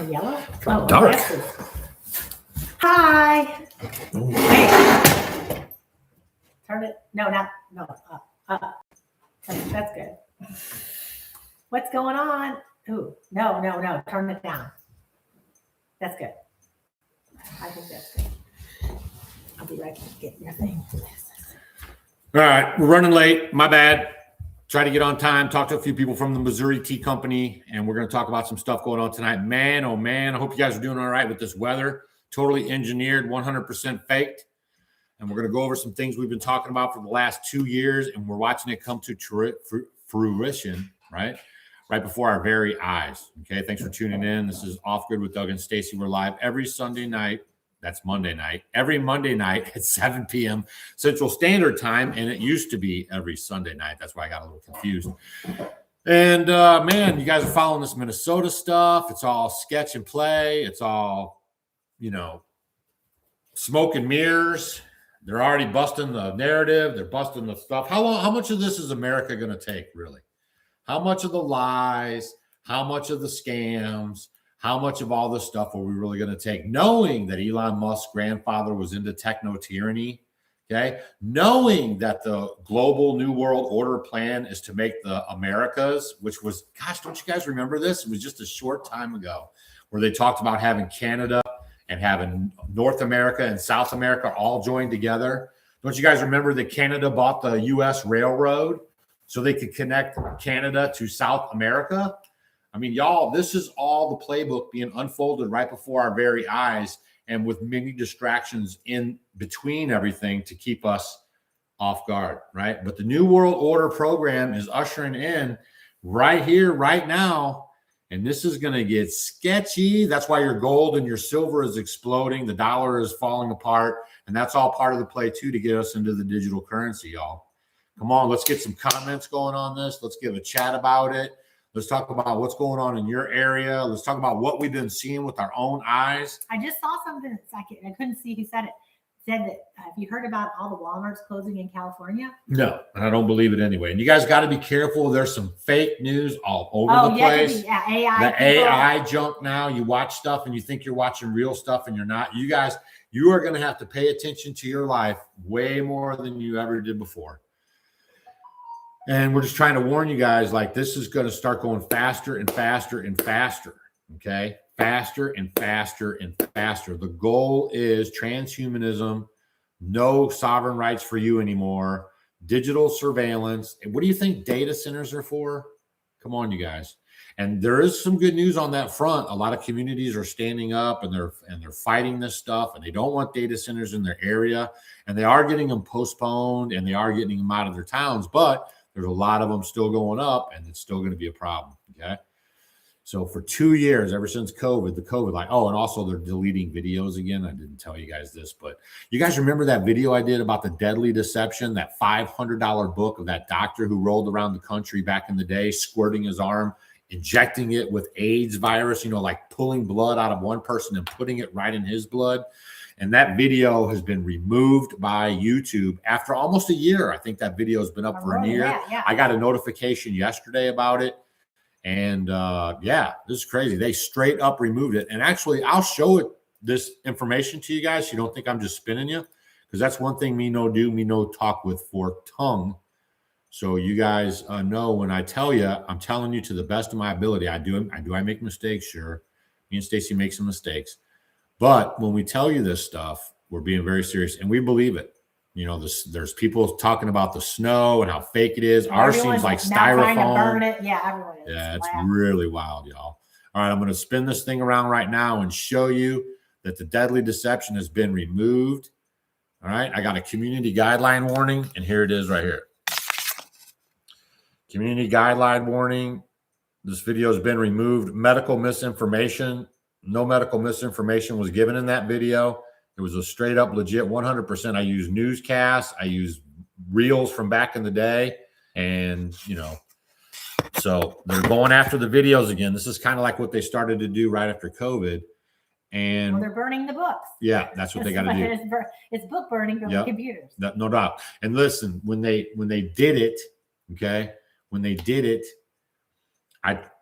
Oh, yellow? Oh, dark. Hi. Hey. Turn it. No, up. That's good. What's going on? Ooh, no. Turn it down. That's good. I think that's good. I'll be right back. Get your thing. All right, we're running late. My bad. Try to get on time. Talk to a few people from the Missouri Tea Company, and we're going to talk about some stuff going on tonight. Man, oh man, I hope you guys are doing all right with this weather. Totally engineered, 100% faked. And we're going to go over some things we've been talking about for the last 2 years, and we're watching it come to fruition, right before our very eyes. Okay, thanks for tuning in. This is Off Grid with Doug and Stacy. We're live every Sunday night. That's Monday night. Every Monday night at 7 p.m. Central Standard Time, and it used to be every Sunday night. That's why I got a little confused. And, man, you guys are following this Minnesota stuff. It's all sketch and play. It's all, smoke and mirrors. They're already busting the narrative. They're busting the stuff. How much of this is America going to take, really? How much of the lies? How much of the scams? How much of all this stuff are we really going to take? Knowing that Elon Musk's grandfather was into techno-tyranny, okay? Knowing that the global New World Order plan is to make the Americas, which was, gosh, don't you guys remember this? It was just a short time ago where they talked about having Canada and having North America and South America all joined together. Don't you guys remember that Canada bought the U.S. railroad so they could connect Canada to South America? I mean, y'all, this is all the playbook being unfolded right before our very eyes, and with many distractions in between everything to keep us off guard, right? But the New World Order program is ushering in right here, right now, and this is going to get sketchy. That's why your gold and your silver is exploding. The dollar is falling apart, and that's all part of the play, too, to get us into the digital currency, y'all. Come on, let's get some comments going on this. Let's give a chat about it. Let's talk about what's going on in your area. Let's talk about what we've been seeing with our own eyes. I just saw something. I couldn't see who said it. Said that, have you heard about all the Walmarts closing in California? No, and I don't believe it anyway. And you guys got to be careful. There's some fake news all over the place. AI junk now. You watch stuff and you think you're watching real stuff and you're not. You guys, you are going to have to pay attention to your life way more than you ever did before. And we're just trying to warn you guys, like, this is going to start going faster and faster and faster, okay? Faster and faster and faster. The goal is transhumanism, no sovereign rights for you anymore, digital surveillance. And what do you think data centers are for? Come on, you guys. And there is some good news on that front. A lot of communities are standing up and they're fighting this stuff, and they don't want data centers in their area. And they are getting them postponed, and they are getting them out of their towns, but there's a lot of them still going up, and it's still going to be a problem, okay? So for 2 years, ever since COVID, and also they're deleting videos again. I didn't tell you guys this, but you guys remember that video I did about the deadly deception, that $500 book of that doctor who rolled around the country back in the day, squirting his arm, injecting it with AIDS virus, like pulling blood out of one person and putting it right in his blood. And that video has been removed by YouTube after almost a year. I think that video has been up for a year. Yeah. I got a notification yesterday about it. And this is crazy. They straight up removed it. And actually, I'll show this information to you guys so you don't think I'm just spinning you. Because that's one thing me no do, me no talk with forked tongue. So you guys know when I tell you, I'm telling you to the best of my ability. I make mistakes? Sure. Me and Stacy make some mistakes. But when we tell you this stuff, we're being very serious, and we believe it. There's people talking about the snow and how fake it is. Ours seems like styrofoam. Trying to burn it. Yeah, everyone is. Yeah, it's really wild, y'all. All right, I'm going to spin this thing around right now and show you that the deadly deception has been removed. All right, I got a community guideline warning, and here it is right here. Community guideline warning. This video has been removed. Medical misinformation. No medical misinformation was given in that video. It was a straight up legit 100%. I use newscasts. I use reels from back in the day. And, so they're going after the videos again. This is kind of like what they started to do right after COVID. And they're burning the books. Yeah, that's what they got to do. It's book burning from the computers. No doubt. And listen, when they did it, okay,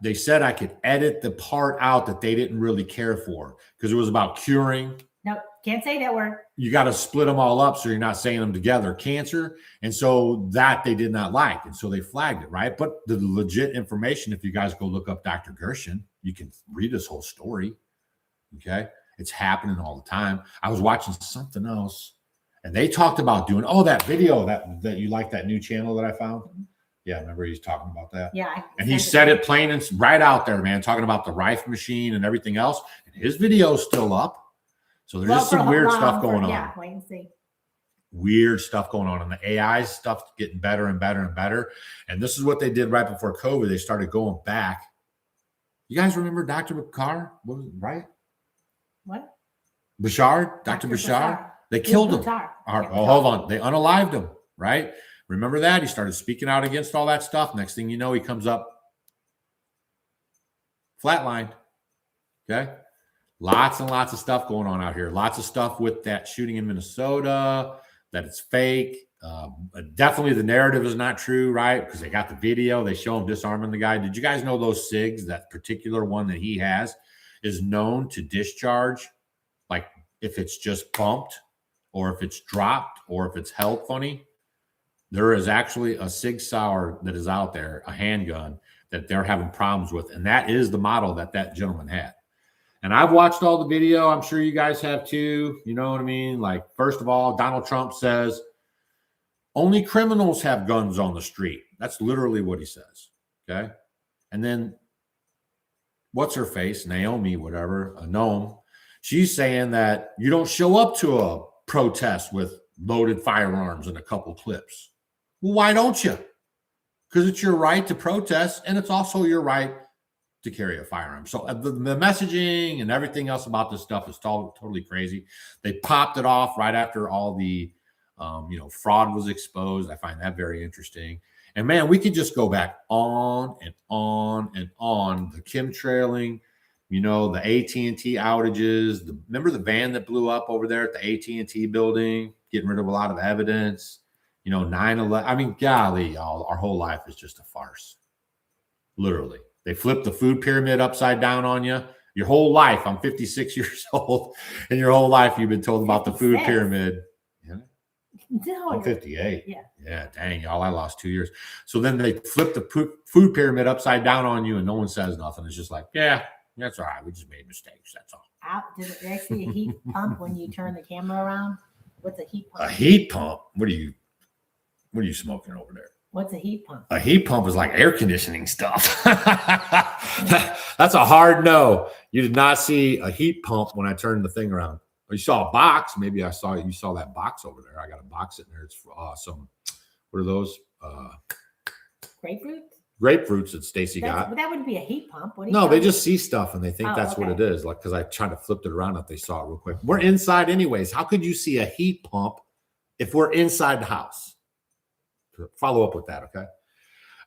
They said I could edit the part out that they didn't really care for because it was about curing. No, can't say that word. You got to split them all up so you're not saying them together. Cancer. And so that they did not like. And so they flagged it, right? But the legit information, if you guys go look up Dr. Gershon, you can read this whole story. Okay. It's happening all the time. I was watching something else and they talked about doing, that video that you like, that new channel that I found. Yeah, remember he's talking about that? Yeah. And he said it plain and right out there, man, talking about the Rife machine and everything else. And his video is still up. So there's just some weird stuff going on. Yeah, wait and see. Weird stuff going on. And the AI stuff getting better and better and better. And this is what they did right before COVID. They started going back. You guys remember Dr. Bakar? Right? What? Bashar? Dr. Bashar? They killed him. Hold on. They unalived him, right? Remember that? He started speaking out against all that stuff. Next thing you know, he comes up flatlined. Okay. Lots and lots of stuff going on out here. Lots of stuff with that shooting in Minnesota, that it's fake. Definitely the narrative is not true, right? Because they got the video. They show him disarming the guy. Did you guys know those SIGs, that particular one that he has, is known to discharge, like if it's just pumped or if it's dropped or if it's held funny? There is actually a Sig Sauer that is out there, a handgun that they're having problems with. And that is the model that gentleman had. And I've watched all the video. I'm sure you guys have too. You know what I mean? Like, first of all, Donald Trump says only criminals have guns on the street. That's literally what he says. Okay. And then what's her face? Naomi, whatever, Noam. She's saying that you don't show up to a protest with loaded firearms and a couple clips. Well, why don't you? Because it's your right to protest, and it's also your right to carry a firearm. So the messaging and everything else about this stuff is totally crazy. They popped it off right after all the, fraud was exposed. I find that very interesting. And man, we could just go back on and on and on. The chemtrailing, the AT&T outages. Remember the van that blew up over there at the AT&T building, getting rid of a lot of evidence. 9/11. I mean, golly, y'all, our whole life is just a farce. Literally. They flipped the food pyramid upside down on you. Your whole life, I'm 56 years old, and your whole life you've been told about the food pyramid. Yeah. No, I'm 58. Yeah. Yeah, dang, y'all, I lost 2 years. So then they flipped the food pyramid upside down on you, and no one says nothing. It's just like, yeah, that's all right. We just made mistakes. That's all. Did they see a heat pump when you turn the camera around? What's a heat pump? A heat pump? What are you smoking over there? What's a heat pump? A heat pump is like air conditioning stuff. That's a hard no. You did not see a heat pump when I turned the thing around. Or you saw a box. Maybe you saw that box over there. I got a box in there. It's some, what are those? Grapefruits that Stacy got. But that wouldn't be a heat pump. No, they just see stuff and they think that's what it is. Like, because I tried to flip it around if they saw it real quick. We're inside anyways. How could you see a heat pump if we're inside the house? Follow up with that, okay?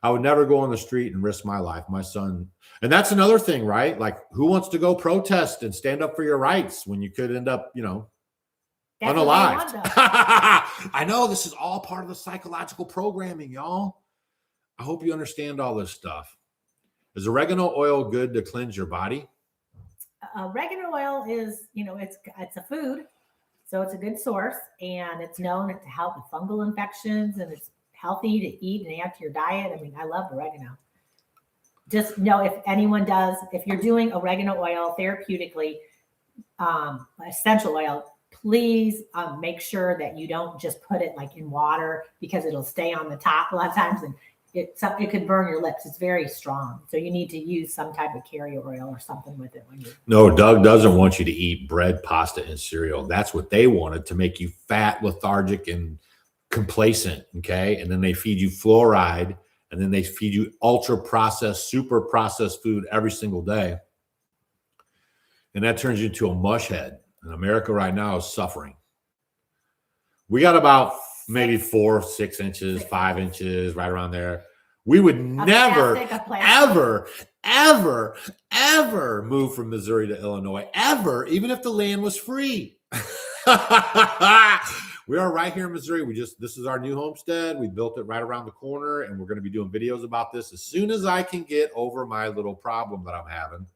I would never go on the street and risk my life. My son, and that's another thing, right? Like, who wants to go protest and stand up for your rights when you could end up, unalived? I know this is all part of the psychological programming, y'all. I hope you understand all this stuff. Is oregano oil good to cleanse your body? Oregano oil is, it's a food, so it's a good source, and it's known to help with fungal infections, and it's healthy to eat and add to your diet. I mean, I love oregano. Just know if you're doing oregano oil therapeutically, essential oil, please make sure that you don't just put it like in water because it'll stay on the top a lot of times and it could burn your lips. It's very strong. So you need to use some type of carrier oil or something with it. No, Doug doesn't want you to eat bread, pasta, and cereal. That's what they wanted, to make you fat, lethargic, and complacent. Okay. And then they feed you fluoride, and then they feed you ultra processed, super processed food every single day. And that turns you into a mush head. And America right now is suffering. We got about maybe 4, 6 inches, 5 inches, right around there. We would never, ever move from Missouri to Illinois, ever, even if the land was free. We are right here in Missouri. This is our new homestead. We built it right around the corner, and we're going to be doing videos about this as soon as I can get over my little problem that I'm having.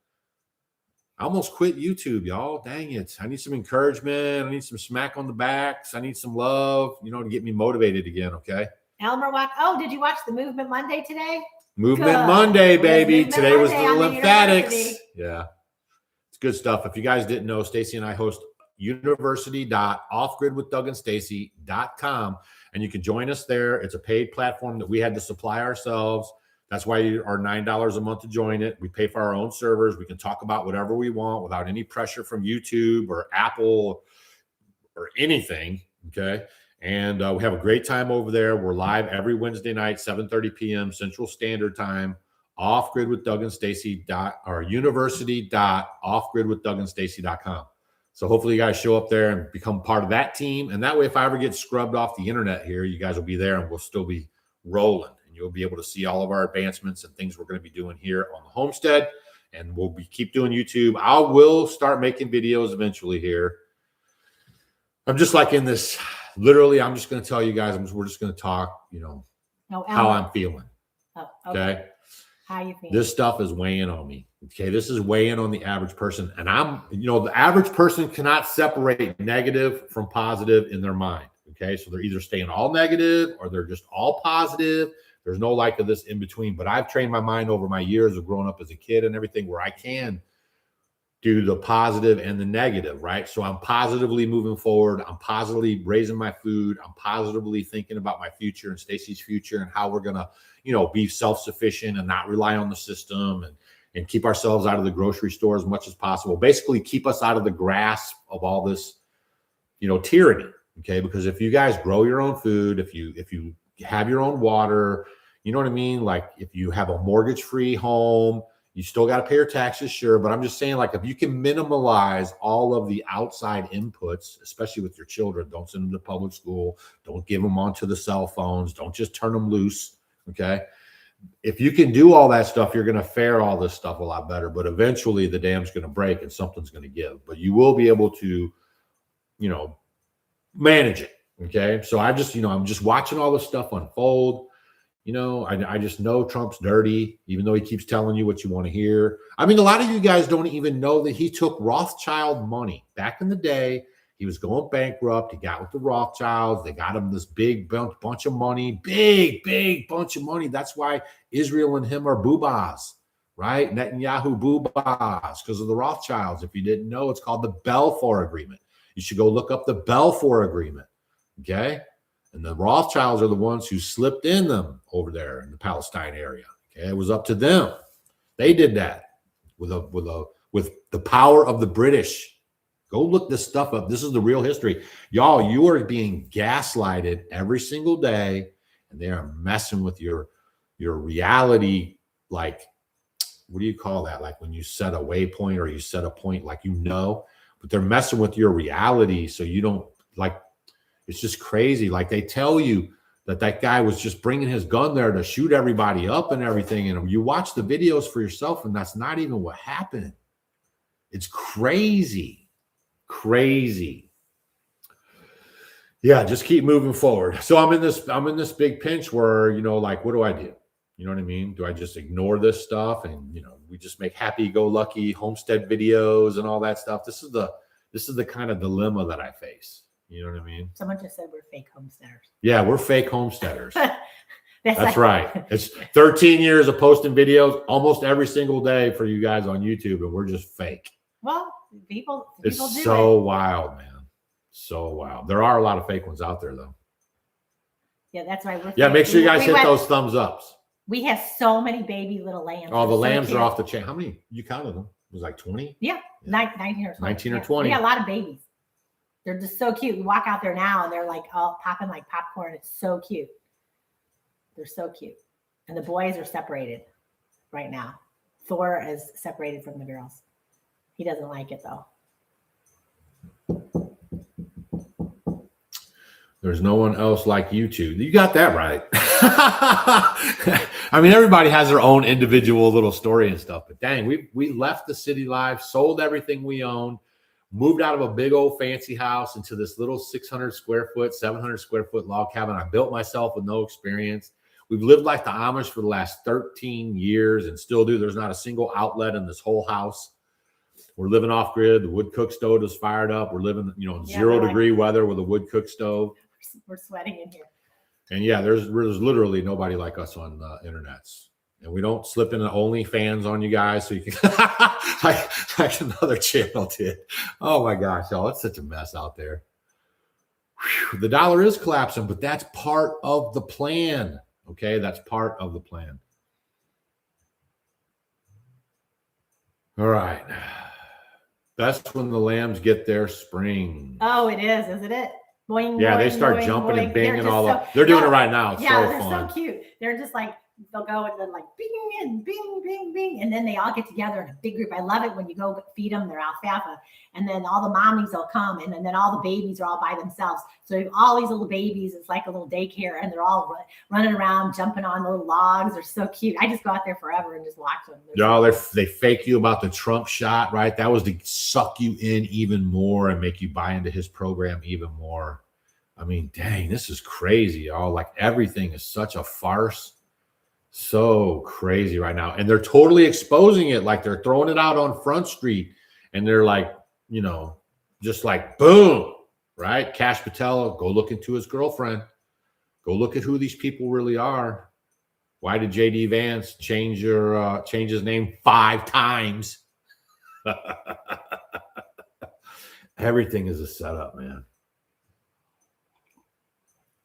I almost quit YouTube, y'all. Dang it. I need some encouragement. I need some smack on the backs. I need some love, to get me motivated again, okay? Elmer, did you watch the Movement Monday today? Movement Good. Monday, baby. Movement Today was Monday the on the lymphatics. university. Yeah. It's good stuff. If you guys didn't know, Stacy and I host university.offgridwithdouandstacy.com, and you can join us there. It's a paid platform that we had to supply ourselves. That's why you are $9 a month to join it. We pay for our own servers. We can talk about whatever we want without any pressure from YouTube or Apple or anything. Okay. And we have a great time over there. We're live every Wednesday night, 7:30 p.m. Central Standard Time. Off Grid with Doug and Stacy or university.offgridwithdouandstacy.com. So hopefully you guys show up there and become part of that team. And that way, if I ever get scrubbed off the internet here, you guys will be there and we'll still be rolling. And you'll be able to see all of our advancements and things we're going to be doing here on the homestead. And we'll keep doing YouTube. I will start making videos eventually here. I'm just like in this, literally, I'm just going to tell you guys, we're just going to talk, how I'm feeling. Oh, okay. How you feeling? This stuff is weighing on me. Okay. This is weighing on the average person. And the average person cannot separate negative from positive in their mind. Okay. So they're either staying all negative or they're just all positive. There's no like of this in between, but I've trained my mind over my years of growing up as a kid and everything where I can do the positive and the negative, right? So I'm positively moving forward. I'm positively raising my food. I'm positively thinking about my future and Stacy's future and how we're going to, be self-sufficient and not rely on the system and keep ourselves out of the grocery store as much as possible. Basically keep us out of the grasp of all this, tyranny. Okay. Because if you guys grow your own food, if you have your own water, you know what I mean? Like if you have a mortgage-free home, you still got to pay your taxes, sure. But I'm just saying, like, if you can minimize all of the outside inputs, especially with your children, don't send them to public school. Don't give them onto the cell phones. Don't just turn them loose. Okay. If you can do all that stuff, you're going to fare all this stuff a lot better. But eventually the dam's going to break and something's going to give. But you will be able to, manage it. Okay. So I'm just watching all this stuff unfold. I just know Trump's dirty, even though he keeps telling you what you want to hear. I mean, a lot of you guys don't even know that he took Rothschild money. Back in the day, he was going bankrupt. He got with the Rothschilds. They got him this big bunch of money, big bunch of money. That's why Israel and him are boobahs, right? Netanyahu boobahs because of the Rothschilds. If you didn't know, it's called the Balfour Agreement. You should go look up the Balfour Agreement, okay? And the Rothschilds are the ones who slipped in them over there in the Palestine area. Okay, it was up to them. They did that with the power of the British. Go look this stuff up. This is the real history. Y'all, you are being gaslighted every single day, and they are messing with your reality. Like, what do you call that? Like when you set a waypoint or you set a point, like but they're messing with your reality so you don't like. It's just crazy. Like they tell you that guy was just bringing his gun there to shoot everybody up and everything. And you watch the videos for yourself, and that's not even what happened. It's crazy. Yeah, just keep moving forward. So I'm in this big pinch where, like, what do I do? You know what I mean? Do I just ignore this stuff and, we just make happy-go-lucky homestead videos and all that stuff? This is the kind of dilemma that I face. You know what I mean? Someone just said we're fake homesteaders. Yeah, we're fake homesteaders. That's right. It's 13 years of posting videos almost every single day for you guys on YouTube, and we're just fake. Well, people it's do so wild, man. So wild. There are a lot of fake ones out there, though. Yeah, that's why we're make sure you guys hit those thumbs ups. We have so many baby little lambs. Oh, the lambs are off the chain. How many? You counted them. It was like 20? Yeah. 19 or 20. 19 or 20. We got a lot of babies. They're just so cute. You walk out there now and they're like all popping like popcorn. It's so cute. They're so cute. And the boys are separated right now. Thor is separated from the girls. He doesn't like it though. There's no one else like you two. You got that right. I mean, everybody has their own individual little story and stuff, but dang, we left the city life, sold everything we owned. moved out of a big old fancy house into this little 600 square foot, 700 square foot log cabin. I built myself with no experience. We've lived like the Amish for the last 13 years and still do. There's not a single outlet in this whole house. We're living off grid. The wood cook stove is fired up. We're living, you know, 0-degree weather with a wood cook stove. We're sweating in here. And yeah, there's literally nobody like us on internets. And we don't slip in the OnlyFans on you guys, so you can like another channel did. Oh my gosh, y'all, it's such a mess out there. Whew, the dollar is collapsing, but that's part of the plan. Okay, that's part of the plan. All right. That's when the lambs get their spring. Oh, it is, isn't it? Boing, yeah, boing, they start boing, jumping boing. and banging all so, up. They're doing it right now. It's yeah, so they're fun. so cute. They're just like, they'll go and then like bing and bing, bing, bing. And then they all get together in a big group. I love it when you go feed them their alfalfa. And then all the mommies will come and then all the babies are all by themselves. So you have all these little babies. It's like a little daycare and they're all running around, jumping on little logs. They're so cute. I just go out there forever and just watch them. Y'all, they fake you about the Trump shot, right? That was to suck you in even more and make you buy into his program even more. I mean, dang, this is crazy, y'all. Like everything is such a farce. So crazy right now. And they're totally exposing it. Like they're throwing it out on Front Street and they're like, you know, just like boom, right? Cash Patel, go look into his girlfriend. Go look at who these people really are. Why did JD Vance change his name 5 times? Everything is a setup, man.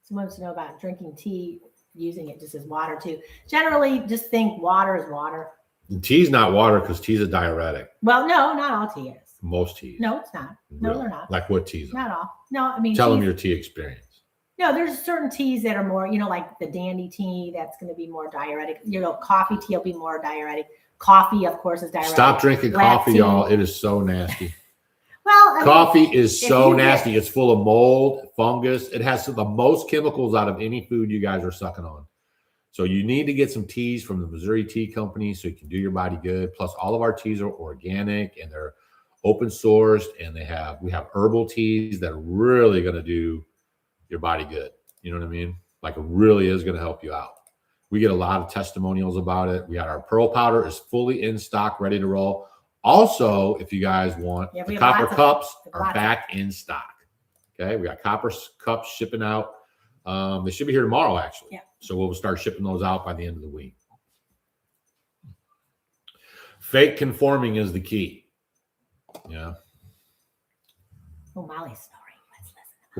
Someone wants to know about drinking tea, using it just as water too. Generally, just think water is water. And tea's not water because tea's a diuretic. Well, no, not all tea is. Most teas. No, it's not. No, Really? they're not. Like what teas? Not all. No, I mean, Tell teas, them your tea experience. No, there's certain teas that are more, you know, like the dandy tea, that's going to be more diuretic. You know, coffee tea will be more diuretic. Coffee, of course, is diuretic. Stop drinking Black coffee, tea. y'all. It is so nasty. Well, I mean, Coffee is if so you get- nasty. It's full of mold, fungus. It has the most chemicals out of any food you guys are sucking on. So you need to get some teas from the Missouri Tea Company so you can do your body good. Plus, all of our teas are organic and they're open sourced, and we have herbal teas that are really going to do your body good. You know what I mean? Like it really is going to help you out. We get a lot of testimonials about it. We got our pearl powder is fully in stock, ready to roll. Also, if you guys want, the copper cups are back in stock. Okay, we got copper cups shipping out. They should be here tomorrow, actually. Yeah. So we'll start shipping those out by the end of the week. Fake conforming is the key. Yeah. Oh, Molly's story. Let's listen.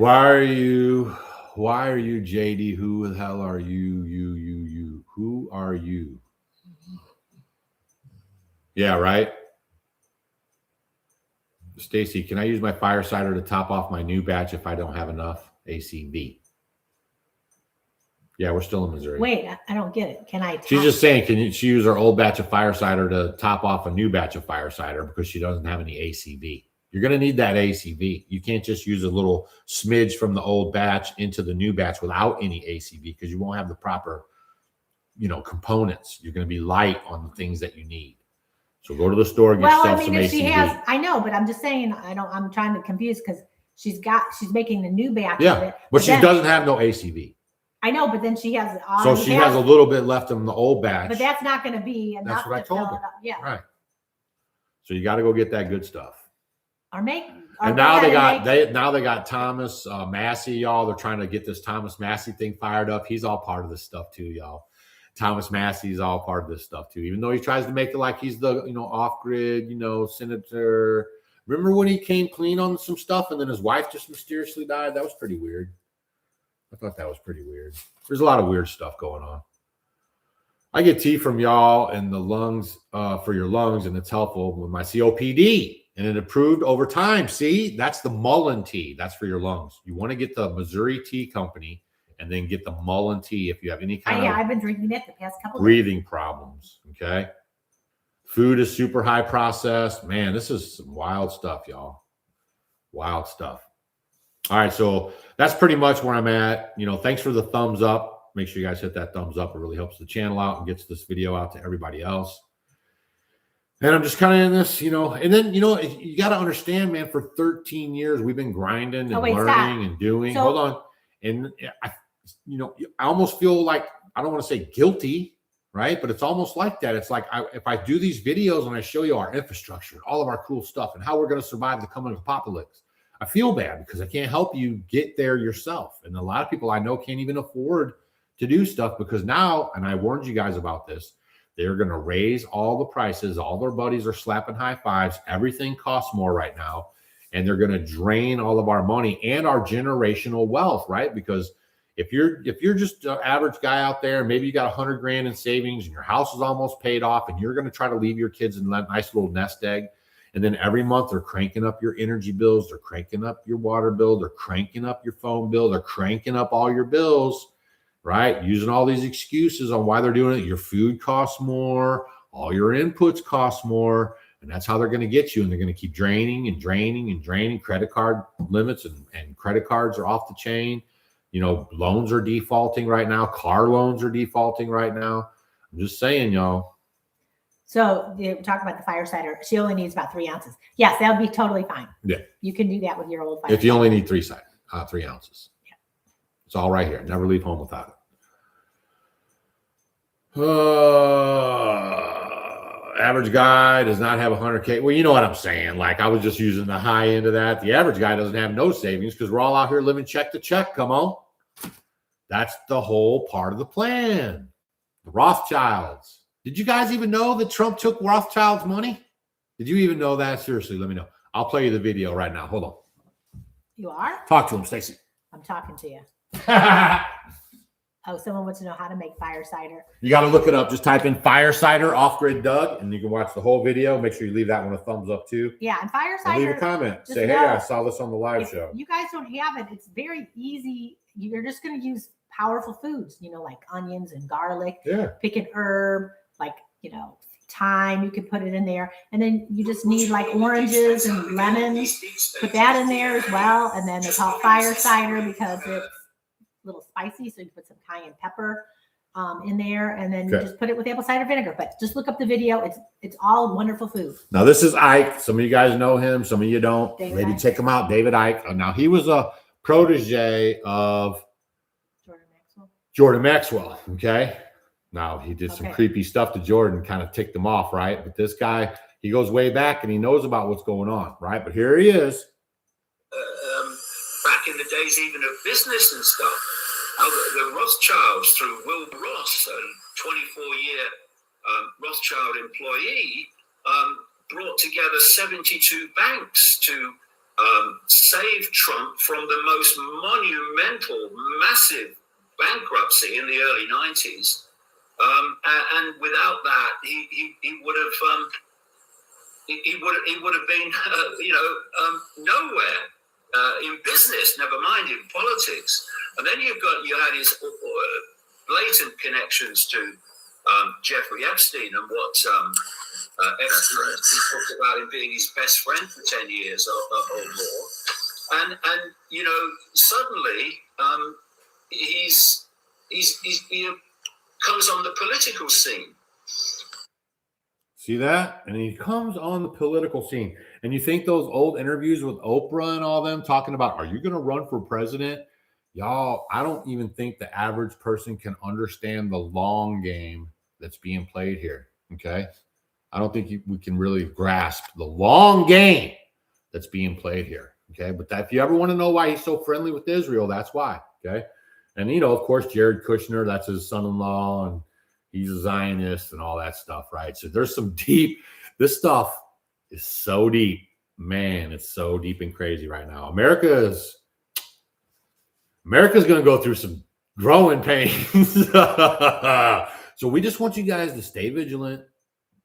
Why are you JD? Who the hell are you? You. Who are you? Yeah, right. Stacy, can I use my fire cider to top off my new batch if I don't have enough ACV? Yeah, we're still in Missouri. Wait, I don't get it. Can I? She's just saying, can she use her old batch of fire cider to top off a new batch of fire cider because she doesn't have any ACV? You're going to need that ACV. You can't just use a little smidge from the old batch into the new batch without any ACV because you won't have the proper, components. You're going to be light on the things that you need. So go to the store and get yourself some ACV. If she has, I know, but I'm just saying, I'm trying to confuse because she's making the new batch of it. But she doesn't have no ACV. I know, but then she has. So she has a little bit left in the old batch. But that's not going to be enough. That's what I told her. Yeah. Right. So you got to go get that good stuff. And now they got Thomas Massey, y'all. They're trying to get this Thomas Massey thing fired up. He's all part of this stuff too, y'all. Thomas Massey is all part of this stuff too, even though he tries to make it like he's the off-grid, senator. Remember when he came clean on some stuff and then his wife just mysteriously died? That was pretty weird. I thought that was pretty weird. There's a lot of weird stuff going on. I get tea from y'all and the lungs for your lungs, and it's helpful with my COPD. And it improved over time. See, that's the Mullen tea. That's for your lungs. You want to get the Missouri Tea Company and then get the Mullen tea if you have any kind of I've been drinking it the past couple of breathing problems. Okay. Food is super high processed. Man, this is some wild stuff, y'all. Wild stuff. All right. So that's pretty much where I'm at. Thanks for the thumbs up. Make sure you guys hit that thumbs up. It really helps the channel out and gets this video out to everybody else. And I'm just kind of in this, and then, you got to understand, man, for 13 years, we've been grinding and learning and doing. Hold on. And I almost feel like, I don't want to say guilty, right? But it's almost like that. It's like, if I do these videos and I show you our infrastructure, all of our cool stuff and how we're going to survive the coming apocalypse, I feel bad because I can't help you get there yourself. And a lot of people I know can't even afford to do stuff because now, and I warned you guys about this, they're going to raise all the prices. All their buddies are slapping high fives. Everything costs more right now. And they're going to drain all of our money and our generational wealth, right? Because if you're just an average guy out there, maybe you got 100 grand in savings and your house is almost paid off and you're going to try to leave your kids in that nice little nest egg. And then every month they're cranking up your energy bills. They're cranking up your water bill. They're cranking up your phone bill. They're cranking up all your bills. Right? Using all these excuses on why they're doing it. Your food costs more. All your inputs cost more. And that's how they're going to get you. And they're going to keep draining and draining and draining. Credit card limits and credit cards are off the chain. Loans are defaulting right now. Car loans are defaulting right now. I'm just saying, y'all. So you talk about the fire cider. She only needs about 3 ounces. Yes, that would be totally fine. Yeah. You can do that with your old fire If you cider. only need 3 ounces. It's all right here. Never leave home without it. Average guy does not have 100K. Well, you know what I'm saying. Like, I was just using the high end of that. The average guy doesn't have no savings because we're all out here living check to check. Come on. That's the whole part of the plan. The Rothschilds. Did you guys even know that Trump took Rothschild's money? Did you even know that? Seriously, let me know. I'll play you the video right now. Hold on. You are? Talk to him, Stacy. I'm talking to you. Oh, someone wants to know how to make fire cider. You got to look it up. Just type in fire cider off-grid Doug, and you can watch the whole video. Make sure you leave that one a thumbs up too. Yeah, and fire cider. And leave a comment. Say, hey, I saw this on the live show. You guys don't have it. It's very easy. You're just going to use powerful foods, like onions and garlic. Yeah. Pick an herb, like, thyme. You can put it in there. And then you just need like oranges and lemons. Put that in there as well. And then they call it fire cider because it's a little spicy, so you put some cayenne pepper in there, and then you just put it with apple cider vinegar. But just look up the video; it's all wonderful food. Now this is Ike. Some of you guys know him, some of you don't. Maybe check him out, David Icke. Now he was a protege of Jordan Maxwell. Okay, now he did some creepy stuff to Jordan, kind of ticked him off, right? But this guy, he goes way back and he knows about what's going on, right? But here he is. Back in the days even of business and stuff, the Rothschilds, through Wilbur Ross, a 24-year Rothschild employee, brought together 72 banks to save Trump from the most monumental, massive bankruptcy in the early 90s. And without that, he would have been nowhere. In business, never mind in politics. And then you had his blatant connections to Jeffrey Epstein and what Epstein talked about him being his best friend for 10 years or more. And suddenly he comes on the political scene. See that? And he comes on the political scene. And you think those old interviews with Oprah and all them talking about, are you going to run for president? Y'all, I don't even think the average person can understand the long game that's being played here. Okay. I don't think we can really grasp the long game that's being played here. Okay. But if you ever want to know why he's so friendly with Israel, that's why. Okay. And, of course, Jared Kushner, that's his son-in-law, and he's a Zionist and all that stuff, right? So there's some this stuff is so deep. Man, it's so deep and crazy right now. America's going to go through some growing pains. So we just want you guys to stay vigilant.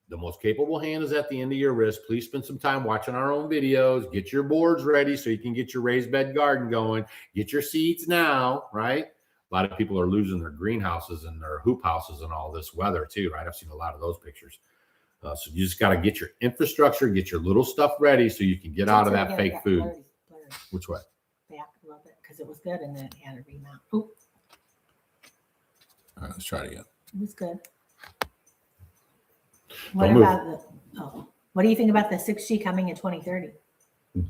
The most capable hand is at the end of your wrist. Please spend some time watching our own videos. Get your boards ready so you can get your raised bed garden going. Get your seeds now, right? A lot of people are losing their greenhouses and their hoop houses and all this weather too, right? I've seen a lot of those pictures. So you just got to get your infrastructure, get your little stuff ready so you can get out of that fake food. Blurry. Which way? Back a little bit because it was good and then it had to remount. Oh, All right, let's try it again. it was good. What about what do you think about the 6G coming in 2030?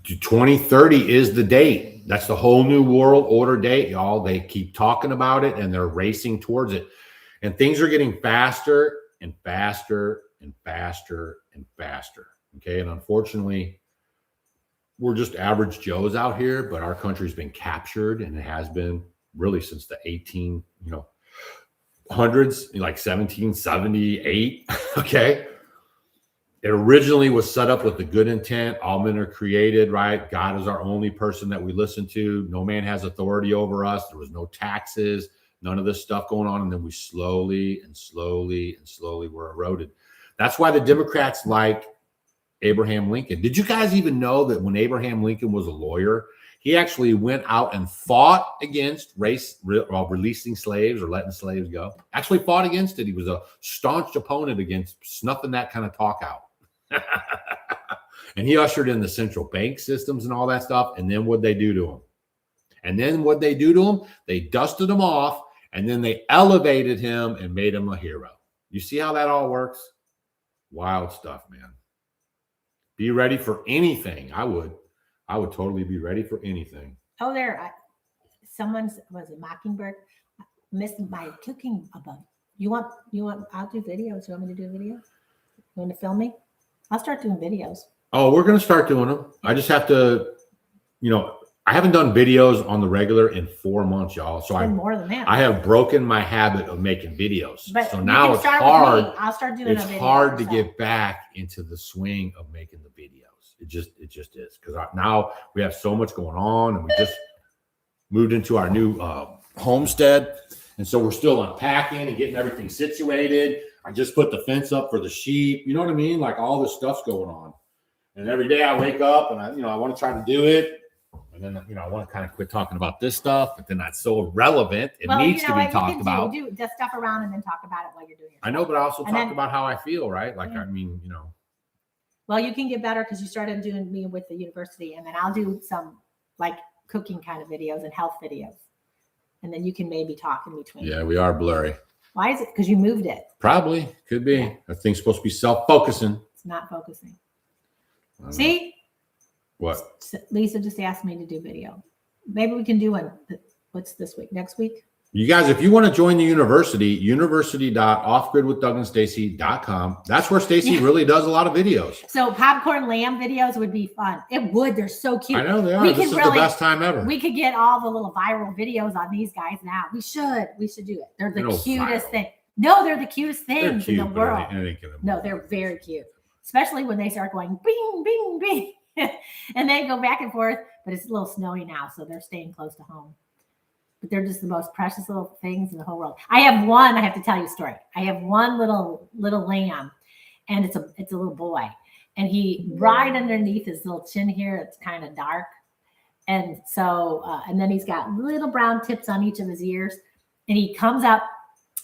2030 is the date. That's the whole new world order date, y'all. They keep talking about it and they're racing towards it. And things are getting faster and faster and faster and faster. Okay. And unfortunately, we're just average Joes out here, but our country's been captured, and it has been really since the 1800s, like 1778. Okay. It originally was set up with the good intent. All men are created, right? God is our only person that we listen to. No man has authority over us. There was no taxes, none of this stuff going on. And then we slowly were eroded. That's why the Democrats like Abraham Lincoln. Did you guys even know that when Abraham Lincoln was a lawyer, he actually went out and fought against releasing slaves or letting slaves go? Actually fought against it. He was a staunch opponent against snuffing that kind of talk out. And he ushered in the central bank systems and all that stuff. And then what'd they do to him? They dusted him off, and then they elevated him and made him a hero. You see how that all works? Wild stuff, man. Be ready for anything. I would totally be ready for anything. Oh, was it Mockingbird? Missed my cooking above. You want, I'll do videos. You want me to do a video? You want to film me? I'll start doing videos. Oh, we're going to start doing them. I just have to, I haven't done videos on the regular in 4 months, y'all. So more than that. I have broken my habit of making videos. But so now it's hard. I'll start doing it's hard to get back into the swing of making the videos. It just is, because now we have so much going on, and we just moved into our new homestead. And so we're still unpacking and getting everything situated. I just put the fence up for the sheep. You know what I mean? Like all this stuff's going on. And every day I wake up and I want to try to do it. And then, I want to kind of quit talking about this stuff, but then that's so relevant. It needs to be talked about. Do just stuff around and then talk about it while you're doing it. I know, but I also talk about how I feel, right? Like, yeah. Well, you can get better because you started doing me with the university, and then I'll do some like cooking kind of videos and health videos. And then you can maybe talk in between. Yeah, we are blurry. Why is it? Because you moved it. Probably. Could be. Yeah. That thing's supposed to be self-focusing. It's not focusing. See? What? Lisa just asked me to do video. Maybe we can do one. What's this week? Next week? You guys, if you want to join the university.offgridwithdougandstacy.com. That's where Stacy really does a lot of videos. So popcorn lamb videos would be fun. It would. They're so cute. I know they are. This is the best time ever. We could get all the little viral videos on these guys now. We should do it. They're the cutest thing. No, they're the cutest things in the world. No, they're very cute. Especially when they start going bing, bing, bing. And they go back and forth. But it's a little snowy now, so they're staying close to home. But they're just the most precious little things in the whole world. I have to tell you a story. I have one little lamb, and it's a little boy. And he right underneath his little chin here, it's kind of dark. And so, and then he's got little brown tips on each of his ears. And he comes up,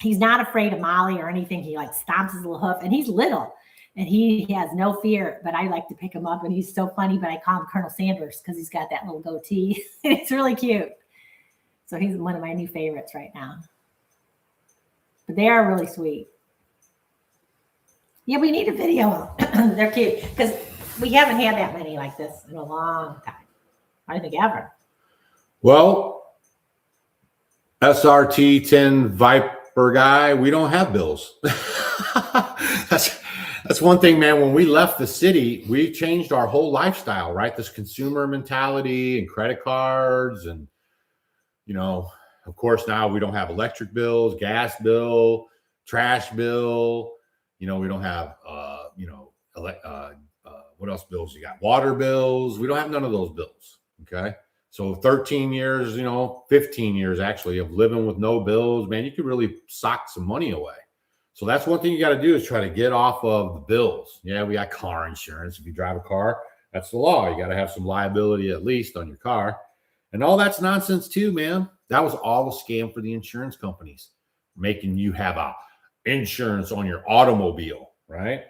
he's not afraid of Molly or anything. He like stomps his little hoof, and he's little. And he has no fear, but I like to pick him up, and he's so funny, but I call him Colonel Sanders because he's got that little goatee. It's really cute. So he's one of my new favorites right now. But they are really sweet. Yeah, we need a video. They're cute because we haven't had that many like this in a long time. I think ever. Well, SRT 10 Viper guy, we don't have bills. That's one thing, man. When we left the city, we changed our whole lifestyle, right? This consumer mentality and credit cards and of course, now we don't have electric bills, gas bill, trash bill. We don't have, what else bills you got? Water bills. We don't have none of those bills. Okay. So 13 years, 15 years actually of living with no bills, man, you could really sock some money away. So that's one thing you got to do is try to get off of the bills. Yeah, we got car insurance. If you drive a car, that's the law. You got to have some liability at least on your car. And all that's nonsense too, man. That was all a scam for the insurance companies, making you have a insurance on your automobile, right?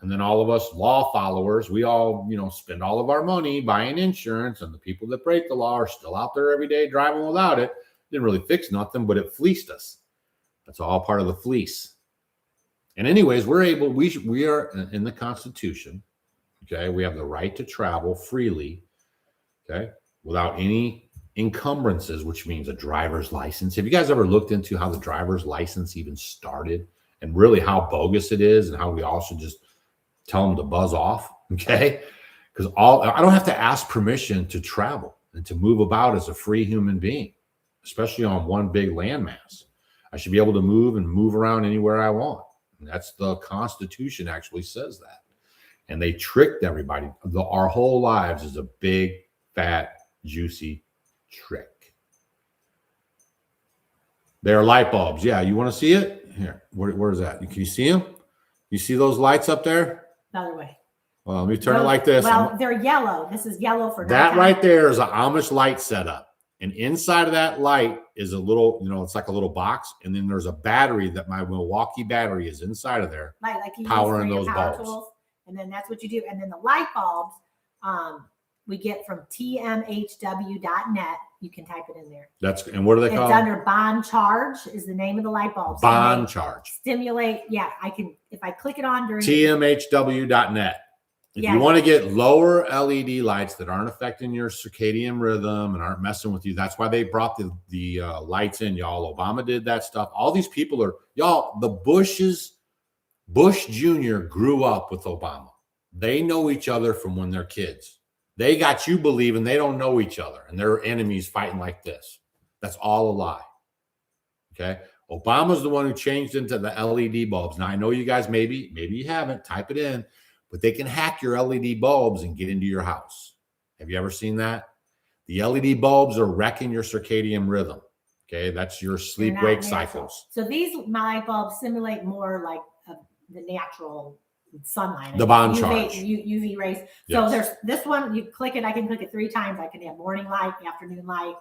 And then all of us law followers, we all, spend all of our money buying insurance, and the people that break the law are still out there every day driving without it. Didn't really fix nothing, but it fleeced us. That's all part of the fleece. And anyways, we are in the Constitution. Okay. We have the right to travel freely. Okay. Without any encumbrances, which means a driver's license. Have you guys ever looked into how the driver's license even started and really how bogus it is and how we all should just tell them to buzz off? Okay. Because I don't have to ask permission to travel and to move about as a free human being, especially on one big landmass. I should be able to move around anywhere I want. And that's the Constitution actually says that. And they tricked everybody. Our whole lives is a big, fat, juicy trick. They're light bulbs. Yeah, you want to see it? Here, where is that? Can you see them? You see those lights up there? The other way. Well, let me turn it like this. Well, they're yellow. This is yellow for that right there is an Amish light setup. And inside of that light is a little, it's like a little box. And then there's a battery that my Milwaukee battery is inside of there. Like you powering use those power bulbs. Tools, and then that's what you do. And then the light bulbs, we get from tmhw.net. You can type it in there. And what are they called? It's under bond charge is the name of the light bulb. Bond charge. Stimulate. Yeah, I can, if I click it on during tmhw.net. If you want to get lower LED lights that aren't affecting your circadian rhythm and aren't messing with you, that's why they brought the lights in, y'all. Obama did that stuff. All these people are, y'all, the Bush Jr. grew up with Obama. They know each other from when they're kids. They got you believing they don't know each other and they're enemies fighting like this. That's all a lie. Okay. Obama's the one who changed into the LED bulbs. Now I know you guys, maybe you haven't, type it in, but they can hack your LED bulbs and get into your house. Have you ever seen that? The LED bulbs are wrecking your circadian rhythm. Okay. That's your sleep-wake cycles. So these light bulbs simulate more like the natural sunlight. The bond charge. UV rays. So there's this one, you click it, I can click it 3 times. I can have morning light, afternoon light,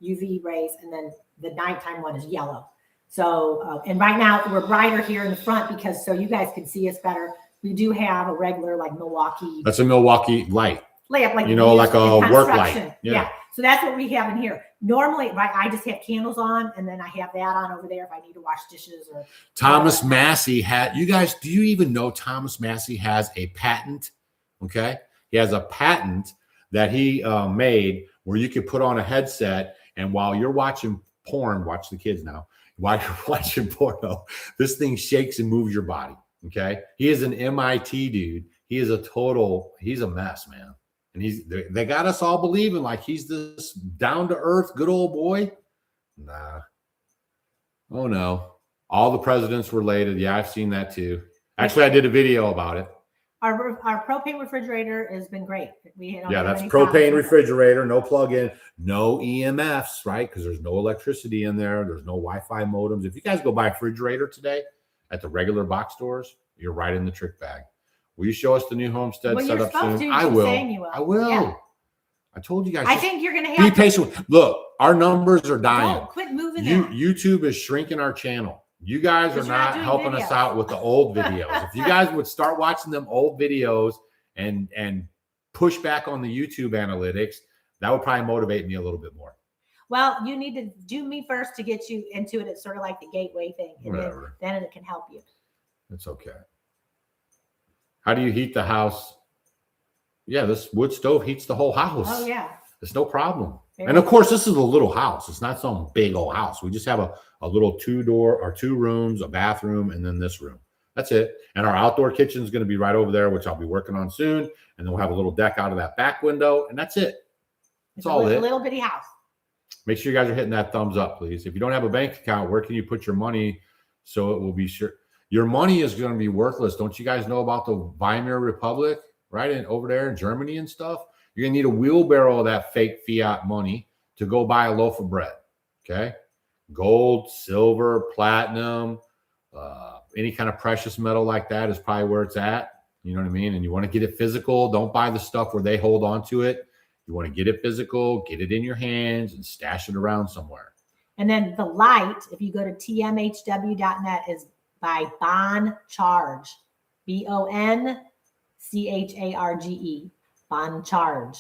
UV rays, and then the nighttime one is yellow. So, and right now we're brighter here in the front because so you guys can see us better. We do have a regular like Milwaukee. That's a Milwaukee light. Layup, like like a work light. Yeah. So that's what we have in here. Normally, right, I just have candles on, and then I have that on over there if I need to wash dishes or. Thomas Massey had. You guys, do you even know Thomas Massey has a patent? Okay, he has a patent that he made where you could put on a headset, and while you're watching porn, watch the kids now. While you're watching porno, this thing shakes and moves your body. Okay, he is an MIT dude. He's a mess, man. And they got us all believing like he's this down to earth, good old boy. Nah. Oh no. All the presidents were related. Yeah, I've seen that too. Actually, I did a video about it. Our propane refrigerator has been great. That's propane refrigerator, no plug-in, no EMFs, right? Because there's no electricity in there. There's no Wi-Fi modems. If you guys go buy a refrigerator today at the regular box stores, you're right in the trick bag. Will you show us the new homestead setup soon? I will. I will. Yeah. I told you guys. I think you're going to have be patient. Look, our numbers are dying. Don't quit moving. YouTube is shrinking our channel. You guys are not helping us out with the old videos. If you guys would start watching them old videos and push back on the YouTube analytics, that would probably motivate me a little bit more. Well, you need to do me first to get you into it. It's sort of like the gateway thing. And whatever. Then it can help you. It's okay. How do you heat the house? Yeah, this wood stove heats the whole house. Oh, yeah. It's no problem. And of course, this is a little house. It's not some big old house. We just have a little 2-door or 2 rooms, a bathroom, and then this room. That's it. And our outdoor kitchen is going to be right over there, which I'll be working on soon. And then we'll have a little deck out of that back window. And that's it. That's all it. A little bitty house. Make sure you guys are hitting that thumbs up, please. If you don't have a bank account, where can you put your money so it will be sure? Your money is going to be worthless. Don't you guys know about the Weimar Republic, right? And over there in Germany and stuff, you're going to need a wheelbarrow of that fake fiat money to go buy a loaf of bread. Okay. Gold, silver, platinum, any kind of precious metal like that is probably where it's at. You know what I mean? And you want to get it physical. Don't buy the stuff where they hold on to it. You want to get it physical, get it in your hands and stash it around somewhere. And then the light, if you go to tmhw.net, is by Bond Charge, BONCHARGE, Bond Charge.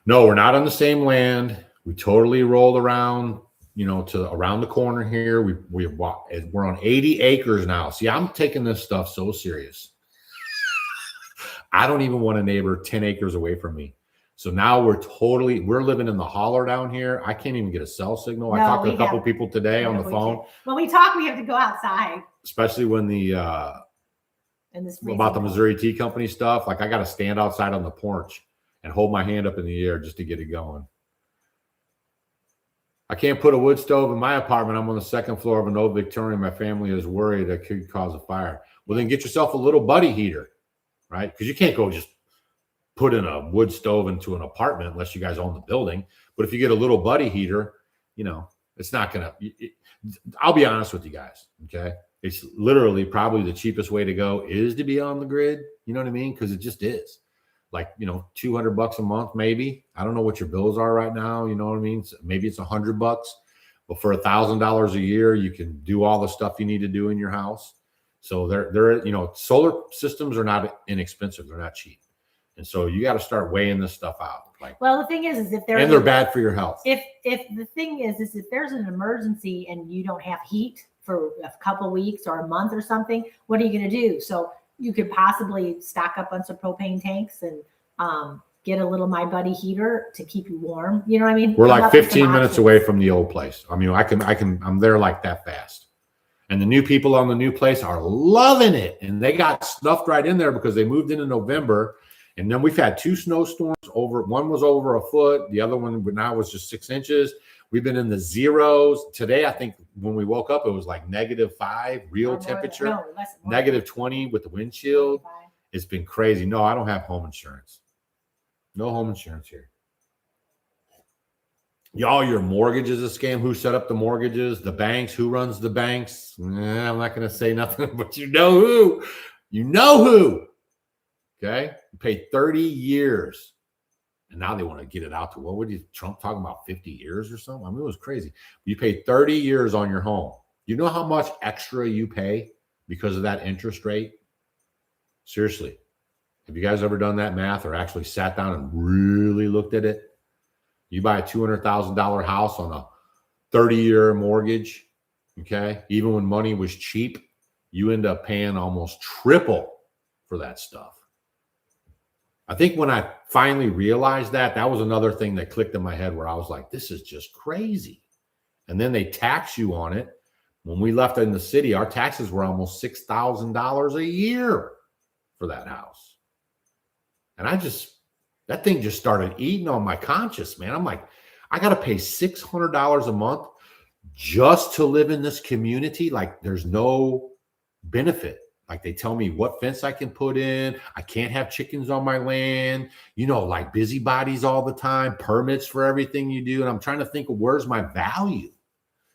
No, we're not on the same land. We totally roll around to around the corner here. We're on 80 acres now. See, I'm taking this stuff so serious. I don't even want a neighbor 10 acres away from me. So now we're living in the holler down here. I can't even get a cell signal. I talked to a couple people today on the phone. When we talk, we have to go outside. Especially when about the Missouri Tea Company stuff. Like I got to stand outside on the porch and hold my hand up in the air just to get it going. I can't put a wood stove in my apartment. I'm on the second floor of an old Victorian. My family is worried it could cause a fire. Well, then get yourself a little buddy heater, right? Because you can't go just put in a wood stove into an apartment unless you guys own the building. But if you get a little buddy heater, it's not going to, I'll be honest with you guys. Okay. It's literally probably the cheapest way to go is to be on the grid. You know what I mean? Because it just is like, $200 a month, maybe. I don't know what your bills are right now. You know what I mean? So maybe it's $100, but for $1,000 a year, you can do all the stuff you need to do in your house. So solar systems are not inexpensive. They're not cheap. And so you got to start weighing this stuff out. Well, the thing is if they're bad for your health. If the thing is if there's an emergency and you don't have heat for a couple of weeks or a month or something, what are you going to do? So you could possibly stock up on some propane tanks and get a little My Buddy heater to keep you warm. You know what I mean? We're like 15 minutes away from the old place. I mean, I'm there like that fast. And the new people on the new place are loving it. And they got stuffed right in there because they moved in November. And then we've had 2 snowstorms one was over a foot. The other one now was just 6 inches. We've been in the zeros. Today, I think when we woke up, it was like -5 real temperature, -20 with the windshield. 25. It's been crazy. No, I don't have home insurance. No home insurance here. Y'all, your mortgage is a scam. Who set up the mortgages? The banks. Who runs the banks? I'm not going to say nothing, but you know who. You know who. Okay? You paid 30 years. And now they want to get it out to, Trump talking about 50 years or something? I mean, it was crazy. You paid 30 years on your home. You know how much extra you pay because of that interest rate? Seriously. Have you guys ever done that math or actually sat down and really looked at it? You buy a $200,000 house on a 30-year mortgage, okay? Even when money was cheap, you end up paying almost triple for that stuff. I think when I finally realized that was another thing that clicked in my head where I was like, this is just crazy. And then they tax you on it. When we left in the city, our taxes were almost $6,000 a year for that house. And that thing just started eating on my conscience, man. I'm like, I got to pay $600 a month just to live in this community. Like there's no benefit. Like they tell me what fence I can put in. I can't have chickens on my land, like busybodies all the time, permits for everything you do. And I'm trying to think of where's my value.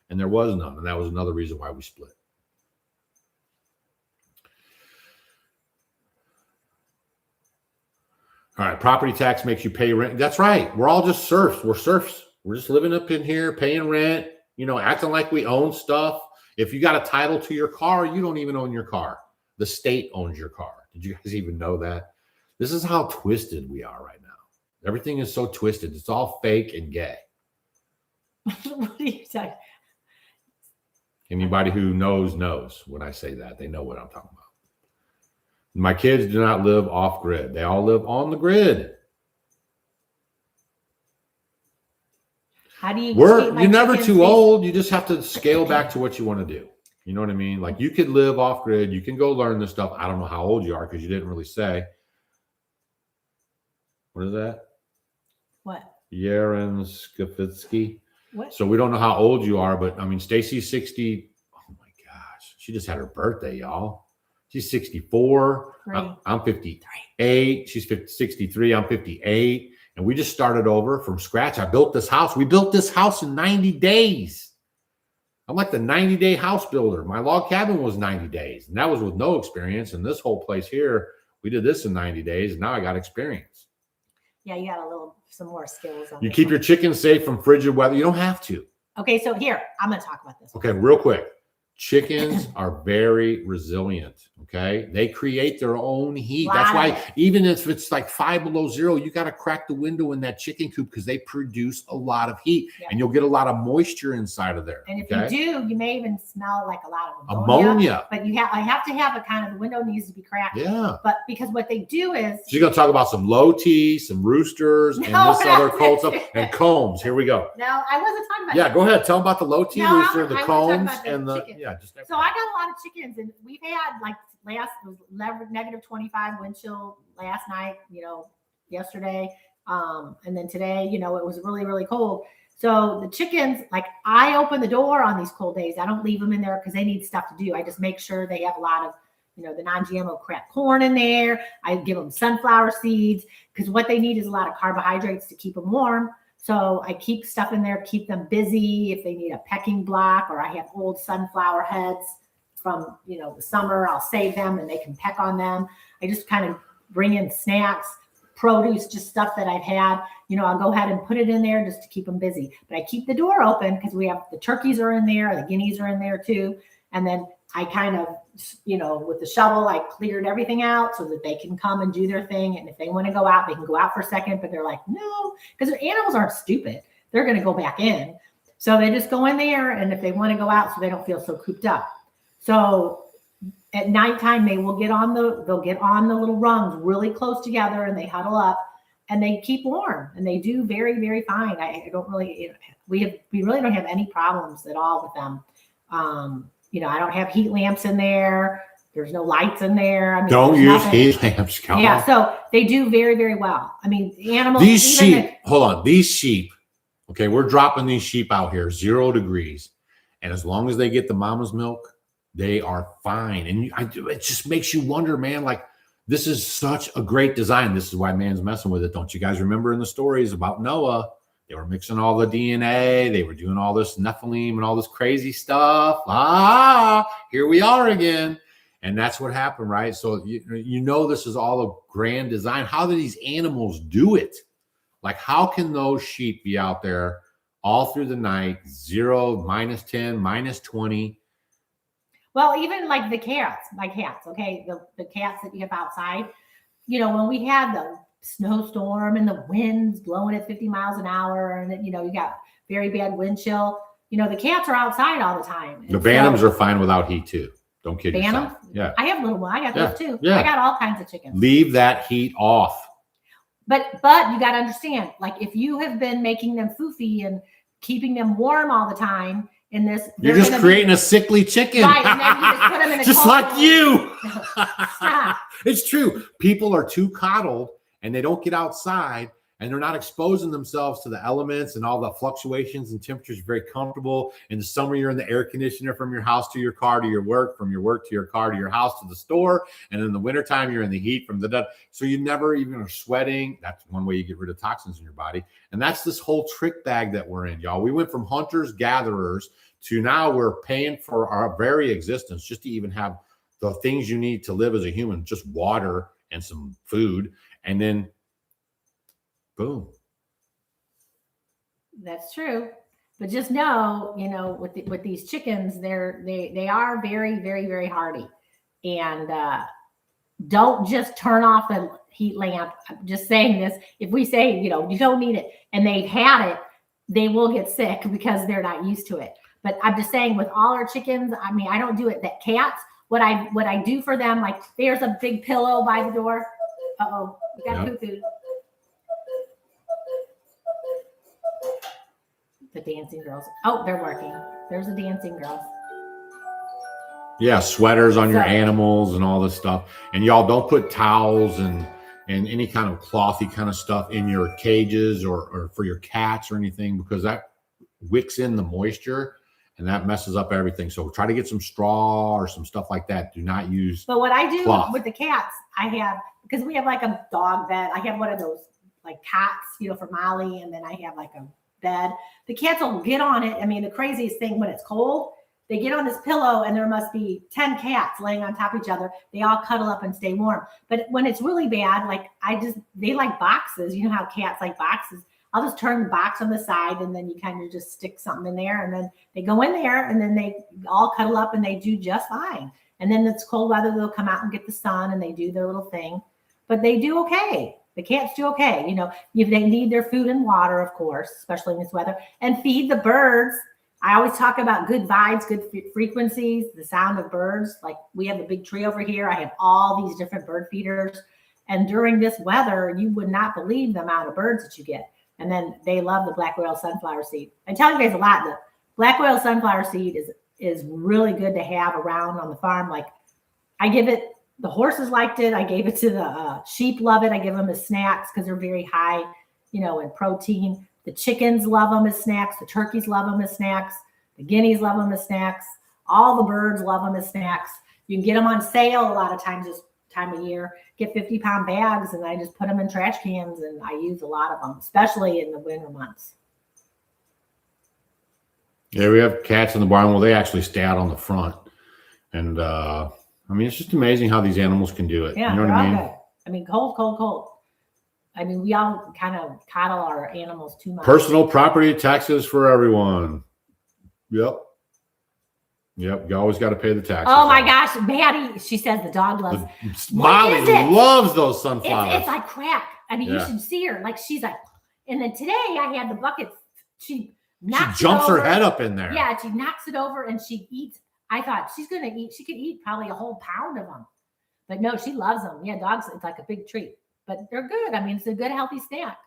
And there was none. And that was another reason why we split. All right. Property tax makes you pay rent. That's right. We're all just serfs. We're serfs. We're just living up in here, paying rent, acting like we own stuff. If you got a title to your car, you don't even own your car. The state owns your car. Did you guys even know that? This is how twisted we are right now. Everything is so twisted. It's all fake and gay. What are you talking? Anybody who knows when I say that. They know what I'm talking about. My kids do not live off grid. They all live on the grid. How do you? You're never too old. You just have to scale back to what you want to do. You know what I mean? Like you could live off grid. You can go learn this stuff. I don't know how old you are because you didn't really say. What is that? What? Yaren Skafitsky. What? So we don't know how old you are, but I mean, Stacy's 60. Oh my gosh. She just had her birthday, y'all. She's 64. I'm 58. She's 63. I'm 58. And we just started over from scratch. I built this house. We built this house in 90 days. I'm like the 90-day house builder. My log cabin was 90 days. And that was with no experience. And this whole place here, we did this in 90 days. And now I got experience. Yeah, you got some more skills. You keep your chickens safe from frigid weather. You don't have to. Okay, so here, I'm going to talk about this. Okay, real quick. Chickens are very resilient. Okay. They create their own heat. That's why even if it's like 5 below zero, you got to crack the window in that chicken coop because they produce a lot of heat and you'll get a lot of moisture inside of there. And if you do, you may even smell like a lot of ammonia. But I have to have a kind of, the window needs to be cracked. Yeah. But because what they do is. So you're going to talk about some low T, some roosters, and this other cold stuff, and combs. Here we go. No, I wasn't talking about Yeah, go ahead. Tell them about the low T rooster, the combs, and the, So I got a lot of chickens, and we've had like negative 25 wind chill last night, yesterday. And then today, it was really, really cold. So the chickens, like I open the door on these cold days. I don't leave them in there because they need stuff to do. I just make sure they have a lot of, the non-GMO cracked corn in there. I give them sunflower seeds because what they need is a lot of carbohydrates to keep them warm. So I keep stuff in there, keep them busy. If they need a pecking block, or I have old sunflower heads from, the summer, I'll save them and they can peck on them. I just kind of bring in snacks, produce, just stuff that I've had. I'll go ahead and put it in there just to keep them busy. But I keep the door open because we have the turkeys are in there, the guineas are in there too. And then I kind of, with the shovel, I cleared everything out so that they can come and do their thing. And if they want to go out, they can go out for a second, but they're like, no, because animals aren't stupid. They're going to go back in. So they just go in there. And if they want to go out, so they don't feel so cooped up. So at nighttime, they'll get on the little rungs really close together and they huddle up and they keep warm and they do very, very fine. I don't really, we really don't have any problems at all with them. I don't have heat lamps in there. There's no lights in there. I mean, don't use heat lamps. Yeah. So they do very, very well. I mean, animals. These sheep, these sheep. Okay. We're dropping these sheep out here, 0 degrees. And as long as they get the mama's milk, they are fine. And it just makes you wonder, man, like this is such a great design. This is why man's messing with it. Don't you guys remember in the stories about Noah? They were mixing all the DNA. They were doing all this Nephilim and all this crazy stuff. Here we are again. And that's what happened, right? So, this is all a grand design. How do these animals do it? Like, how can those sheep be out there all through the night, 0, -10, -20? Well, even like the cats, my cats, okay? The cats that you have outside, when we had the snowstorm and the winds blowing at 50 miles an hour and you got very bad wind chill, the cats are outside all the time. The Bantams are fine without heat too. Don't kid yourself. Bantams? Yeah. I have little one. I got those too. Yeah. I got all kinds of chickens. Leave that heat off. But you got to understand, like if you have been making them foofy and keeping them warm all the time in this, you're just creating a sickly chicken. Right, and then you just put them in a just like you. Stop. It's true. People are too coddled and they don't get outside and they're not exposing themselves to the elements and all the fluctuations and temperatures. Very comfortable. In the summer, you're in the air conditioner from your house to your car to your work, from your work to your car to your house to the store. And in the wintertime, you're in the heat from so you never even are sweating. That's one way you get rid of toxins in your body. And that's this whole trick bag that we're in, y'all. We went from hunters, gatherers to now we're paying for our very existence just to even have the things you need to live as a human, just water and some food. And then boom. That's true. But just know, with these chickens, they are very, very, very hardy. And don't just turn off the heat lamp. I'm just saying this. If we say, you don't need it and they've had it, they will get sick because they're not used to it. But I'm just saying with all our chickens, I mean, I don't do it. That cats, what I do for them, like there's a big pillow by the door. Uh-oh, we got cuckoo. The dancing girls. Oh, they're working. There's the dancing girls. Yeah, sweaters on your animals and all this stuff. And y'all don't put towels and any kind of clothy kind of stuff in your cages or for your cats or anything, because that wicks in the moisture and that messes up everything. So try to get some straw or some stuff like that. Do not use But what I do cloth. with the cats, I have, because we have like a dog bed. I have one of those like cots, for Molly. And then I have like a bed. The cats will get on it. I mean, the craziest thing when it's cold, they get on this pillow and there must be 10 cats laying on top of each other. They all cuddle up and stay warm. But when it's really bad, like they like boxes. You know how cats like boxes. I'll just turn the box on the side, and then you kind of just stick something in there, and then they go in there, and then they all cuddle up, and they do just fine. And then it's cold weather, they'll come out and get the sun, and they do their little thing, but they do okay. The cats do okay. You know, if they need their food and water, of course, especially in this weather, and feed the birds. I always talk about good vibes, good frequencies, the sound of birds. Like we have a big tree over here. I have all these different bird feeders. And during this weather, you would not believe the amount of birds that you get. And then they love the black oil sunflower seed. I tell you guys a lot, the black oil sunflower seed is really good to have around on the farm. Like I give it, the horses liked it. I gave it to the sheep, love it. I give them as snacks because they're very high, you know, in protein. The chickens love them as snacks. The turkeys love them as snacks. The guineas love them as snacks. All the birds love them as snacks. You can get them on sale a lot of times this time of year. Get 50-pound bags, and I just put them in trash cans, and I use a lot of them, especially in the winter months. Yeah, we have cats in the barn. Well, they actually stay out on the front. And, I mean, it's just amazing how these animals can do it. Yeah, you know what I mean? Good. I mean, cold. I mean, we all kind of coddle our animals too much. Personal property taxes for everyone. Yep. You always got to pay the taxes. Oh my gosh, Maddie, she says the dog loves. Molly loves those sunflowers. It's like crack. I mean, you should see her. Like she's like, and then today I had the bucket. She jumps her head up in there. Yeah, she knocks it over and she eats. I thought she's gonna eat. She could eat probably a whole pound of them, but no, she loves them. Yeah, dogs. It's like a big treat. But they're good. I mean, it's a good, healthy snack.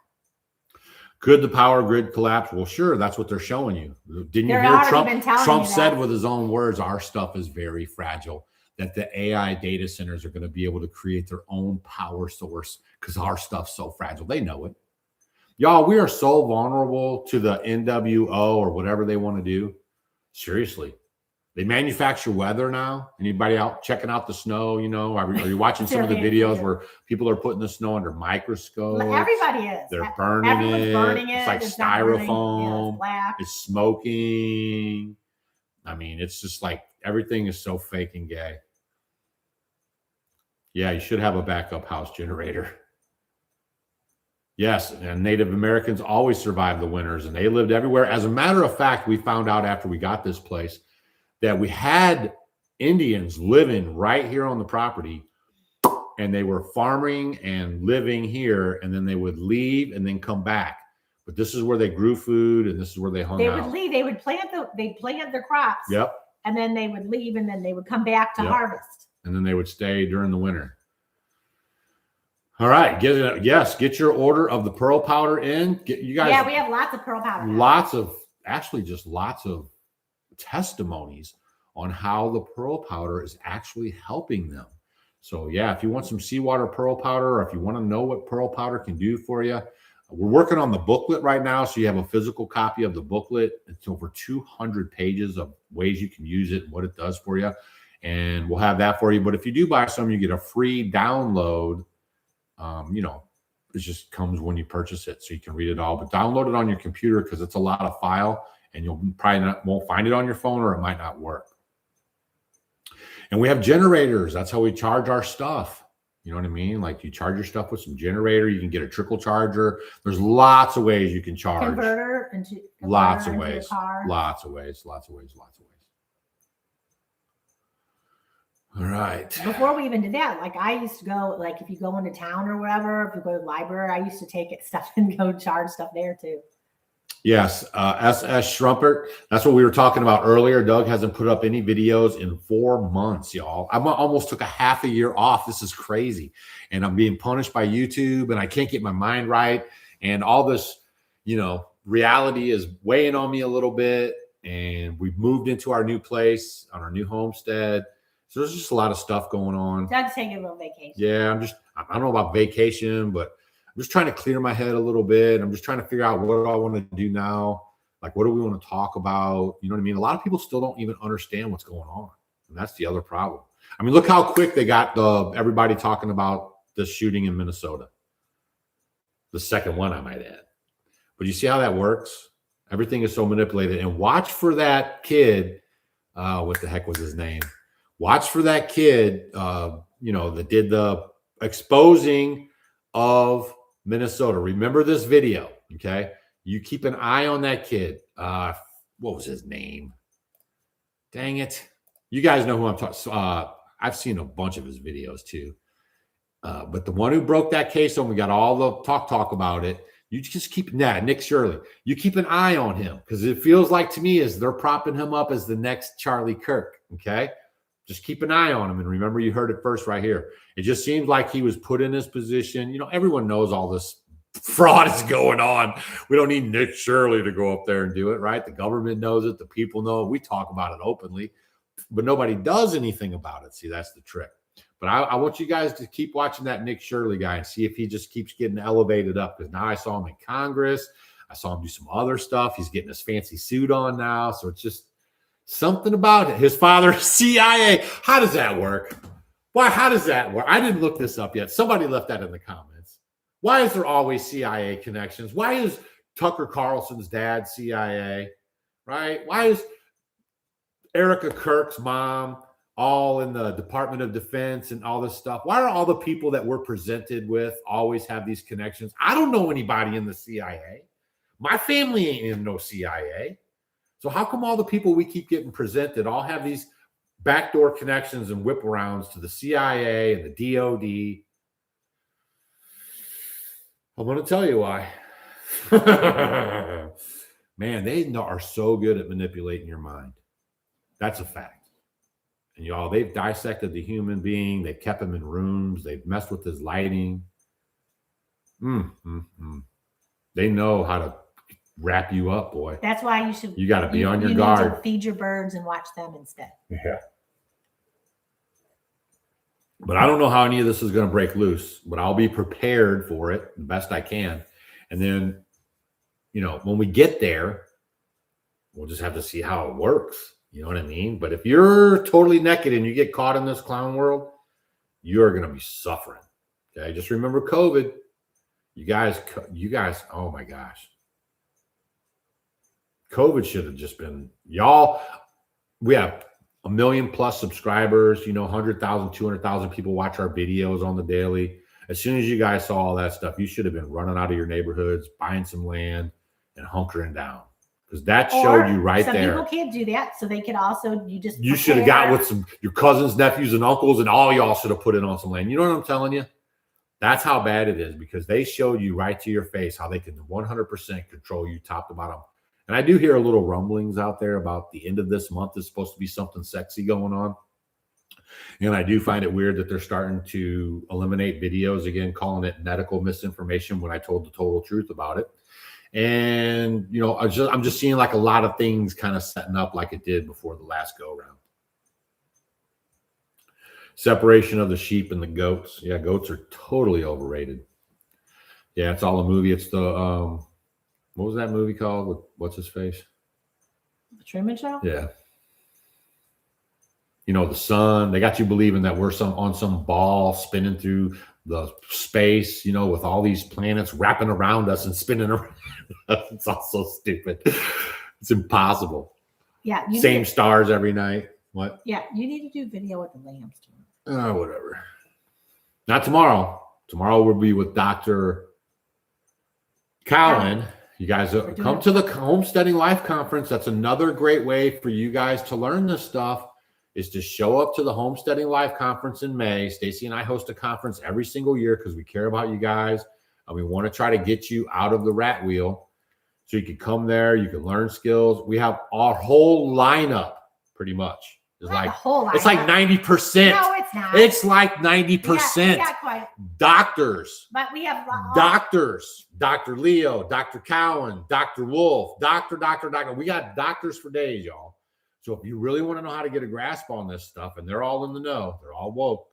Could the power grid collapse? Well, sure. That's what they're showing you. Didn't you hear Trump? Trump said with his own words, our stuff is very fragile, that the AI data centers are going to be able to create their own power source because our stuff's so fragile. They know it. Y'all, we are so vulnerable to the NWO or whatever they want to do. Seriously. They manufacture weather now. Anybody out checking out the snow? You know, are you watching some of the videos where people are putting the snow under microscopes? Everybody is. They're burning it. It's like styrofoam. It's smoking. I mean, it's just like everything is so fake and gay. Yeah, you should have a backup house generator. Yes, and Native Americans always survived the winters, and they lived everywhere. As a matter of fact, we found out after we got this place that we had Indians living right here on the property, and they were farming and living here, and then they would leave and then come back. But this is where they grew food, and this is where they hung out. They would leave. They would plant their crops. Yep. And then they would leave, and then they would come back to harvest. And then they would stay during the winter. All right, get your order of the pearl powder in. You guys. Yeah, we have lots of pearl powder. Lots of testimonies on how the pearl powder is actually helping them. So yeah, if you want some seawater pearl powder, or if you want to know what pearl powder can do for you, we're working on the booklet right now. So you have a physical copy of the booklet. It's over 200 pages of ways you can use it and what it does for you. And we'll have that for you. But if you do buy some, you get a free download. It just comes when you purchase it, so you can read it all. But download it on your computer because it's a lot of file, and you'll probably won't find it on your phone, or it might not work. And we have generators. That's how we charge our stuff. You know what I mean? Like you charge your stuff with some generator. You can get a trickle charger. There's lots of ways you can charge. Converter into lots of ways. Lots of ways. All right. Before we even did that, like I used to go, like if you go into town or whatever, if you go to the library, I used to take it stuff and go charge stuff there too. Yes. SS Schrumpert. That's what we were talking about earlier. Doug hasn't put up any videos in 4 months, y'all. I almost took a half a year off. This is crazy. And I'm being punished by YouTube, and I can't get my mind right. And all this, reality is weighing on me a little bit. And we've moved into our new place on our new homestead. So there's just a lot of stuff going on. Doug's taking a little vacation. Yeah, I don't know about vacation, but I'm just trying to clear my head a little bit. I'm just trying to figure out what do I want to do now? Like, what do we want to talk about? You know what I mean? A lot of people still don't even understand what's going on. And that's the other problem. I mean, look how quick they got everybody talking about the shooting in Minnesota. The second one, I might add. But you see how that works? Everything is so manipulated. And watch for that kid. What the heck was his name? Watch for that kid, that did the exposing of Minnesota. Remember this video, okay? You keep an eye on that kid. What was his name? Dang it. You guys know who I'm talking. I've seen a bunch of his videos too. But the one who broke that case on, we got all the talk about it. You just keep Nick Shirley. You keep an eye on him because it feels like to me as they're propping him up as the next Charlie Kirk. Okay. Just keep an eye on him. And remember, you heard it first right here. It just seems like he was put in his position. You know, everyone knows all this fraud is going on. We don't need Nick Shirley to go up there and do it, right? The government knows it. The people know it. We talk about it openly, but nobody does anything about it. See, that's the trick. But I want you guys to keep watching that Nick Shirley guy and see if he just keeps getting elevated up. Because now I saw him in Congress. I saw him do some other stuff. He's getting his fancy suit on now. So it's just something about it. His father, CIA. How does that work? Why? How does that work? I didn't look this up yet. Somebody left that in the comments. Why is there always CIA connections? Why is Tucker Carlson's dad CIA? Right? Why is Erica Kirk's mom all in the Department of Defense and all this stuff? Why are all the people that we're presented with always have these connections? I don't know anybody in the CIA. My family ain't in no CIA. So how come all the people we keep getting presented all have these backdoor connections and whip arounds to the CIA and the DOD? I'm going to tell you why. Man, they are so good at manipulating your mind. That's a fact. And y'all, they've dissected the human being. They've kept him in rooms. They've messed with his lighting. They know how to wrap you up, boy. That's why you got to be on your guard. Need to feed your birds and watch them instead. Yeah. But I don't know how any of this is going to break loose, but I'll be prepared for it the best I can. And then, you know, when we get there, we'll just have to see how it works. You know what I mean? But if you're totally naked and you get caught in this clown world, you're going to be suffering. Okay. Just remember COVID. You guys, oh my gosh. COVID should have just been y'all. We have 1 million+ subscribers, you know, 100,000, 200,000 people watch our videos on the daily. As soon as you guys saw all that stuff, you should have been running out of your neighborhoods, buying some land and hunkering down. Because that showed you right there. Some people can't do that. So they could also, you should have got with your cousins, nephews, and uncles, and all y'all should have put it on some land. You know what I'm telling you? That's how bad it is, because they showed you right to your face how they can 100% control you top to bottom. And I do hear a little rumblings out there about the end of this month is supposed to be something sexy going on. And I do find it weird that they're starting to eliminate videos again, calling it medical misinformation when I told the total truth about it. And, you know, I'm just seeing like a lot of things kind of setting up like it did before the last go round. Separation of the sheep and the goats. Yeah, goats are totally overrated. Yeah, it's all a movie. It's the, what was that movie called with what's his face? The Truman Show? Yeah. You know, the sun, they got you believing that we're on some ball spinning through the space, you know, with all these planets wrapping around us and spinning around. It's all so stupid. It's impossible. Yeah. Same stars every night. What? Yeah. You need to do video with the lambs too. Whatever. Not tomorrow. Tomorrow we'll be with Dr. Cowan. You guys come to the Homesteading Life Conference. That's another great way for you guys to learn this stuff, is to show up to the Homesteading Life Conference in May. Stacy and I host a conference every single year because we care about you guys. And we want to try to get you out of the rat wheel. So you can come there. You can learn skills. We have our whole lineup pretty much. It's like 90%. No, it's not. It's like 90%. We got quite. Doctors. But we have doctors. Dr. Leo, Dr. Cowan, Dr. Wolf, doctor. We got doctors for days, y'all. So if you really want to know how to get a grasp on this stuff, and they're all in the know, they're all woke,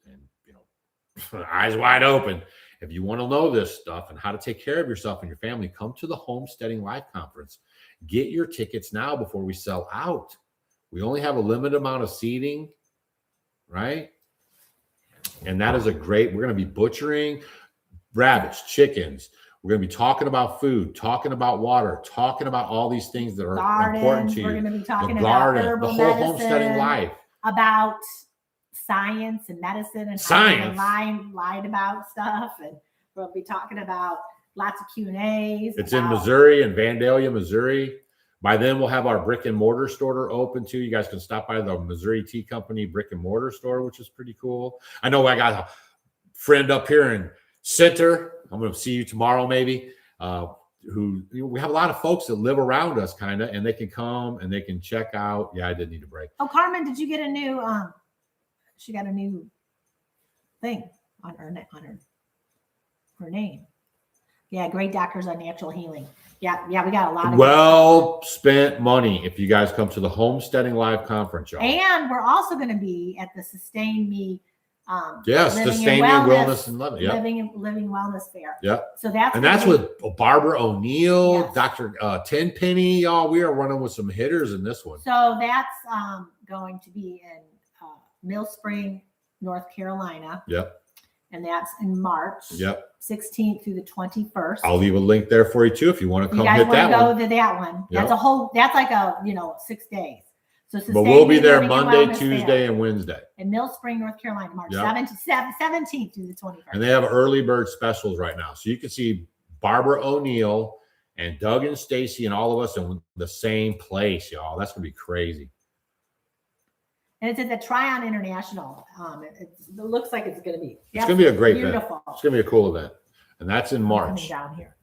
and, you know, eyes wide open. If you want to know this stuff and how to take care of yourself and your family, come to the Homesteading Life Conference. Get your tickets now before we sell out. We only have a limited amount of seating, right? And that is we're going to be butchering rabbits, chickens. We're going to be talking about food, talking about water, talking about all these things that are important to you. We're going to be talking about herbal the whole medicine, homesteading life. About science and medicine and science. How they lied about stuff. And We'll be talking about lots of Q&As. It's in Missouri, in Vandalia, Missouri. By then, we'll have our brick and mortar store open too. You guys can stop by the Missouri Tea Company brick and mortar store, which is pretty cool. I know I got a friend up here in Center. I'm going to see you tomorrow, maybe. We have a lot of folks that live around us, kind of, and they can come and they can check out. Yeah, I did need a break. Oh, Carmen, did you get a new? She got a new thing on her name. Yeah, great doctors on natural healing. Yeah, we got a lot of well spent money if you guys come to the Homesteading Live Conference, y'all. And we're also going to be at the Sustain Me. Sustain Me Wellness and Living. Yep. Living Wellness Fair. Yep. So that's with Barbara O'Neill, yes. Dr. Tenpenny, y'all. We are running with some hitters in this one. So that's going to be in Mill Spring, North Carolina. Yep. And that's in March. Yep. 16th through the 21st. I'll leave a link there for you too if you want to come hit that one. You guys want to go to that one. Yep. That's like a 6 days. So but we'll be there Monday, Tuesday, and Wednesday. In Mill Spring, North Carolina, March 17th through the 21st. And they have early bird specials right now. So you can see Barbara O'Neill and Doug and Stacy and all of us in the same place, y'all. That's going to be crazy. And it's at the Tryon International. It looks like it's going to be. It's going to be a great beautiful event. It's going to be a cool event. And that's in March. Down here.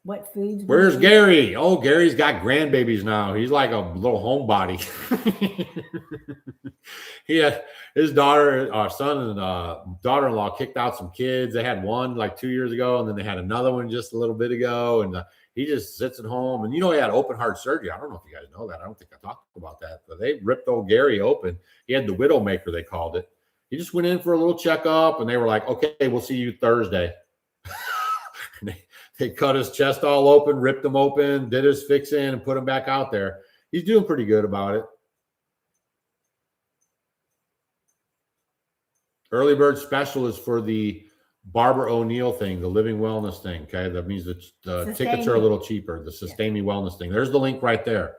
What foods? Where's Gary? Oh, Gary's got grandbabies now. He's like a little homebody. He had his son and daughter-in-law kicked out some kids. They had one like 2 years ago, and then they had another one just a little bit ago. And he just sits at home. And he had open heart surgery. I don't know if you guys know that. I don't think I talked about that, but they ripped old Gary open. He had the widowmaker, they called it. He just went in for a little checkup, and they were like, "Okay, we'll see you Thursday." They cut his chest all open, ripped him open, did his fixing, and put him back out there. He's doing pretty good about it. Early bird special is for the Barbara O'Neill thing, the Living Wellness thing. Okay, that means that the tickets are a little cheaper. The Sustain Me Wellness thing. There's the link right there.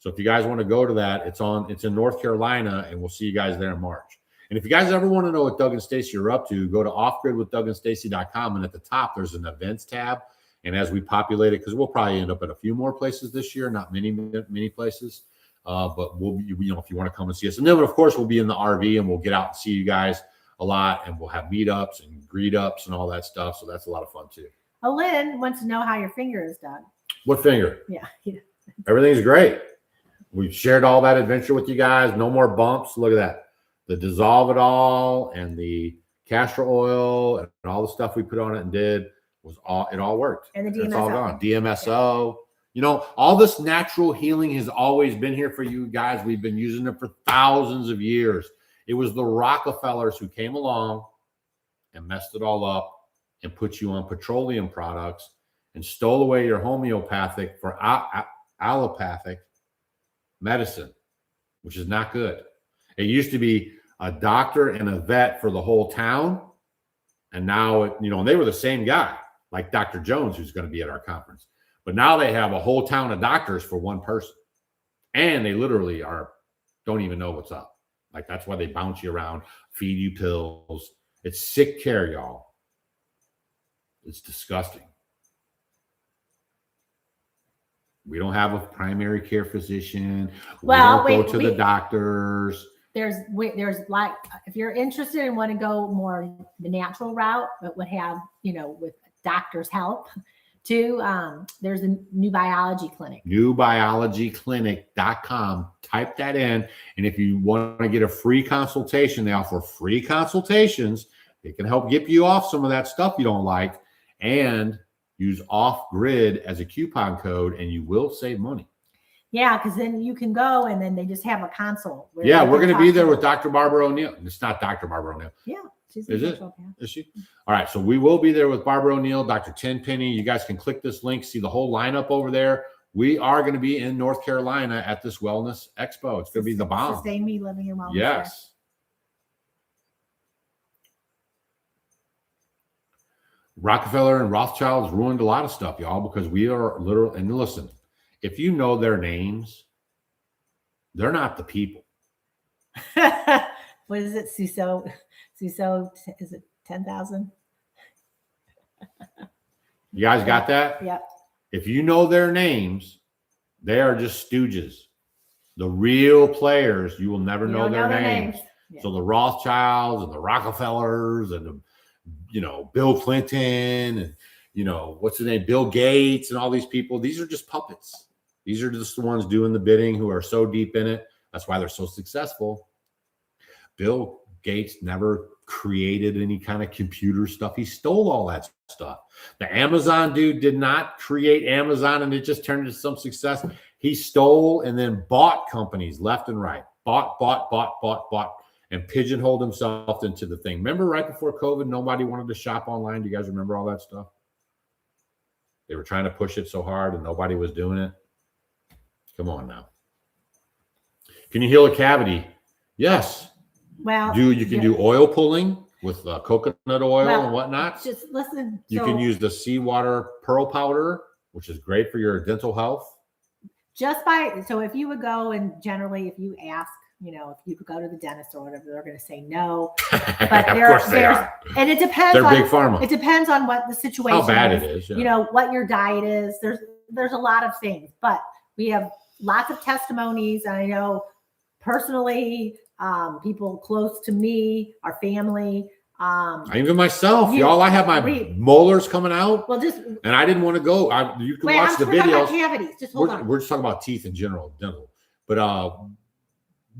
So if you guys want to go to that, it's in North Carolina, and we'll see you guys there in March. And if you guys ever want to know what Doug and Stacy are up to, go to offgridwithdougandstacy.com, and at the top there's an events tab. And as we populate it, because we'll probably end up at a few more places this year, not many places, but we'll be, if you want to come and see us. And then, of course, we'll be in the RV, and we'll get out and see you guys a lot, and we'll have meetups and greet ups and all that stuff. So that's a lot of fun too. Oh, Lynn wants to know how your finger is done. What finger? Yeah. Everything's great. We've shared all that adventure with you guys. No more bumps. Look at that. The Dissolve It All and the castor oil and all the stuff we put on it and did. It all worked. And the DMSO. It's all gone. DMSO. All this natural healing has always been here for you guys. We've been using it for thousands of years. It was the Rockefellers who came along and messed it all up and put you on petroleum products and stole away your homeopathic for allopathic medicine, which is not good. It used to be a doctor and a vet for the whole town. And now, and they were the same guy, like Dr. Jones, who's going to be at our conference. But now they have a whole town of doctors for one person. And they literally don't even know what's up. Like, that's why they bounce you around, feed you pills. It's sick care, y'all. It's disgusting. We don't have a primary care physician. We don't go to the doctors. There's like, if you're interested and want to go more the natural route, but would have, with doctor's help too, there's a New Biology Clinic. newbiologyclinic.com. Type that in. And if you want to get a free consultation, they offer free consultations. They can help get you off some of that stuff you don't like, and use Off Grid as a coupon code, and you will save money. Yeah, because then you can go and then they just have a consult. Yeah, we're going to be there with Dr. Barbara O'Neill. It's not Dr. Barbara O'Neill. Yeah. Is it? Is she? All right. So we will be there with Barbara O'Neill, Dr. Tenpenny. You guys can click this link, see the whole lineup over there. We are going to be in North Carolina at this Wellness Expo. It's going to be the bomb. Sustain Me Living and Wellness. Yes. Rockefeller and Rothschilds ruined a lot of stuff, y'all, because we are literally, and listen, if you know their names, They're not the people. What is it? Suso, is it 10,000? You guys got that? Yep. If you know their names, they are just stooges. The real players, you will never know their names. Yeah. So the Rothschilds and the Rockefellers and the, you know, Bill Clinton and, you know, what's his name? Bill Gates and all these people. These are just puppets. These are just the ones doing the bidding who are so deep in it. That's why they're so successful. Bill Gates never created any kind of computer stuff. He stole all that stuff. The Amazon dude did not create Amazon and it just turned into some success. He stole and then bought companies left and right. Bought, and pigeonholed himself into the thing. Remember right before COVID, nobody wanted to shop online. Do you guys remember all that stuff? They were trying to push it so hard and nobody was doing it. Come on now. Can you heal a cavity? Yes. Well, you can do oil pulling with coconut oil and whatnot. Just listen. You can use the seawater pearl powder, which is great for your dental health. So if you would go and generally, if you ask, you know, if you could go to the dentist or whatever, they're going to say no. But of course they are. And it depends. They're big pharma. It depends on what the situation How bad is. it is. Yeah. You know, what your diet is. There's a lot of things, but we have lots of testimonies. I know personally, people close to me, our family. Even myself, y'all. I have my molars coming out. Well, and I didn't want to go. You can watch the videos. Cavities. Just hold on. We're just talking about teeth in general, dental. But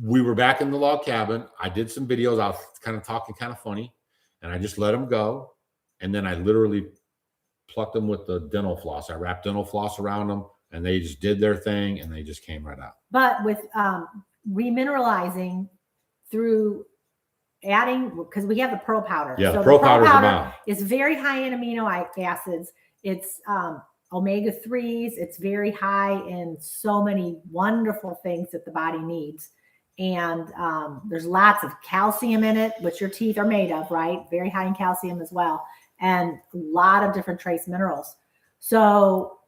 we were back in the log cabin. I did some videos. I was kind of talking kind of funny, and I just let them go. And then I literally plucked them with the dental floss. I wrapped dental floss around them, and they just did their thing, and they just came right out. But with remineralizing through adding, because we have the pearl powder. Yeah, so pearl the pearl powder is very high in amino acids. It's omega-3s. It's very high in so many wonderful things that the body needs. And there's lots of calcium in it, which your teeth are made of, right? Very high in calcium as well. And a lot of different trace minerals. So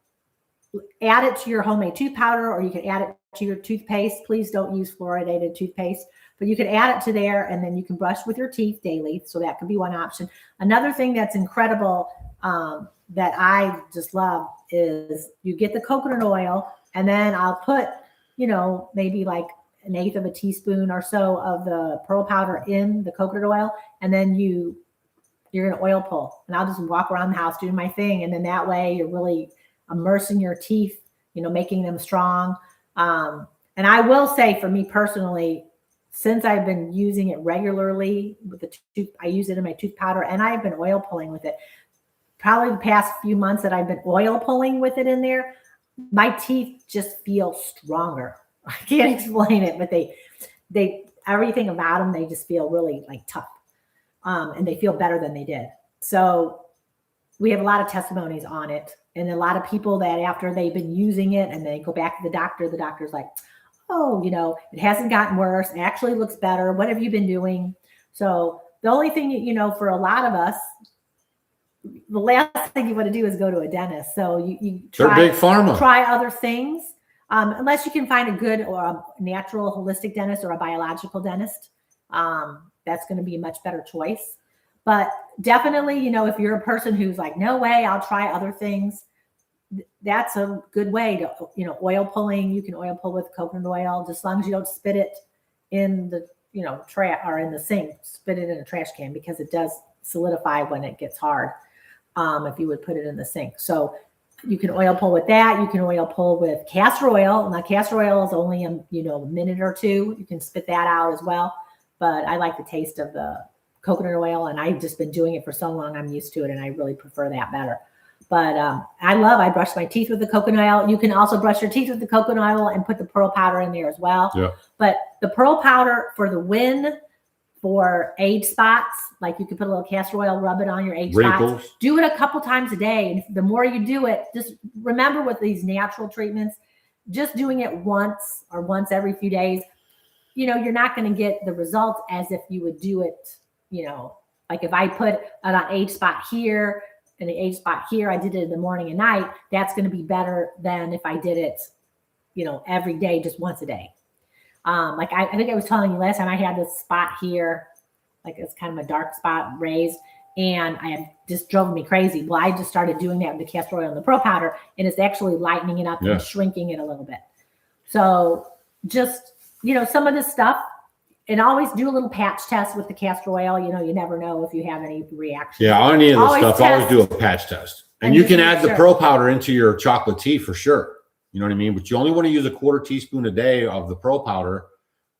add it to your homemade tooth powder, or you can add it to your toothpaste. Please don't use fluoridated toothpaste, but you can add it to there, and then you can brush with your teeth daily. So that could be one option. Another thing that's incredible that I just love is you get the coconut oil, and then I'll put, you know, maybe like 1/8 of a teaspoon or so of the pearl powder in the coconut oil, and then you're going to oil pull, and I'll just walk around the house doing my thing. And then that way you're really immersing your teeth, you know, making them strong. And I will say for me personally, since I've been using it regularly with the tooth, I use it in my tooth powder, and I've been oil pulling with it. Probably the past few months that I've been oil pulling with it in there, my teeth just feel stronger. I can't explain it, but they everything about them, they just feel really like tough. And they feel better than they did. So we have a lot of testimonies on it. And a lot of people that after they've been using it and they go back to the doctor's like, oh, you know, it hasn't gotten worse. It actually looks better. What have you been doing? So the only thing, you know, for a lot of us, the last thing you want to do is go to a dentist. So you try, they're big pharma. Try other things. Unless you can find a good or a natural holistic dentist or a biological dentist. That's going to be a much better choice. But definitely, you know, if you're a person who's like, no way, I'll try other things, that's a good way to, you know, oil pulling. You can oil pull with coconut oil, just as long as you don't spit it in the, you know, trash or in the sink, spit it in a trash can, because it does solidify when it gets hard. If you would put it in the sink. So you can oil pull with that. You can oil pull with castor oil. Now castor oil is only a minute or two. You can spit that out as well. But I like the taste of the coconut oil, and I've just been doing it for so long, I'm used to it, and I really prefer that better. But I brush my teeth with the coconut oil. You can also brush your teeth with the coconut oil and put the pearl powder in there as well. Yeah. But the pearl powder for the win, for age spots, like you can put a little castor oil, rub it on your age spots. Do it a couple times a day. And the more you do it, just remember with these natural treatments, just doing it once or once every few days, you know, you're not going to get the results as if you would do it, you know, like if I put an age spot here and an age spot here, I did it in the morning and night, that's going to be better than if I did it, you know, every day, just once a day. Like I think I was telling you last time, I had this spot here, like it's kind of a dark spot raised, and I had just drove me crazy. Well, I just started doing that with the castor oil and the pro powder, and it's actually lightening it up and shrinking it a little bit. So just, some of this stuff, and always do a little patch test with the castor oil. You never know if you have any reactions. Yeah, on any of this stuff, always do a patch test. And you can add the pro powder into your chocolate tea for sure. You know what I mean? But you only want to use a 1/4 teaspoon a day of the pro powder,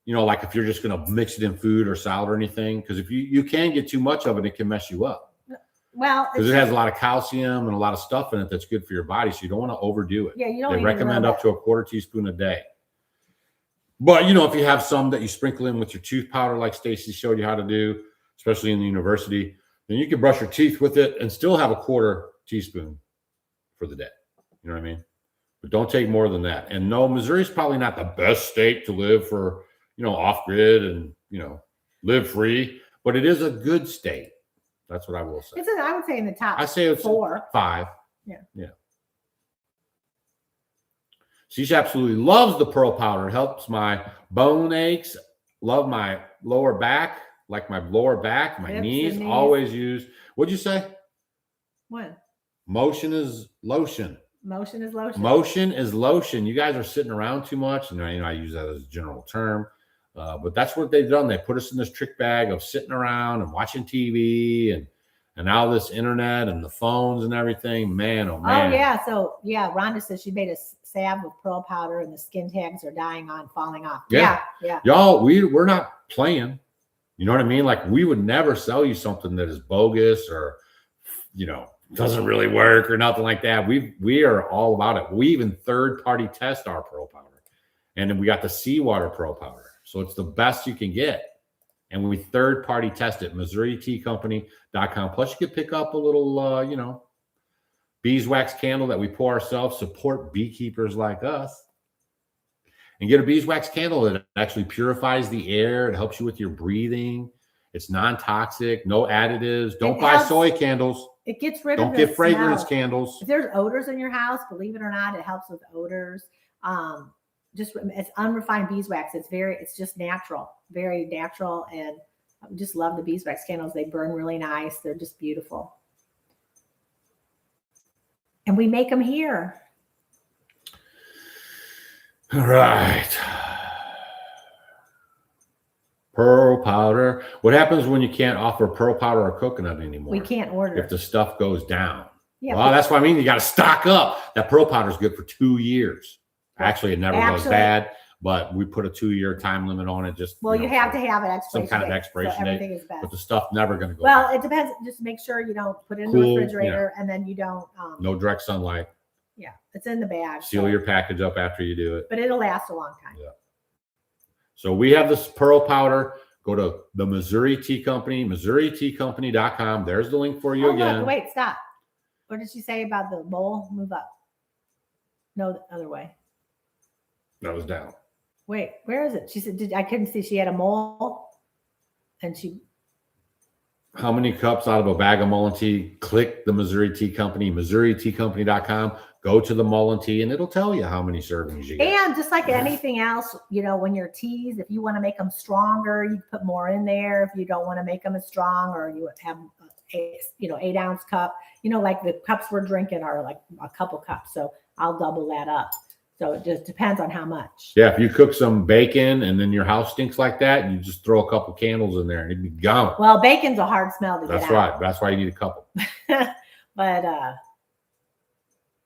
like if you're just going to mix it in food or salad or anything. Because if you can get too much of it, it can mess you up. Well, because it has a lot of calcium and a lot of stuff in it that's good for your body. So you don't want to overdo it. Yeah, you don't. They recommend up to a 1/4 teaspoon a day. But, if you have some that you sprinkle in with your tooth powder, like Stacy showed you how to do, especially in the university, then you can brush your teeth with it and still have a 1/4 teaspoon for the day. You know what I mean? But don't take more than that. And no, Missouri's probably not the best state to live for, off grid and, live free, but it is a good state. That's what I will say. I would say in the top. I say it's 4. 5. Yeah. Yeah. She absolutely loves the pearl powder. It helps my bone aches. Love my lower back, like my lower back, my knees. Always use. What'd you say? What? Motion is lotion. Motion is lotion. Motion is lotion. You guys are sitting around too much. And I use that as a general term. But that's what they've done. They put us in this trick bag of sitting around and watching TV and now this internet and the phones and everything. Man, oh man. Oh yeah. So yeah, Rhonda says she made a salve with pearl powder and the skin tags are falling off. Yeah. Y'all, we're not playing. You know what I mean? Like we would never sell you something that is bogus or, doesn't really work or nothing like that. We are all about it. We even third-party test our pearl powder. And then we got the seawater pearl powder. So it's the best you can get. And we third-party test it, MissouriTeaCompany.com. Plus you could pick up a little, beeswax candle that we pour ourselves, support beekeepers like us. And get a beeswax candle that actually purifies the air. It helps you with your breathing. It's non-toxic, no additives. Don't buy soy candles. It gets rid of Don't get fragrance candles. If there's odors in your house, believe it or not, it helps with odors. It's unrefined beeswax. It's just natural, very natural. And I just love the beeswax candles. They burn really nice. They're just beautiful. And we make them here. All right. Pearl powder. What happens when you can't offer pearl powder or coconut anymore? We can't order. If the stuff goes down. Yeah, well, that's what I mean. You got to stock up. That pearl powder is good for 2 years. Actually, it never goes bad, but we put a 2-year time limit on it. You have to have an some kind of expiration date. Is best. But the stuff never going to go. Well, it depends. Just make sure you don't put it in the refrigerator and then you don't. No direct sunlight. Yeah, it's in the bag. Seal your package up after you do it. But it'll last a long time. Yeah. So we have this pearl powder. Go to the Missouri Tea Company, MissouriTeaCompany.com. There's the link for you again. Look, wait, stop. What did she say about the bowl? Move up. No, the other way. That was down. Wait, where is it? She said, I couldn't see. She had a mole. And how many cups out of a bag of Mullen tea? Click the Missouri Tea Company, MissouriTeaCompany.com. Go to the Mullen tea, and it'll tell you how many servings you get. And just like anything else, when your teas, if you want to make them stronger, you put more in there. If you don't want to make them as strong, or you have a 8-ounce cup, like the cups we're drinking are like a couple cups. So I'll double that up. So it just depends on how much. Yeah, if you cook some bacon and then your house stinks like that, you just throw a couple candles in there and it'd be gone. Well, bacon's a hard smell to get out. That's right. That's why you need a couple. But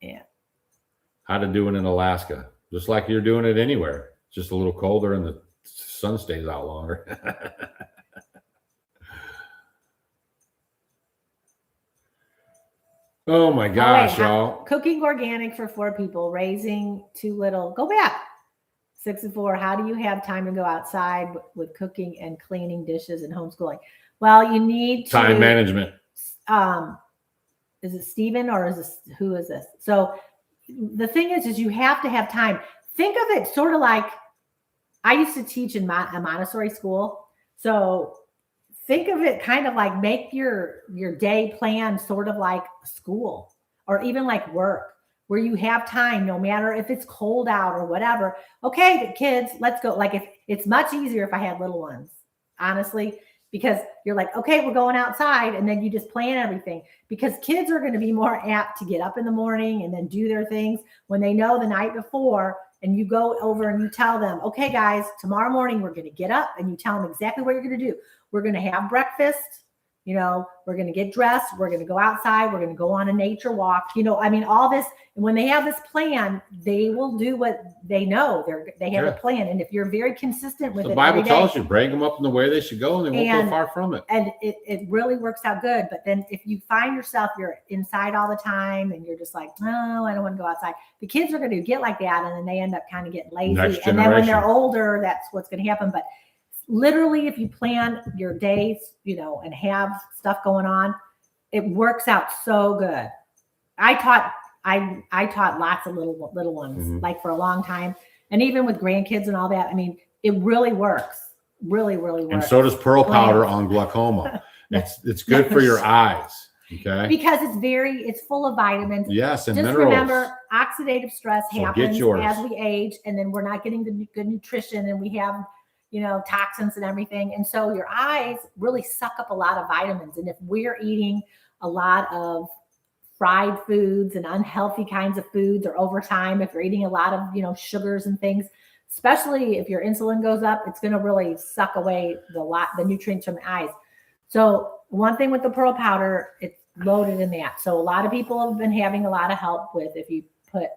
yeah. How to do it in Alaska. Just like you're doing it anywhere. It's just a little colder and the sun stays out longer. Oh my gosh, y'all. Cooking organic for 4 people, raising 2 little. Go back. 6 and 4. How do you have time to go outside with cooking and cleaning dishes and homeschooling? Well, you need time management. Is it Stephen or who is this? So the thing is you have to have time. Think of it sort of like I used to teach in a Montessori school. So think of it kind of like make your day plan sort of like school or even like work. where you have time, no matter if it's cold out or whatever. Okay, kids, let's go. Like, if it's much easier if I had little ones, honestly, because you're like, okay, we're going outside, and then you just plan everything, because kids are going to be more apt to get up in the morning and then do their things when they know the night before. And you go over and you tell them, okay, guys, tomorrow morning we're going to get up, and you tell them exactly what you're going to do. We're going to have breakfast. You know, we're going to get dressed. We're going to go outside. We're going to go on a nature walk. You know, I mean, all this. And when they have this plan, they will do what they know. They have a plan. And if you're very consistent with it, the Bible tells you, bring them up in the way they should go, and they won't go far from it. And it really works out good. But then if you find yourself, you're inside all the time, and you're just like, no, I don't want to go outside. The kids are going to get like that, and then they end up kind of getting lazy. And then when they're older, that's what's going to happen. But literally, if you plan your days, you know, and have stuff going on, it works out so good. I taught lots of little ones, like, for a long time. And even with grandkids and all that, I mean, it really works. Really, really works. And so does pearl powder on glaucoma. It's good for your eyes. Okay. Because it's full of vitamins. Yes, and just minerals. Remember, oxidative stress happens as we age, and then we're not getting the good nutrition, and we have, you know, toxins and everything. And so your eyes really suck up a lot of vitamins. And if we're eating a lot of fried foods and unhealthy kinds of foods, or over time, if you're eating a lot of, you know, sugars and things, especially if your insulin goes up, it's going to really suck away the nutrients from the eyes. So one thing with the pearl powder, it's loaded in that. So a lot of people have been having a lot of help with, if you put,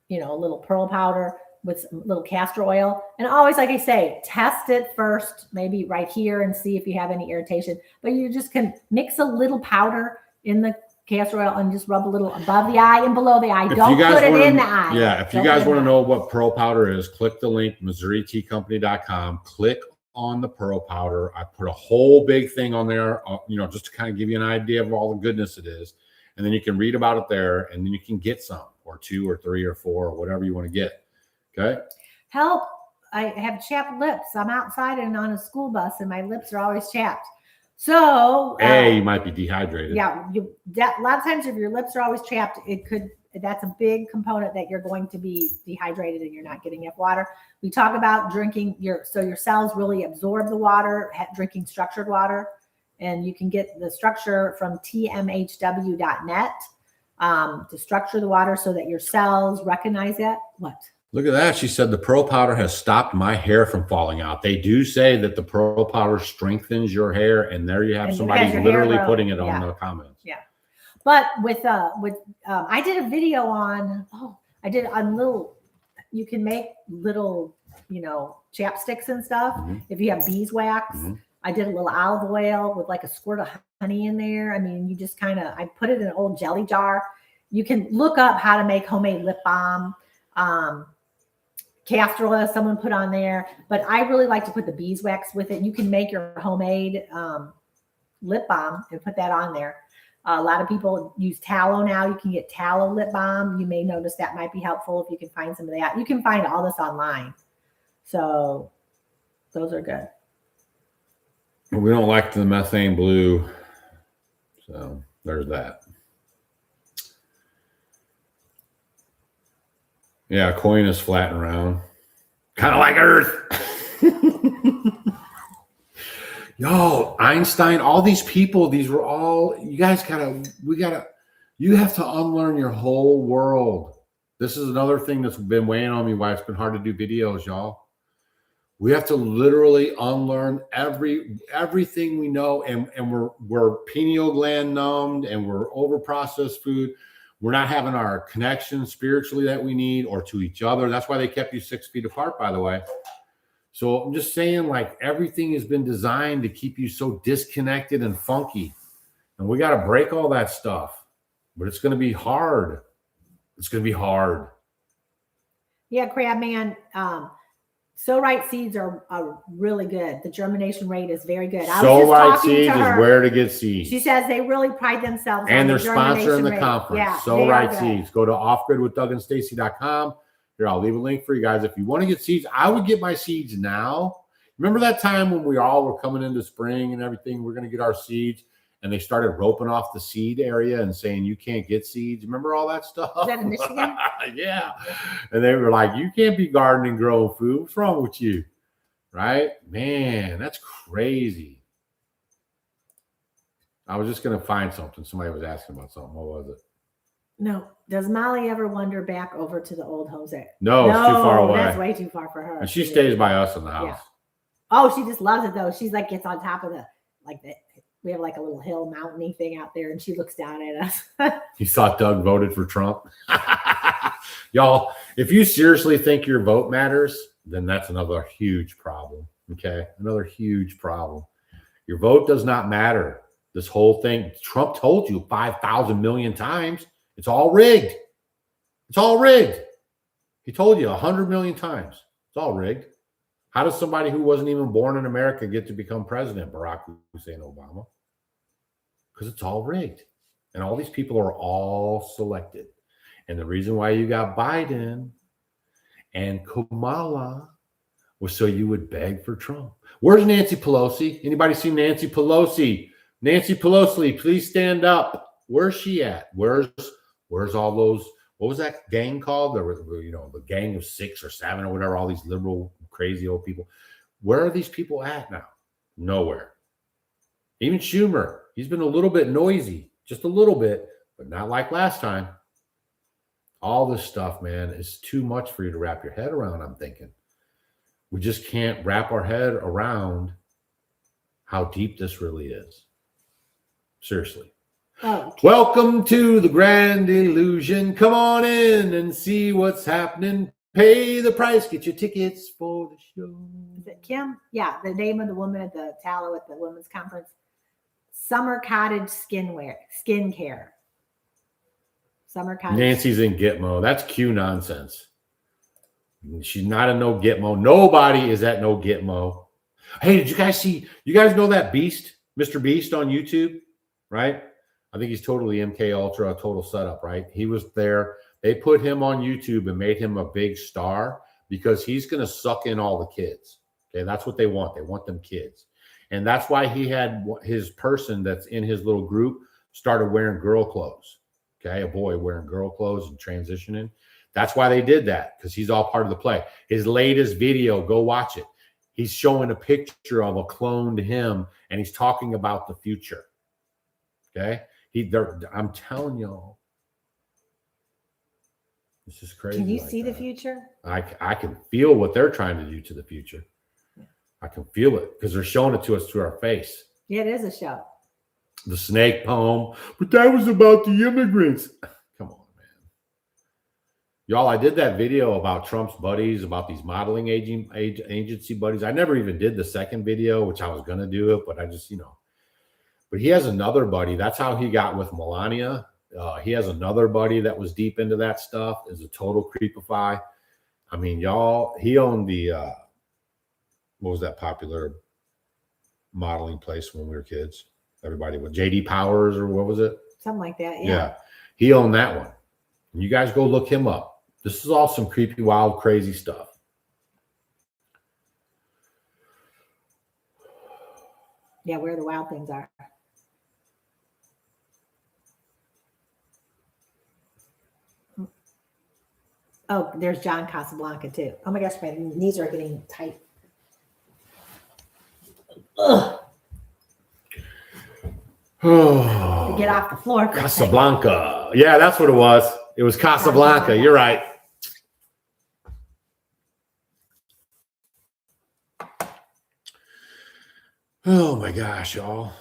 you know, a little pearl powder with some little castor oil. And always, like I say, test it first, maybe right here, and see if you have any irritation. But you just can mix a little powder in the castor oil and just rub a little above the eye and below the eye. Don't put it in the eye. Yeah, if you guys want to know what pearl powder is, click the link, MissouriTeaCompany.com. Click on the pearl powder. I put a whole big thing on there, you know, just to kind of give you an idea of all the goodness it is. And then you can read about it there, and then you can get some, or 2 or 3 or 4, or whatever you want to get. Okay. Help. I have chapped lips. I'm outside and on a school bus, and my lips are always chapped. So you might be dehydrated. Yeah. A lot of times, if your lips are always chapped, that's a big component that you're going to be dehydrated and you're not getting enough water. We talk about drinking your cells really absorb the water, drinking structured water, and you can get the structure from tmhw.net to structure the water so that your cells recognize that. What? Look at that. She said the pearl powder has stopped my hair from falling out. They do say that the pearl powder strengthens your hair, and there you have somebody literally putting it on the comments. Yeah. But with I did a video on you can make little, you know, chapsticks and stuff. If you have beeswax. I did a little olive oil with like a squirt of honey in there. I mean, you just I put it in an old jelly jar. You can look up how to make homemade lip balm. Castor oil someone put on there, but I really like to put the beeswax with it. You can make your homemade lip balm and put that on there. A lot of people use tallow now. You can get tallow lip balm. You may notice that might be helpful if you can find some of that. You can find all this online. So those are good. We don't like the methane blue. So there's that. Yeah, a coin is flat and round. Kind of like Earth. Yo, Einstein, all these people, these were all, you have to unlearn your whole world. This is another thing that's been weighing on me, why it's been hard to do videos, y'all. We have to literally unlearn everything we know, and we're pineal gland numbed, and we're over processed food. We're not having our connection spiritually that we need, or to each other. That's why they kept you 6 feet apart, by the way. So I'm just saying, like, everything has been designed to keep you so disconnected and funky. And we got to break all that stuff. But it's going to be hard. It's going to be hard. Yeah, Crab Man. So-right seeds are really good. The germination rate is very good. So-right seeds is where to get seeds. She says they really pride themselves and on they're the germination sponsoring the rate. conference. Yeah, So-right seeds. Go to offgridwithdougandstacy.com. Here, I'll leave a link for you guys. If you want to get seeds, I would get my seeds now. Remember that time when we all were coming into spring and everything? We're going to get our seeds. and they started roping off the seed area and saying you can't get seeds. Remember all that stuff? Is that in Michigan? Yeah. And they were like, you can't be gardening, growing food. What's wrong with you? Right? Man, that's crazy. I was just going to find something. Somebody was asking about something. What was it? No. Does Molly ever wander back over to the old Jose? No, it's too far away. That's way too far for her. And she stays by us in the house. Yeah. Oh, she just loves it though. She's like gets on top of we have like a little hill mountainy thing out there, and she looks down at us. You thought Doug voted for Trump? Y'all, if you seriously think your vote matters, then that's another huge problem. Okay. Another huge problem. Your vote does not matter. This whole thing, Trump told you 5,000 million times. It's all rigged. It's all rigged. He told you 100 million times. It's all rigged. How does somebody who wasn't even born in America get to become president, Barack Hussein Obama? Because it's all rigged. And all these people are all selected. And the reason why you got Biden and Kamala was so you would beg for Trump. Where's Nancy Pelosi? Anybody see Nancy Pelosi? Nancy Pelosi, please stand up. Where's she at? Where's all those, what was that gang called? There was, the gang of 6 or 7 or whatever, all these liberal, crazy old people. Where are these people at now? Nowhere. Even Schumer, he's been a little bit noisy, just a little bit, but not like last time. All this stuff, man, is too much for you to wrap your head around, I'm thinking. We just can't wrap our head around how deep this really is. Seriously. Okay. Welcome to the Grand Illusion. Come on in and see what's happening. Pay the price. Get your tickets for the show. Is it Kim? Yeah, the name of the woman at the Tallow at the women's conference. Summer Cottage Skincare. Summer Cottage. Nancy's in Gitmo. That's Q nonsense. She's not a no Gitmo. Nobody is at no Gitmo. Hey, did you guys know that Beast, Mr. Beast on YouTube, right? I think he's totally MK Ultra, a total setup, right? He was there. They put him on YouTube and made him a big star because he's going to suck in all the kids. Okay, that's what they want. They want them kids. And that's why he had his person that's in his little group started wearing girl clothes. Okay, a boy wearing girl clothes and transitioning. That's why they did that, because he's all part of the play. His latest video, go watch it. He's showing a picture of a cloned him, and he's talking about the future. Okay? I'm telling y'all, this is crazy. Can you like see that. the future? I can feel what they're trying to do to the future. I can feel it because they're showing it to us through our face. Yeah, it is a show. The snake poem, but that was about the immigrants. Come on, man. Y'all, I did that video about Trump's buddies, about these modeling agency buddies. I never even did the second video, which I was going to do it, but I just, But he has another buddy. That's how he got with Melania. He has another buddy that was deep into that stuff, is a total creepify. I mean, y'all, he owned the, what was that popular modeling place when we were kids? Everybody with JD Powers, or what was it? Something like that. Yeah. He owned that one. And you guys go look him up. This is all some creepy, wild, crazy stuff. Yeah, where the wild things are. Oh, there's John Casablanca too. Oh my gosh, my knees are getting tight. Ugh. To get off the floor. Casablanca. Yeah, that's what it was. It was Casablanca. You're right. Oh my gosh, y'all.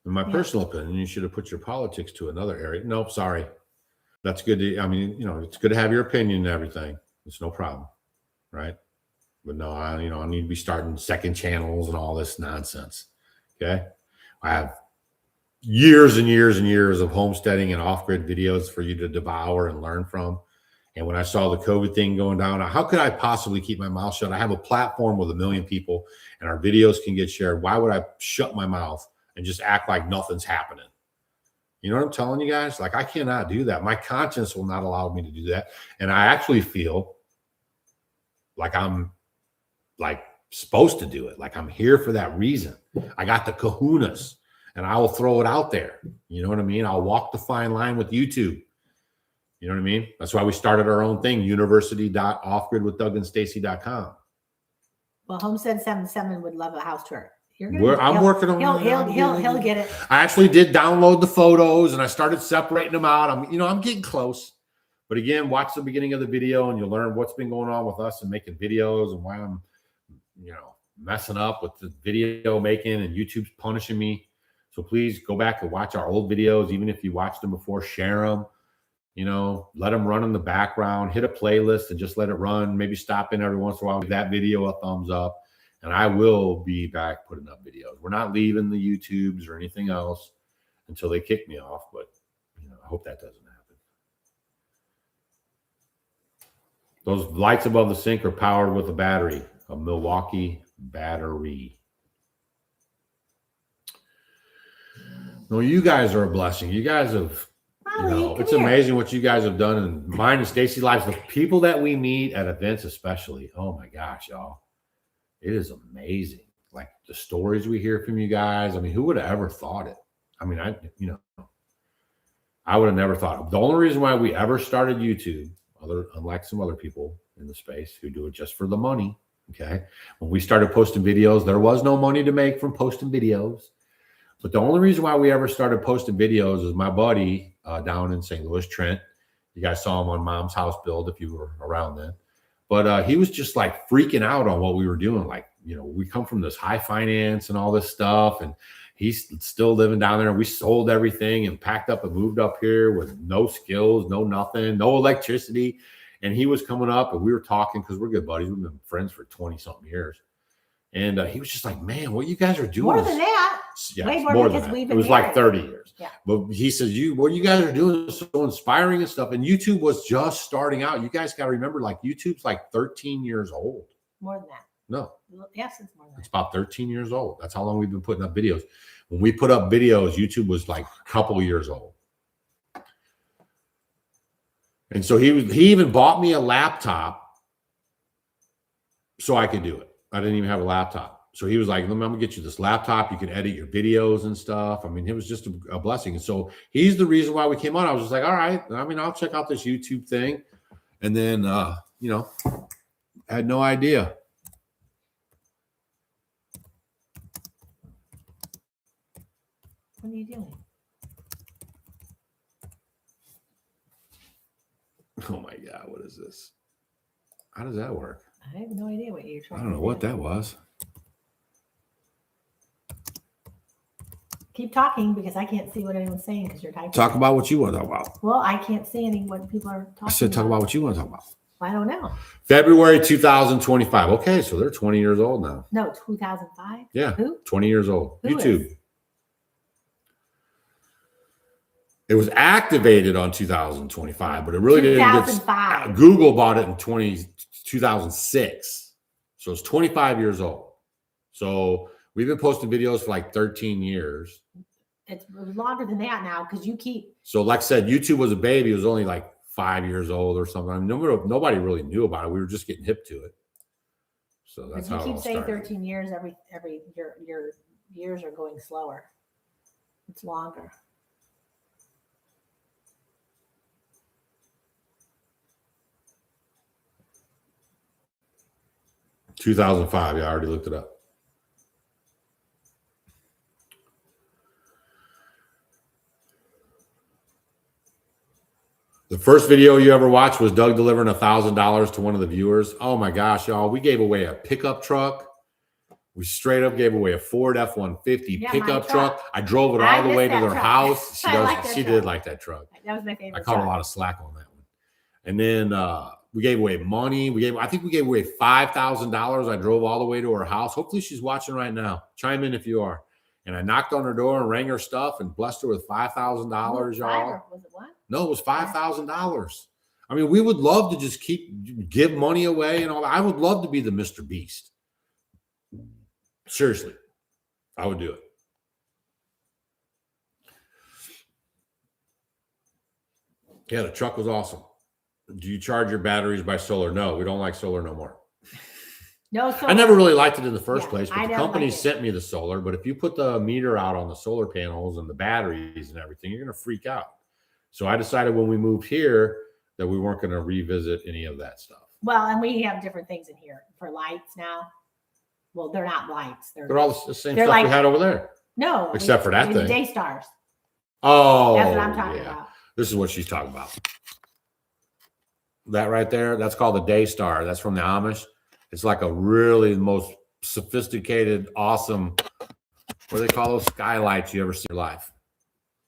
In my personal opinion, you should have put your politics to another area. Nope, sorry. That's good. It's good to have your opinion and everything. It's no problem, right? But no, I need to be starting second channels and all this nonsense. Okay, I have years and years and years of homesteading and off-grid videos for you to devour and learn from. And when I saw the COVID thing going down, how could I possibly keep my mouth shut? I have a platform with 1 million people, and our videos can get shared. Why would I shut my mouth and just act like nothing's happening? You know what I'm telling you guys? Like, I cannot do that. My conscience will not allow me to do that. And I actually feel like I'm like supposed to do it. Like, I'm here for that reason. I got the kahunas, and I will throw it out there. You know what I mean? I'll walk the fine line with YouTube. You know what I mean? That's why we started our own thing, university.offgridwithdougandstacy.com. Well, Homestead 77 would love a house tour. I'm working on it. He'll get it. I actually did download the photos, and I started separating them out. I'm getting close. But again, watch the beginning of the video, and you'll learn what's been going on with us and making videos, and why I'm, messing up with the video making, and YouTube's punishing me. So please go back and watch our old videos. Even if you watched them before, share them. Let them run in the background. Hit a playlist and just let it run. Maybe stop in every once in a while, give that video a thumbs up. And I will be back putting up videos. We're not leaving the YouTubes or anything else until they kick me off. But I hope that doesn't happen. Those lights above the sink are powered with a battery, a Milwaukee battery. No, you guys are a blessing. You guys have, it's amazing what you guys have done in mine and Stacy's lives. The people that we meet at events, especially. Oh my gosh, y'all. It is amazing. Like the stories we hear from you guys. I mean, who would have ever thought it? I mean, I would have never thought it. The only reason why we ever started YouTube, unlike some other people in the space who do it just for the money. Okay. When we started posting videos, there was no money to make from posting videos. But the only reason why we ever started posting videos is my buddy down in St. Louis, Trent. You guys saw him on Mom's House Build if you were around then. But he was just like freaking out on what we were doing. Like, we come from this high finance and all this stuff. And he's still living down there. And we sold everything and packed up and moved up here with no skills, no nothing, no electricity. And he was coming up and we were talking because we're good buddies. We've been friends for 20 something years. And he was just like, man, what you guys are doing. More than that. Yeah, way more than that. It was like 30 years. Yeah. But he says, what you guys are doing is so inspiring and stuff. And YouTube was just starting out. You guys got to remember, like, YouTube's like 13 years old. More than that. No. Yes, it's more than that. It's about 13 years old. That's how long we've been putting up videos. When we put up videos, YouTube was like a couple years old. And so he even bought me a laptop so I could do it. I didn't even have a laptop. So he was like, I'm going to get you this laptop. You can edit your videos and stuff. I mean, it was just a blessing. And so he's the reason why we came on. I was just like, all right, I'll check out this YouTube thing. And then, I had no idea. What are you doing? Oh my God, what is this? How does that work? I have no idea what you're trying to do. I don't know what that was. Keep talking because I can't see what anyone's saying because you're typing. Talk about what you want to talk about. Well, I can't see what people are talking I said talk about what you want to talk about. I don't know. February 2025. Okay, so they're 20 years old now. No, 2005. Yeah. Who? 20 years old. Who YouTube. is? It was activated on 2025, but it really didn't get. 2005. Google bought it in 2006. So it's 25 years old. So we've been posting videos for like 13 years. It's longer than that now because you keep. So like I said, YouTube was a baby. It was only like 5 years old or something. I mean, nobody really knew about it. We were just getting hip to it. So that's how it all you keep saying started. 13 years. Every your years are going slower. It's longer. 2005. Yeah, I already looked it up. The first video you ever watched was Doug delivering $1,000 to one of the viewers. Oh my gosh, y'all. We gave away a pickup truck. We straight up gave away a Ford F-150 pickup truck. I drove it all the way to their house. She did like that truck. That was my favorite. I caught a lot of slack on that one. And then we gave away money. I think we gave away $5,000. I drove all the way to her house. Hopefully she's watching right now. Chime in if you are. And I knocked on her door and rang her stuff and blessed her with $5,000, y'all. Was it what? No, it was $5,000. I mean, we would love to just give money away and all that. I would love to be the Mr. Beast. Seriously, I would do it. Yeah, the truck was awesome. Do you charge your batteries by solar? No, we don't like solar no more. No solar. I never really liked it in the first Yeah, place, I but the never company liked it. sent me the solar. But if you put the meter out on the solar panels and the batteries and everything, you're going to freak out. So I decided when we moved here that we weren't going to revisit any of that stuff. Well, and we have different things in here for lights now. Well, they're not lights. They're all the same they're stuff like- we had over there. No. Except for that the thing. Day stars. Oh, That's what I'm talking yeah. about. This is what she's talking about. That right there, that's called the Day Star. That's from the Amish. It's like a really most sophisticated, awesome, what do they call those skylights you ever see in your life?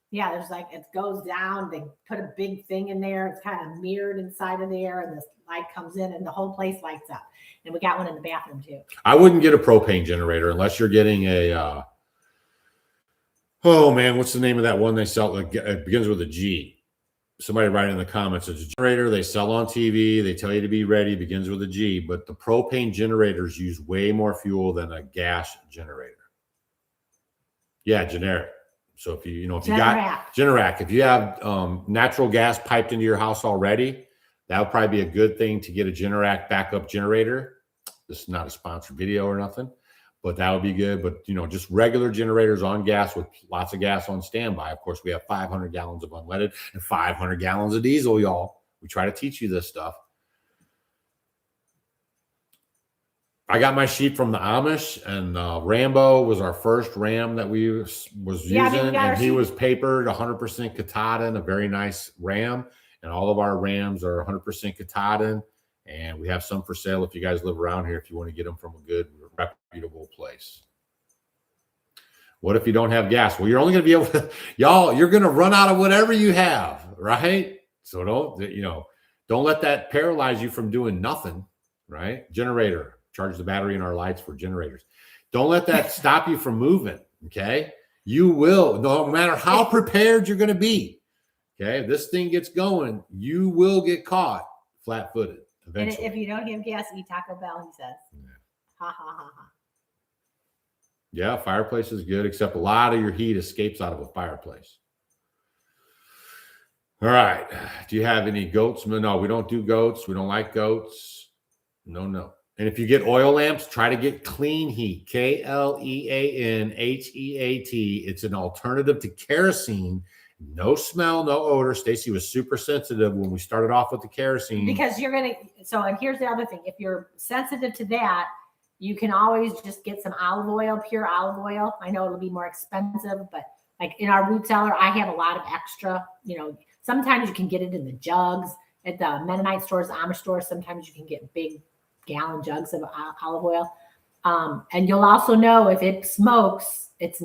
Yeah, there's like, it goes down. They put a big thing in there. It's kind of mirrored inside of there, and this light comes in, and the whole place lights up. And we got one in the bathroom too. I wouldn't get a propane generator unless you're getting a, oh man, what's the name of that one they sell? It begins with a G. Somebody write in the comments. It's a generator they sell on TV. They tell you to be ready. Begins with a G. But the propane generators use way more fuel than a gas generator. Yeah, generic. So if you got Generac, if you have natural gas piped into your house already, that would probably be a good thing to get a Generac backup generator. This is not a sponsored video or nothing, but that would be good. But just regular generators on gas with lots of gas on standby. Of course, we have 500 gallons of unleaded and 500 gallons of diesel, y'all. We try to teach you this stuff. I got my sheep from the Amish, and Rambo was our first ram that we was using, and he was papered 100% Katahdin, a very nice ram. And all of our rams are 100% Katahdin, and we have some for sale if you guys live around here, if you want to get them from a good, reputable place. What if you don't have gas? Well, you're only going to be able to, y'all, you're going to run out of whatever you have, right? So don't let that paralyze you from doing nothing, right? Generator. Charge the battery in our lights for generators. Don't let that stop you from moving. Okay. You will, no matter how prepared you're going to be. Okay. If this thing gets going, you will get caught flat footed eventually. And if you don't have gas, eat Taco Bell, he says. Yeah. Ha, ha, ha, ha. Yeah. Fireplace is good, except a lot of your heat escapes out of a fireplace. All right. Do you have any goats? No, we don't do goats. We don't like goats. No. And if you get oil lamps, try to get clean heat, KLEANHEAT. It's an alternative to kerosene. No smell, no odor. Stacy was super sensitive when we started off with the kerosene. Because and here's the other thing. If you're sensitive to that, you can always just get some olive oil, pure olive oil. I know it'll be more expensive, but like in our root cellar, I have a lot of extra, sometimes you can get it in the jugs at the Mennonite stores, Amish stores. Sometimes you can get big gallon jugs of olive oil. And you'll also know if it smokes, it's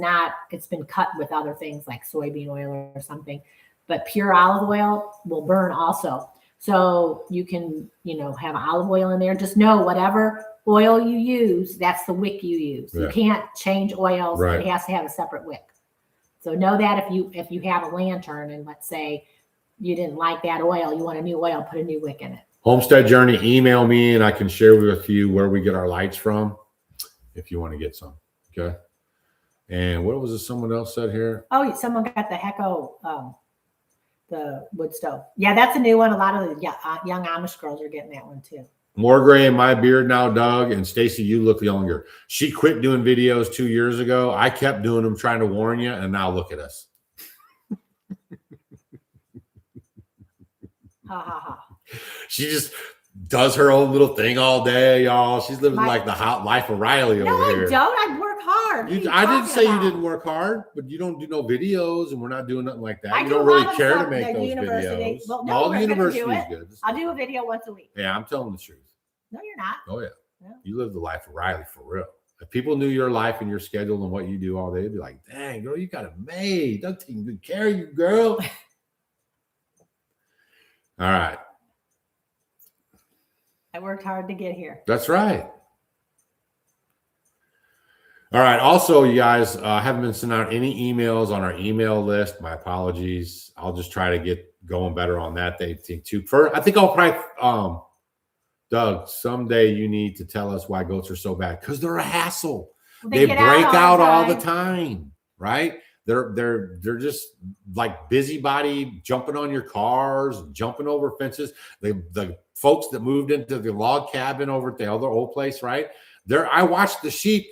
been cut with other things like soybean oil or something, but pure olive oil will burn also. So you can, have olive oil in there. Just know whatever oil you use, that's the wick you use. Yeah. You can't change oils. Right. It has to have a separate wick. So know that if you have a lantern and let's say you didn't like that oil, you want a new oil, put a new wick in it. Homestead Journey, email me and I can share with you where we get our lights from if you want to get some. Okay. And what was it someone else said here? Oh, someone got the Hecko, the wood stove. Yeah, that's a new one. A lot of the young Amish girls are getting that one too. More gray in my beard now, Doug. And Stacy, you look younger. She quit doing videos 2 years ago. I kept doing them trying to warn you. And now look at us. Ha ha ha. She just does her own little thing all day, y'all. She's living like the hot life of Riley over here. No, I don't. I work hard. I didn't say you didn't work hard, but you don't do no videos, and we're not doing nothing like that. You don't really care to make those videos. Well, no, the university is good. I'll do a video once a week. Yeah, I'm telling the truth. No, you're not. Oh, yeah. You live the life of Riley for real. If people knew your life and your schedule and what you do all day, they'd be like, dang, girl, you got it made. Doug's taking good care of you, girl. All right. I worked hard to get here. That's right. All right. Also, you guys, I haven't been sending out any emails on our email list. My apologies. I'll just try to get going better on that thing too. I think I'll probably, Doug, someday you need to tell us why goats are so bad because they're a hassle. They break out all the time, right? They're just like busybody jumping on your cars, jumping over fences. The folks that moved into the log cabin over at the other old place, right? I watched the sheep,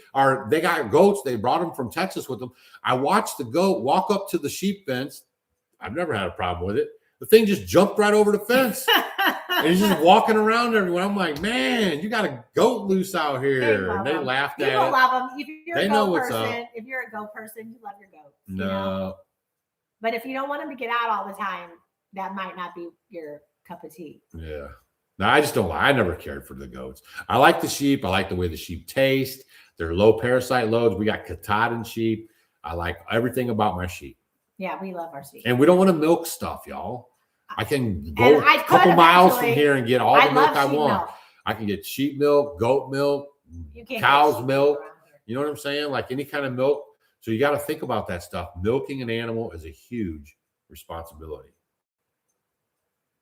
they got goats. They brought them from Texas with them. I watched the goat walk up to the sheep fence. I've never had a problem with it. The thing just jumped right over the fence. And he's just walking around everywhere. I'm like, man, you got a goat loose out here. And they laughed at it. People love them. If you're They a know goat what's person, up. if you're a goat person, you love your goats. No. You know? But if you don't want them to get out all the time, that might not be your cup of tea. Yeah. No, I just don't like. I never cared for the goats. I like the sheep. I like the way the sheep taste. They're low parasite loads. We got Katahdin sheep. I like everything about my sheep. Yeah, we love our sheep. And we don't want to milk stuff, y'all. I can go a couple miles from here and get all the milk I want. Milk. I can get sheep milk, goat milk, cow's milk. You know what I'm saying? Like any kind of milk. So you got to think about that stuff. Milking an animal is a huge responsibility.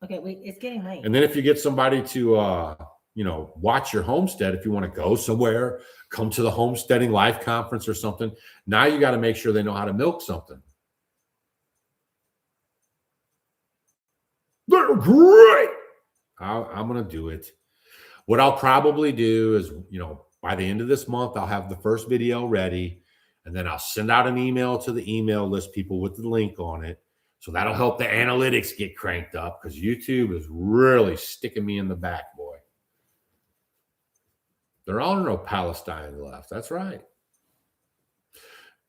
Okay, it's getting late. And then if you get somebody to, watch your homestead, if you want to go somewhere, come to the homesteading life conference or something, now you got to make sure they know how to milk something. They're great. I'm going to do it. What I'll probably do is, by the end of this month, I'll have the first video ready, and then I'll send out an email to the email list people with the link on it. So that'll help the analytics get cranked up because YouTube is really sticking me in the back, boy. There are no Palestine left. That's right.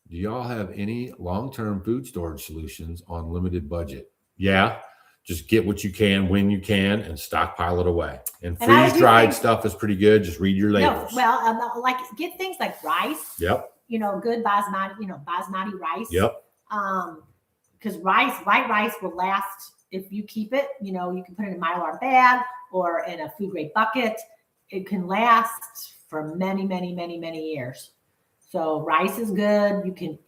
Do y'all have any long-term food storage solutions on limited budget? Yeah. Just get what you can when you can and stockpile it away. And freeze-dried stuff is pretty good. Just read your labels. No, well, like get things like rice. Yep. Good basmati rice. Yep. Because white rice will last if you keep it. You can put it in a Mylar bag or in a food grade bucket. It can last for many, many, many, many years. So rice is good. You can,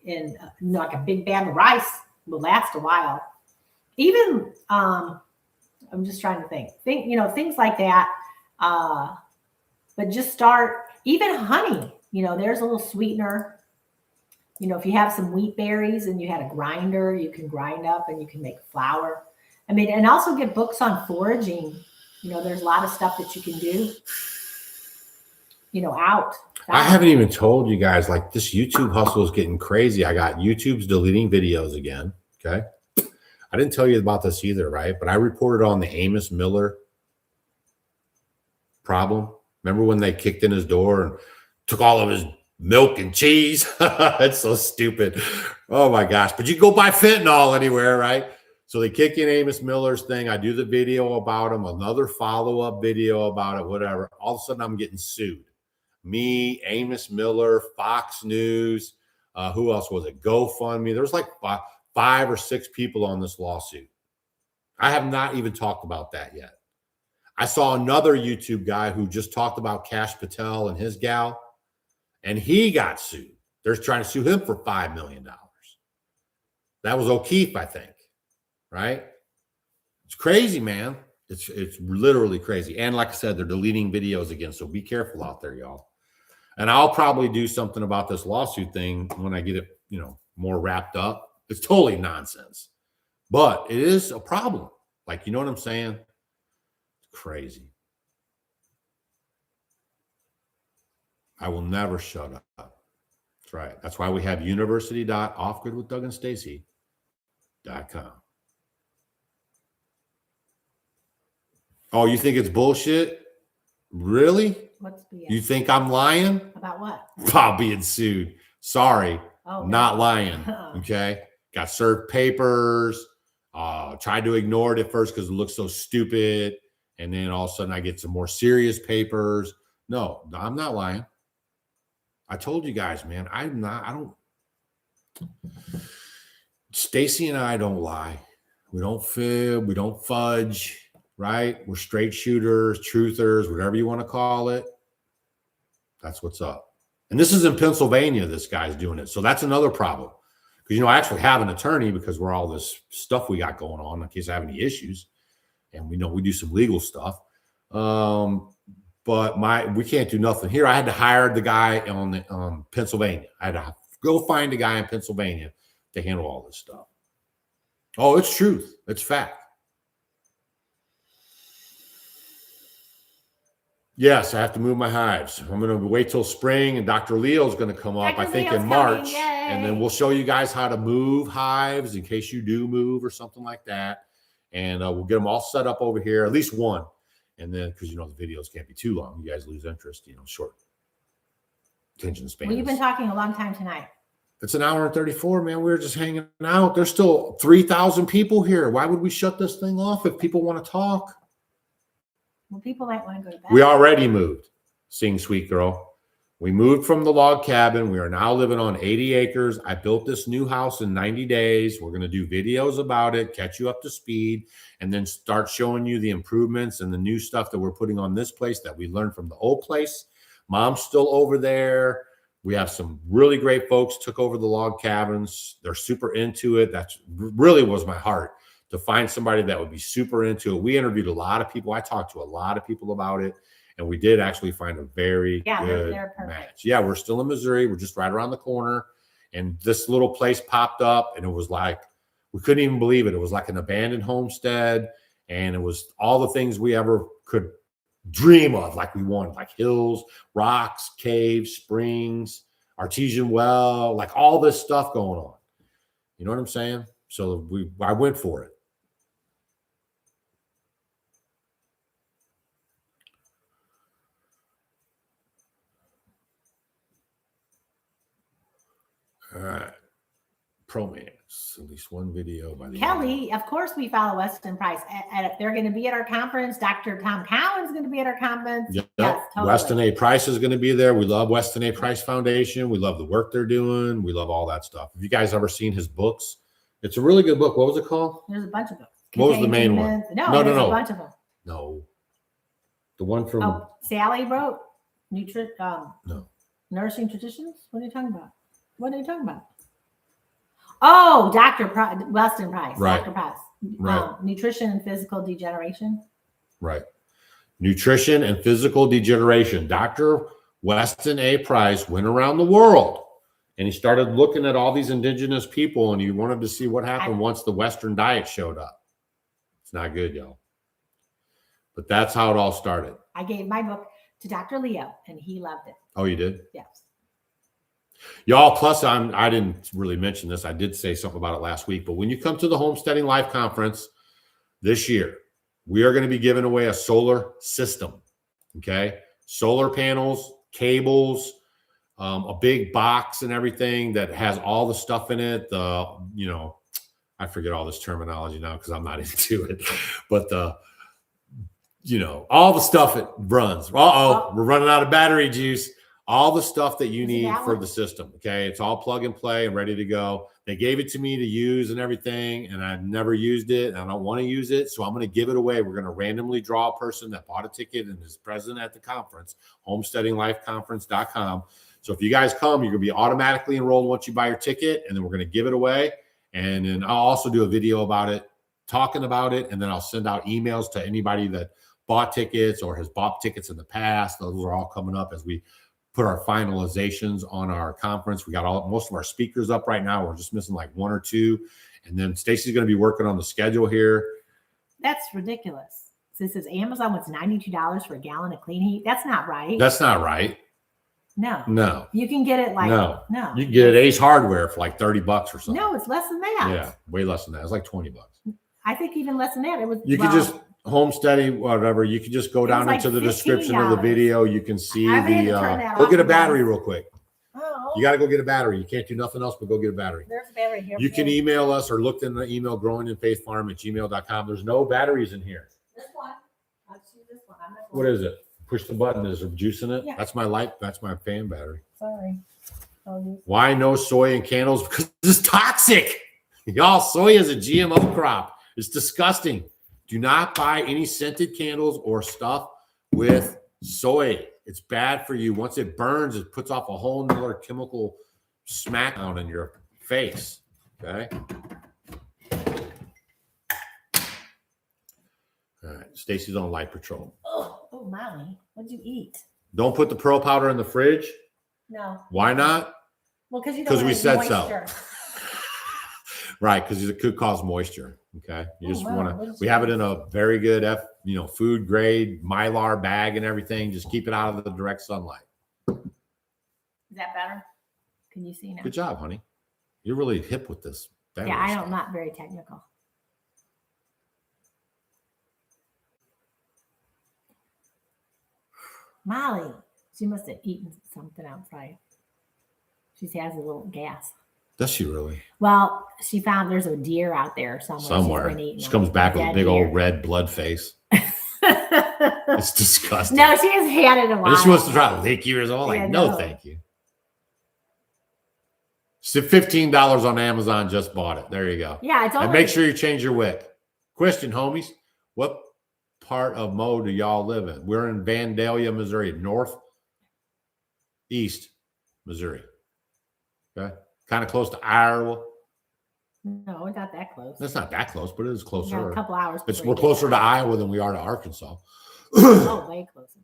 like a big bag of rice will last a while. Even, I'm just trying to think, things like that. But just start, even honey, there's a little sweetener. If you have some wheat berries and you had a grinder, you can grind up and you can make flour. And also get books on foraging. There's a lot of stuff that you can do, out. I haven't even told you guys, like this YouTube hustle is getting crazy. I got YouTube's deleting videos again. Okay. I didn't tell you about this either, right? But I reported on the Amos Miller problem. Remember when they kicked in his door and took all of his milk and cheese? It's so stupid. Oh my gosh. But you can go buy fentanyl anywhere, right? So they kick in Amos Miller's thing. I do the video about him, another follow-up video about it, whatever. All of a sudden I'm getting sued. Me, Amos Miller, Fox News, who else was it? GoFundMe. There was like 5 or 6 people on this lawsuit. I have not even talked about that yet. I saw another YouTube guy who just talked about Cash Patel and his gal, and he got sued. They're trying to sue him for $5 million. That was O'Keefe, I think, right? It's crazy, man. It's literally crazy. And like I said, they're deleting videos again, so be careful out there, y'all. And I'll probably do something about this lawsuit thing when I get it, more wrapped up. It's totally nonsense, but it is a problem. Like, you know what I'm saying? It's crazy. I will never shut up. That's right. That's why we have university.offgridwithdougandstacy.com. Oh, you think it's bullshit? Really? What's BS? You think I'm lying? About what? About being sued. Sorry. Oh, not lying. Okay. Got served papers. Tried to ignore it at first because it looked so stupid. And then all of a sudden I get some more serious papers. No, I'm not lying. I told you guys, man, Stacy and I don't lie. We don't fib. We don't fudge, right? We're straight shooters, truthers, whatever you want to call it. That's what's up. And this is in Pennsylvania, this guy's doing it. So that's another problem. Because, I actually have an attorney because we're all this stuff we got going on in case I have any issues. And we do some legal stuff. But we can't do nothing here. I had to hire the guy on Pennsylvania. I had to go find a guy in Pennsylvania to handle all this stuff. Oh, it's truth. It's fact. Yes, I have to move my hives. I'm going to wait till spring, and Dr. Leo's going to come up, I think, in March. And then we'll show you guys how to move hives in case you do move or something like that. And we'll get them all set up over here, at least one. And then, because, you know, the videos can't be too long. You guys lose interest, you know, short attention span. Well, you've been talking a long time tonight. It's an hour and 34, man. We're just hanging out. There's still 3,000 people here. Why would we shut this thing off if people want to talk? Well, people might want to go to bed. We already moved, Sing Sweet Girl. We moved from the log cabin. We are now living on 80 acres. I built this new house in 90 days. We're going to do videos about it, catch you up to speed, and then start showing you the improvements and the new stuff that we're putting on this place that we learned from the old place. Mom's still over there. We have some really great folks took over the log cabins. They're super into it. That's really was my heart, to find somebody that would be super into it. We interviewed a lot of people. I talked to a lot of people about it, and we did actually find a very good match. Yeah, we're still in Missouri. We're just right around the corner, and this little place popped up, and it was like, we couldn't even believe it. It was like an abandoned homestead, and it was all the things we ever could dream of, like we wanted, like hills, rocks, caves, springs, artesian well, like all this stuff going on. You know what I'm saying? So I went for it. All right. Promance, at least one video by the Kelly, of course we follow Weston Price. They're going to be at our conference. Dr. Tom Cowan's going to be at our conference. Yep. Yes, totally. Weston A. Price is going to be there. We love Weston A. Price Foundation. We love the work they're doing. We love all that stuff. Have you guys ever seen his books? It's a really good book. What was it called? There's a bunch of books. What was the main one? No, there's a bunch of them. No. The one from Sally wrote no. Nourishing Traditions. What are you talking about? What are you talking about? Oh, Weston Price. Right. Dr. Price. Right. Nutrition and Physical Degeneration. Right. Nutrition and Physical Degeneration. Dr. Weston A. Price went around the world, and he started looking at all these indigenous people, and he wanted to see what happened once the Western diet showed up. It's not good, y'all. But that's how it all started. I gave my book to Dr. Leo, and he loved it. Oh, you did? Yes. Y'all, plus I didn't really mention this. I did say something about it last week, but when you come to the Homesteading Life Conference this year, we are going to be giving away a solar system. Okay. Solar panels, cables, a big box and everything that has all the stuff in it. I forget all this terminology now because I'm not into it, but all the stuff it runs. We're running out of battery juice. All the stuff that you need for the system. Okay. It's all plug and play and ready to go. They gave it to me to use and everything, and I've never used it, and I don't want to use it. So I'm going to give it away. We're going to randomly draw a person that bought a ticket and is present at the conference, homesteadinglifeconference.com. So if you guys come, you're going to be automatically enrolled once you buy your ticket, and then we're going to give it away. And then I'll also do a video about it, talking about it, and then I'll send out emails to anybody that bought tickets or has bought tickets in the past. Those are all coming up as we put our finalizations on our conference. We got most of our speakers up right now. We're just missing like one or two. And then Stacy's going to be working on the schedule here. That's ridiculous. So it says Amazon was $92 for a gallon of clean heat. That's not right. That's not right. No. You can get it like, no. You can get it at Ace Hardware for like $30 or something. No, it's less than that. Yeah, way less than that. It's like $20. I think even less than that. It was. You could just homesteading, whatever. You could just go down into the description of the video. You can see go get a battery real quick. Oh. You got to go get a battery. You can't do nothing else but go get a battery. There's a battery here. You can email us or look in the email growinginfaithfarm@gmail.com. There's no batteries in here. This one. I'll see this one. What is it? Push the button. Is there juice in it? Yeah. That's my light. That's my fan battery. Sorry. Why no soy in candles? Because it's toxic. Y'all, soy is a GMO crop. It's disgusting. Do not buy any scented candles or stuff with soy. It's bad for you. Once it burns, it puts off a whole nother chemical smackdown in your face. Okay. All right. Stacy's on light patrol. Oh, Molly, what'd you eat? Don't put the pearl powder in the fridge. No. Why not? Well, because we said so. Right, because it could cause moisture. Okay. You just we have it in a very good food grade Mylar bag and everything. Just keep it out of the direct sunlight. Is that better? Can you see now? Good job, honey. You're really hip with this. Yeah, I'm not very technical. Molly, she must have eaten something outside. She has a little gas. Does she really? Well, she found there's a deer out there somewhere. She comes back with a big old red blood face. It's disgusting. No, she has had it a while. She wants to try to lick you or something. Like, no, thank you. She said $15 on Amazon, just bought it. There you go. Yeah, it's and make sure you change your wick. Question, homies. What part of Mo do y'all live in? We're in Vandalia, Missouri, northeast Missouri. Okay. Kind of close to Iowa. No, it's not that close. It's not that close, but it is closer. Yeah, a couple hours. We're closer to Iowa than we are to Arkansas. Oh, way closer.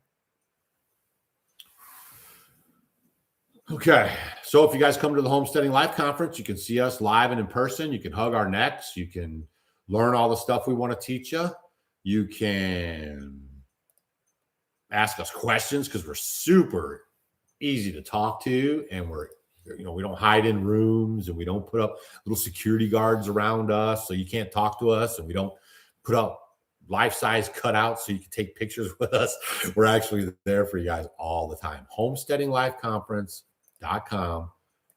Okay. So if you guys come to the Homesteading Life Conference, you can see us live and in person. You can hug our necks. You can learn all the stuff we want to teach you. You can ask us questions because we're super easy to talk to, and we don't hide in rooms, and we don't put up little security guards around us so you can't talk to us, and we don't put up life-size cutouts so you can take pictures with us. We're actually there for you guys all the time. HomesteadingLifeConference.com.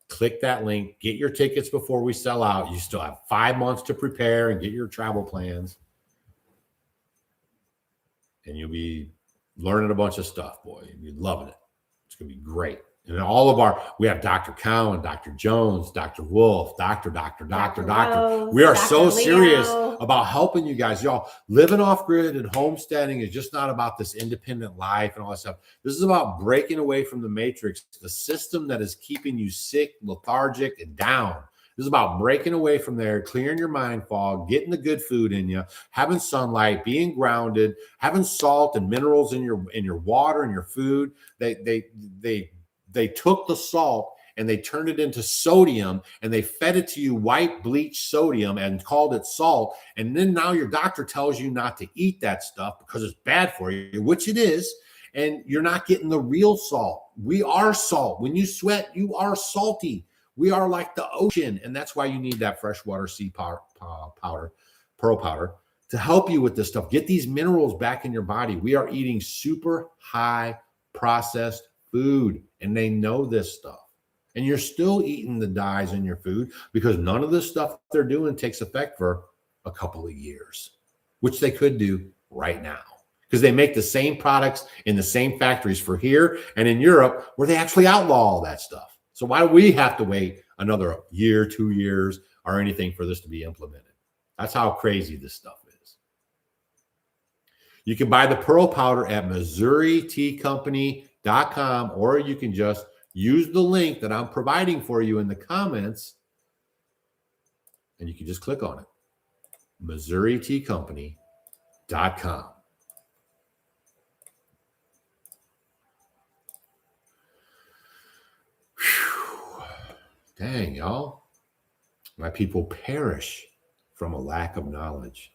Click that link. Get your tickets before we sell out. You still have 5 months to prepare and get your travel plans. And you'll be learning a bunch of stuff, boy. You'll be loving it. It's going to be great. And we have Dr. Cowan, Dr. Jones, Dr. Wolf, Dr. Rose, We are Dr. so Leo. serious about helping you guys. Y'all, living off grid and homesteading is just not about this independent life and all that stuff. This is about breaking away from the matrix, the system that is keeping you sick, lethargic, and down. This is about breaking away from there, clearing your mind fog, getting the good food in you, having sunlight, being grounded, having salt and minerals in your water and your food. They took the salt and they turned it into sodium, and they fed it to you white bleach sodium and called it salt. And then now your doctor tells you not to eat that stuff because it's bad for you, which it is. And you're not getting the real salt. We are salt. When you sweat, you are salty. We are like the ocean. And that's why you need that freshwater sea powder, pearl powder, to help you with this stuff. Get these minerals back in your body. We are eating super high processed food, and they know this stuff. And you're still eating the dyes in your food because none of this stuff they're doing takes effect for a couple of years, which they could do right now because they make the same products in the same factories for here and in Europe where they actually outlaw all that stuff. So why do we have to wait another year, 2 years, or anything for this to be implemented? That's how crazy this stuff is. You can buy the pearl powder at MissouriTeaCompany.com, or you can just use the link that I'm providing for you in the comments, and you can just click on it. MissouriTeaCompany.com. Dang, y'all. My people perish from a lack of knowledge.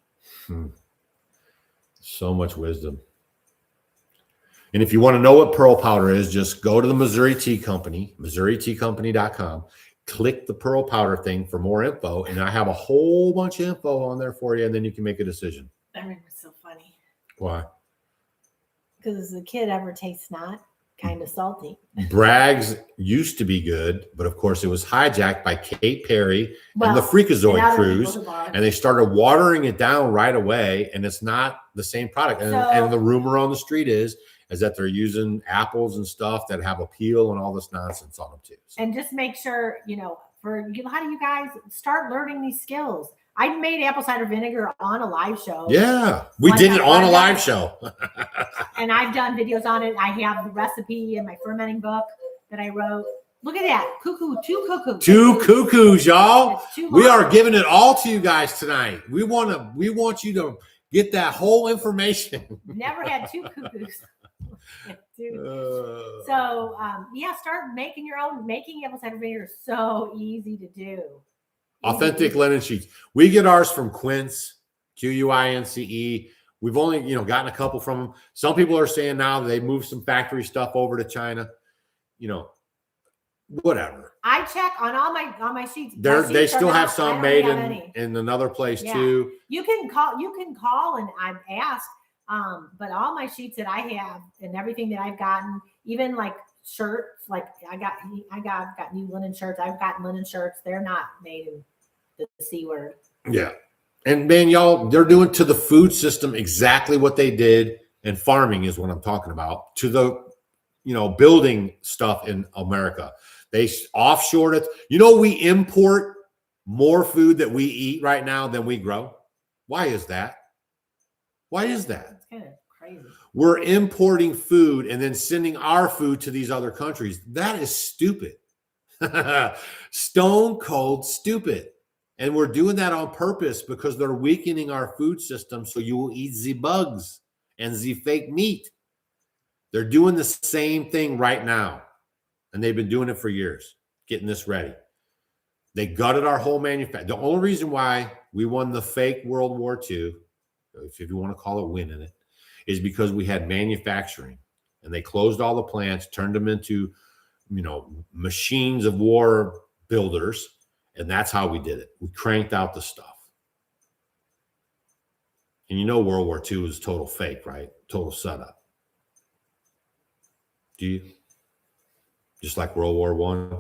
So much wisdom. And if you want to know what pearl powder is, just go to the Missouri Tea Company, MissouriTeaCompany.com. Click the pearl powder thing for more info. And I have a whole bunch of info on there for you, and then you can make a decision. I remember it's so funny. Why? Because does the kid ever taste snot? Kind of salty. Bragg's used to be good, but of course it was hijacked by Kate Perry and the Freakazoid cruise, and they started watering it down right away, and it's not the same product. And the rumor on the street is that they're using apples and stuff that have a peel and all this nonsense on them too. So. And just make sure, for a lot of you guys, start learning these skills. I made apple cider vinegar on a live show. Yeah, we did it on a live show. And I've done videos on it. I have the recipe in my fermenting book that I wrote. Look at that. Two cuckoos. Two cuckoos, y'all. We are giving it all to you guys tonight. We want you to get that whole information. Never had two cuckoos. So, start making your own. Making apple cider vinegar is so easy to do. Authentic linen sheets. We get ours from Quince, Quince. We've only, gotten a couple from them. Some people are saying now they moved some factory stuff over to China. Whatever. I check on all my sheets. They still have some made in another place too. You can call and I've asked. But all my sheets that I have and everything that I've gotten, even like shirts, like I got new linen shirts. I've gotten linen shirts. They're not made in the C word. Yeah. And man, y'all, they're doing to the food system exactly what they did, and farming is what I'm talking about, to the, building stuff in America. They offshored it. We import more food that we eat right now than we grow. Why is that? That's kind of crazy. We're importing food and then sending our food to these other countries. That is stupid. Stone cold stupid. And we're doing that on purpose because they're weakening our food system so you will eat the bugs and the fake meat. They're doing the same thing right now. And they've been doing it for years, getting this ready. They gutted our whole manufacturing. The only reason why we won the fake World War II, if you want to call it winning it, is because we had manufacturing. And they closed all the plants, turned them into, machines of war builders. And that's how we did it. We cranked out the stuff. And World War II was total fake, right? Total setup. Do you? Just like World War I,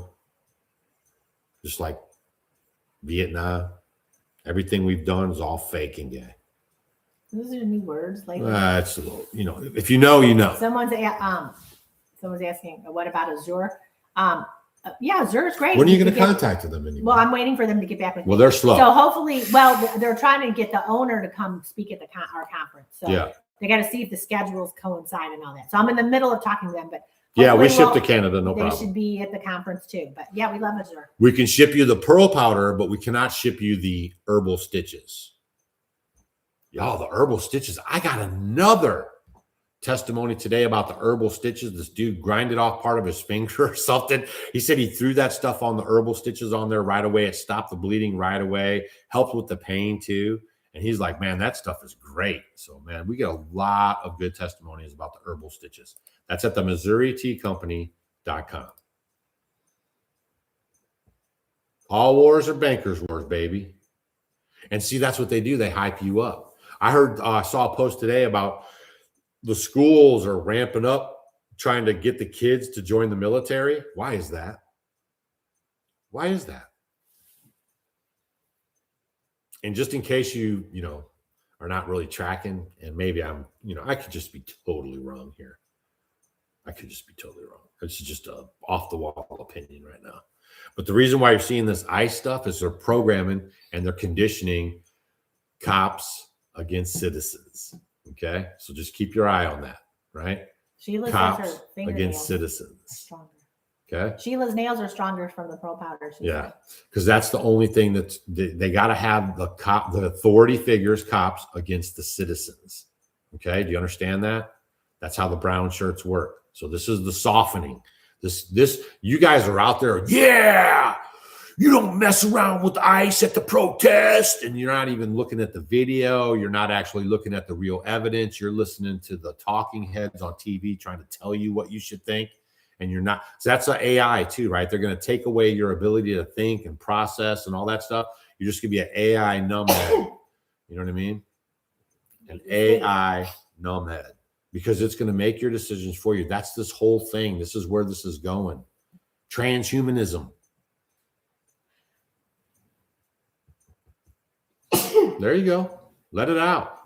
just like Vietnam, everything we've done is all fake and gay. Those are new words. Like it's a little, if you know. Someone's asking, what about Azure? Yeah, Azure is great. When are you going to contact them anymore? Well, I'm waiting for them to get back with me. Well, they're slow. So hopefully, they're trying to get the owner to come speak at our conference. So they got to see if the schedules coincide and all that. So I'm in the middle of talking to them, but we ship to Canada, no problem. They should be at the conference too. But yeah, we love Azure. We can ship you the pearl powder, but we cannot ship you the herbal stitches. Y'all, the herbal stitches. I got another testimony today about the herbal stitches. This dude grinded off part of his finger or something. He said he threw that stuff on the herbal stitches on there right away. It stopped the bleeding right away. Helped with the pain too. And he's like, man, that stuff is great. So, man, we get a lot of good testimonies about the herbal stitches. That's at the MissouriTeaCompany.com. All wars are bankers' wars, baby. And see, that's what they do. They hype you up. I saw a post today about the schools are ramping up, trying to get the kids to join the military. Why is that? Why is that? And just in case you are not really tracking, and maybe I'm, I could just be totally wrong here. I could just be totally wrong. It's just a off the wall opinion right now. But the reason why you're seeing this ICE stuff is they're programming and they're conditioning cops against citizens. Okay. So just keep your eye on that, right? Sheila cops says her fingernails against citizens. Okay. Sheila's nails are stronger from the pearl powder. Yeah. Because that's the only thing that they got to have the authority figures, cops against the citizens. Okay. Do you understand that? That's how the brown shirts work. So this is the softening. This, you guys are out there. Yeah. You don't mess around with ICE at the protest. And you're not even looking at the video. You're not actually looking at the real evidence. You're listening to the talking heads on TV trying to tell you what you should think. And you're not. So that's an AI too, right? They're going to take away your ability to think and process and all that stuff. You're just going to be an AI numbhead. You know what I mean? An AI numbhead. Because it's going to make your decisions for you. That's this whole thing. This is where this is going. Transhumanism. There you go. Let it out.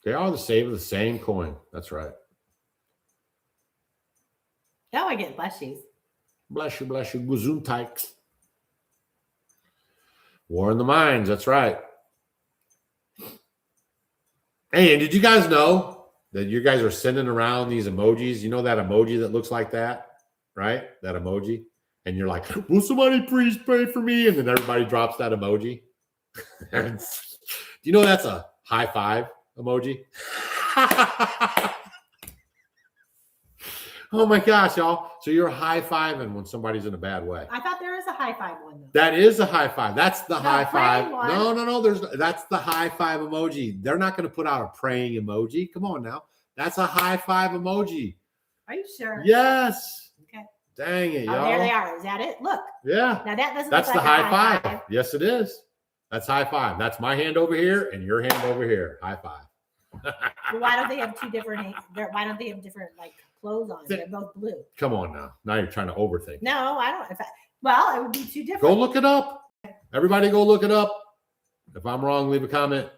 They are the same coin. That's right. Oh, I get blushies. Bless you, Gesundheit. War in the minds. That's right. Hey, and did you guys know that you guys are sending around these emojis? You know that emoji that looks like that, right? That emoji. And you're like, will somebody please pray for me? And then everybody drops that emoji. Do you know that's a high five emoji? Oh my gosh, y'all. So you're high-fiving when somebody's in a bad way. I thought there is a high five one though. That is a high five. That's the No, high five. praying one. No. That's the high five emoji. They're not going to put out a praying emoji. Come on now. That's a high five emoji. Are you sure? Yes. Okay. Dang it, y'all. Oh, there they are. Is that it? Look. Yeah. Now that doesn't That's look the like high five. Yes, it is. That's high five. That's my hand over here and your hand over here. High five. Well, why don't they have two different hands? Why don't they have different like clothes on? They're both blue. Come on now. Now you're trying to overthink. No, I don't. Well, it would be two different. Go look it up. Everybody go look it up. If I'm wrong, leave a comment.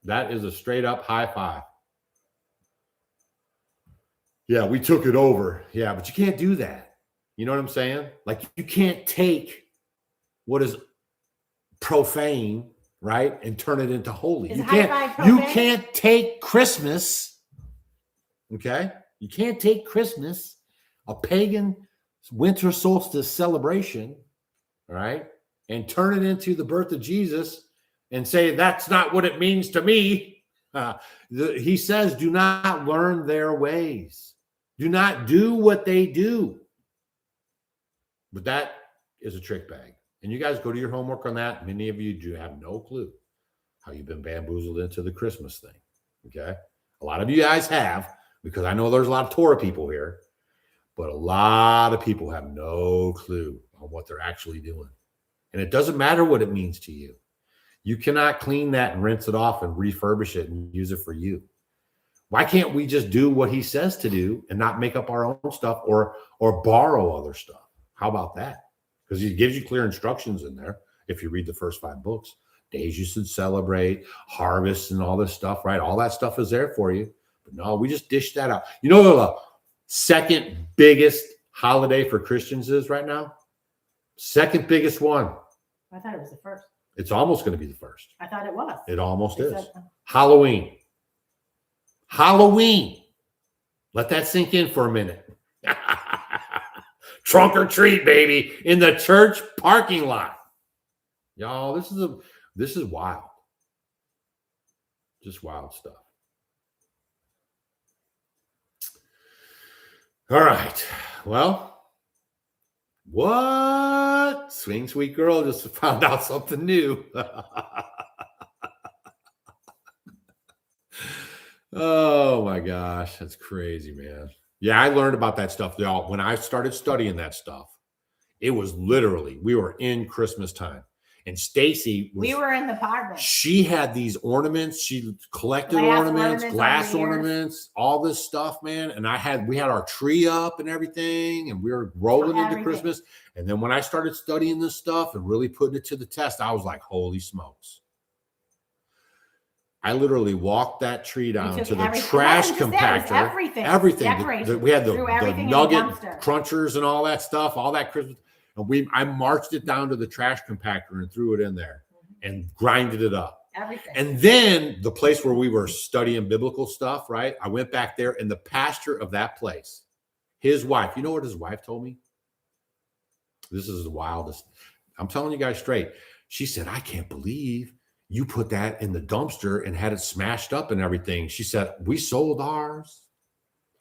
That is a straight up high five. Yeah, we took it over. Yeah, but you can't do that. You know what I'm saying? Like you can't take what is profane, right, and turn it into holy. Is You high can't. five You profane? can't take Christmas. Okay, you can't take Christmas, a pagan winter solstice celebration, all right, and turn it into the birth of Jesus and say that's not what it means to me. He says, do not learn their ways. Do not do what they do. But that is a trick bag. And you guys go do your homework on that. Many of you do have no clue how you've been bamboozled into the Christmas thing. Okay. A lot of you guys have, because I know there's a lot of Torah people here, but a lot of people have no clue on what they're actually doing. And it doesn't matter what it means to you. You cannot clean that and rinse it off and refurbish it and use it for you. Why can't we just do what he says to do and not make up our own stuff or borrow other stuff? How about that? Because he gives you clear instructions in there. If you read the first 5 books, days you should celebrate, harvests and all this stuff, right? All that stuff is there for you. But no, we just dish that out. You know what the second biggest holiday for Christians is right now? Second biggest one. I thought it was the first. It's almost going to be the first. I thought it was. It almost They is. said, Halloween. Halloween. Let that sink in for a minute. Trunk or treat, baby, in the church parking lot. Y'all, this is wild. Just wild stuff. All right. Well, what? Swing Sweet Girl just found out something new. Oh my gosh, that's crazy, man. Yeah, I learned about that stuff, y'all. When I started studying that stuff, it was literally, we were in Christmas time. And Stacy we were in the apartment. She had these ornaments. She collected glass ornaments, all this stuff, man. And we had our tree up and everything, and we were rolling into Christmas. And then when I started studying this stuff and really putting it to the test, I was like, holy smokes. I literally walked that tree down to the trash compactor. Everything. We had the nugget crunchers and all that stuff, all that Christmas. And I marched it down to the trash compactor and threw it in there and grinded it up. Everything. And then the place where we were studying biblical stuff, right? I went back there, and the pastor of that place, his wife, you know what his wife told me? This is the wildest. I'm telling you guys straight. She said, I can't believe you put that in the dumpster and had it smashed up and everything. She said, we sold ours.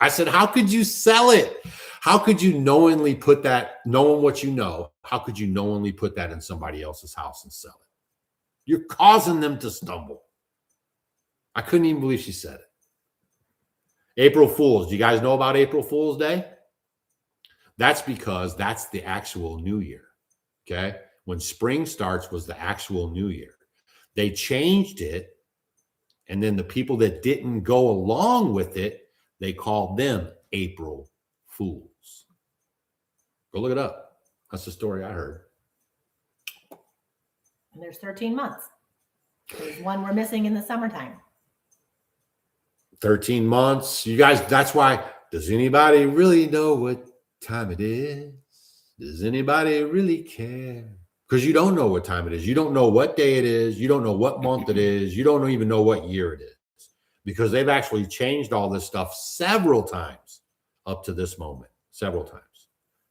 I said, how could you sell it? How could you knowingly put that, knowing what you know, how could you knowingly put that in somebody else's house and sell it? You're causing them to stumble. I couldn't even believe she said it. April Fools. Do you guys know about April Fool's Day? That's because that's the actual New Year. Okay? When spring starts was the actual New Year. They changed it, and then the people that didn't go along with it, they called them April Fools. Go look it up. That's the story I heard. And there's 13 months. There's one we're missing in the summertime. 13 months. You guys, that's why, does anybody really know what time it is? Does anybody really care? Because you don't know what time it is. You don't know what day it is. You don't know what month it is. You don't even know what year it is. Because they've actually changed all this stuff several times up to this moment. Several times.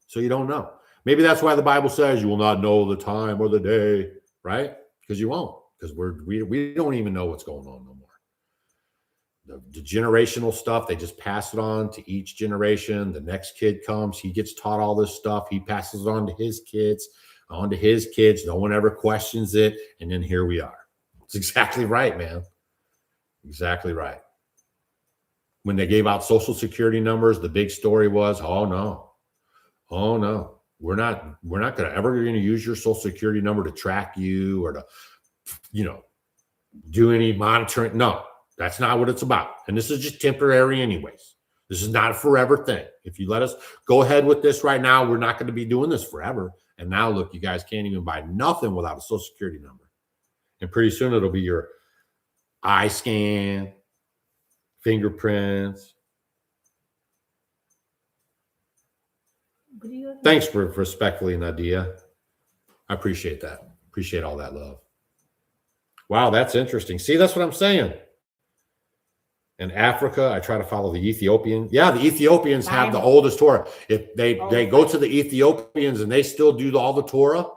So you don't know. Maybe that's why the Bible says you will not know the time or the day, right? Because you won't. Because we don't even know what's going on no more. the generational stuff, they just pass it on to each generation. The next kid comes, he gets taught all this stuff. He passes it on to his kids, on to his kids. No one ever questions it. And then here we are. It's exactly right, man. Exactly right. When they gave out Social Security numbers, the big story was, oh no, we're not going to ever going to use your Social Security number to track you or to, do any monitoring. No, that's not what it's about. And this is just temporary anyways. This is not a forever thing. If you let us go ahead with this right now, we're not going to be doing this forever. And now look, you guys can't even buy nothing without a Social Security number. And pretty soon it'll be your eye scan, fingerprints. Thanks for respectfully, Nadia. I appreciate that. Appreciate all that love. Wow, that's interesting. See, that's what I'm saying. In Africa, I try to follow the Ethiopian. Yeah, the Ethiopians have the oldest Torah. If they go to the Ethiopians and they still do all the Torah,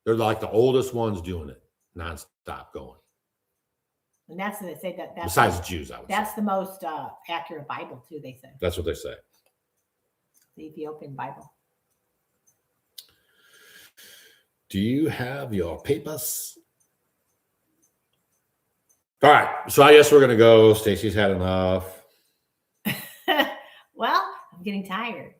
they're like the oldest ones doing it, nonstop going. And that's they say that's besides the Jews, I would that's say. the most accurate Bible too. They say That's what they say. The Ethiopian Bible. Do you have your papers? All right, so I guess we're gonna go. Stacy's had enough. Well, I'm getting tired.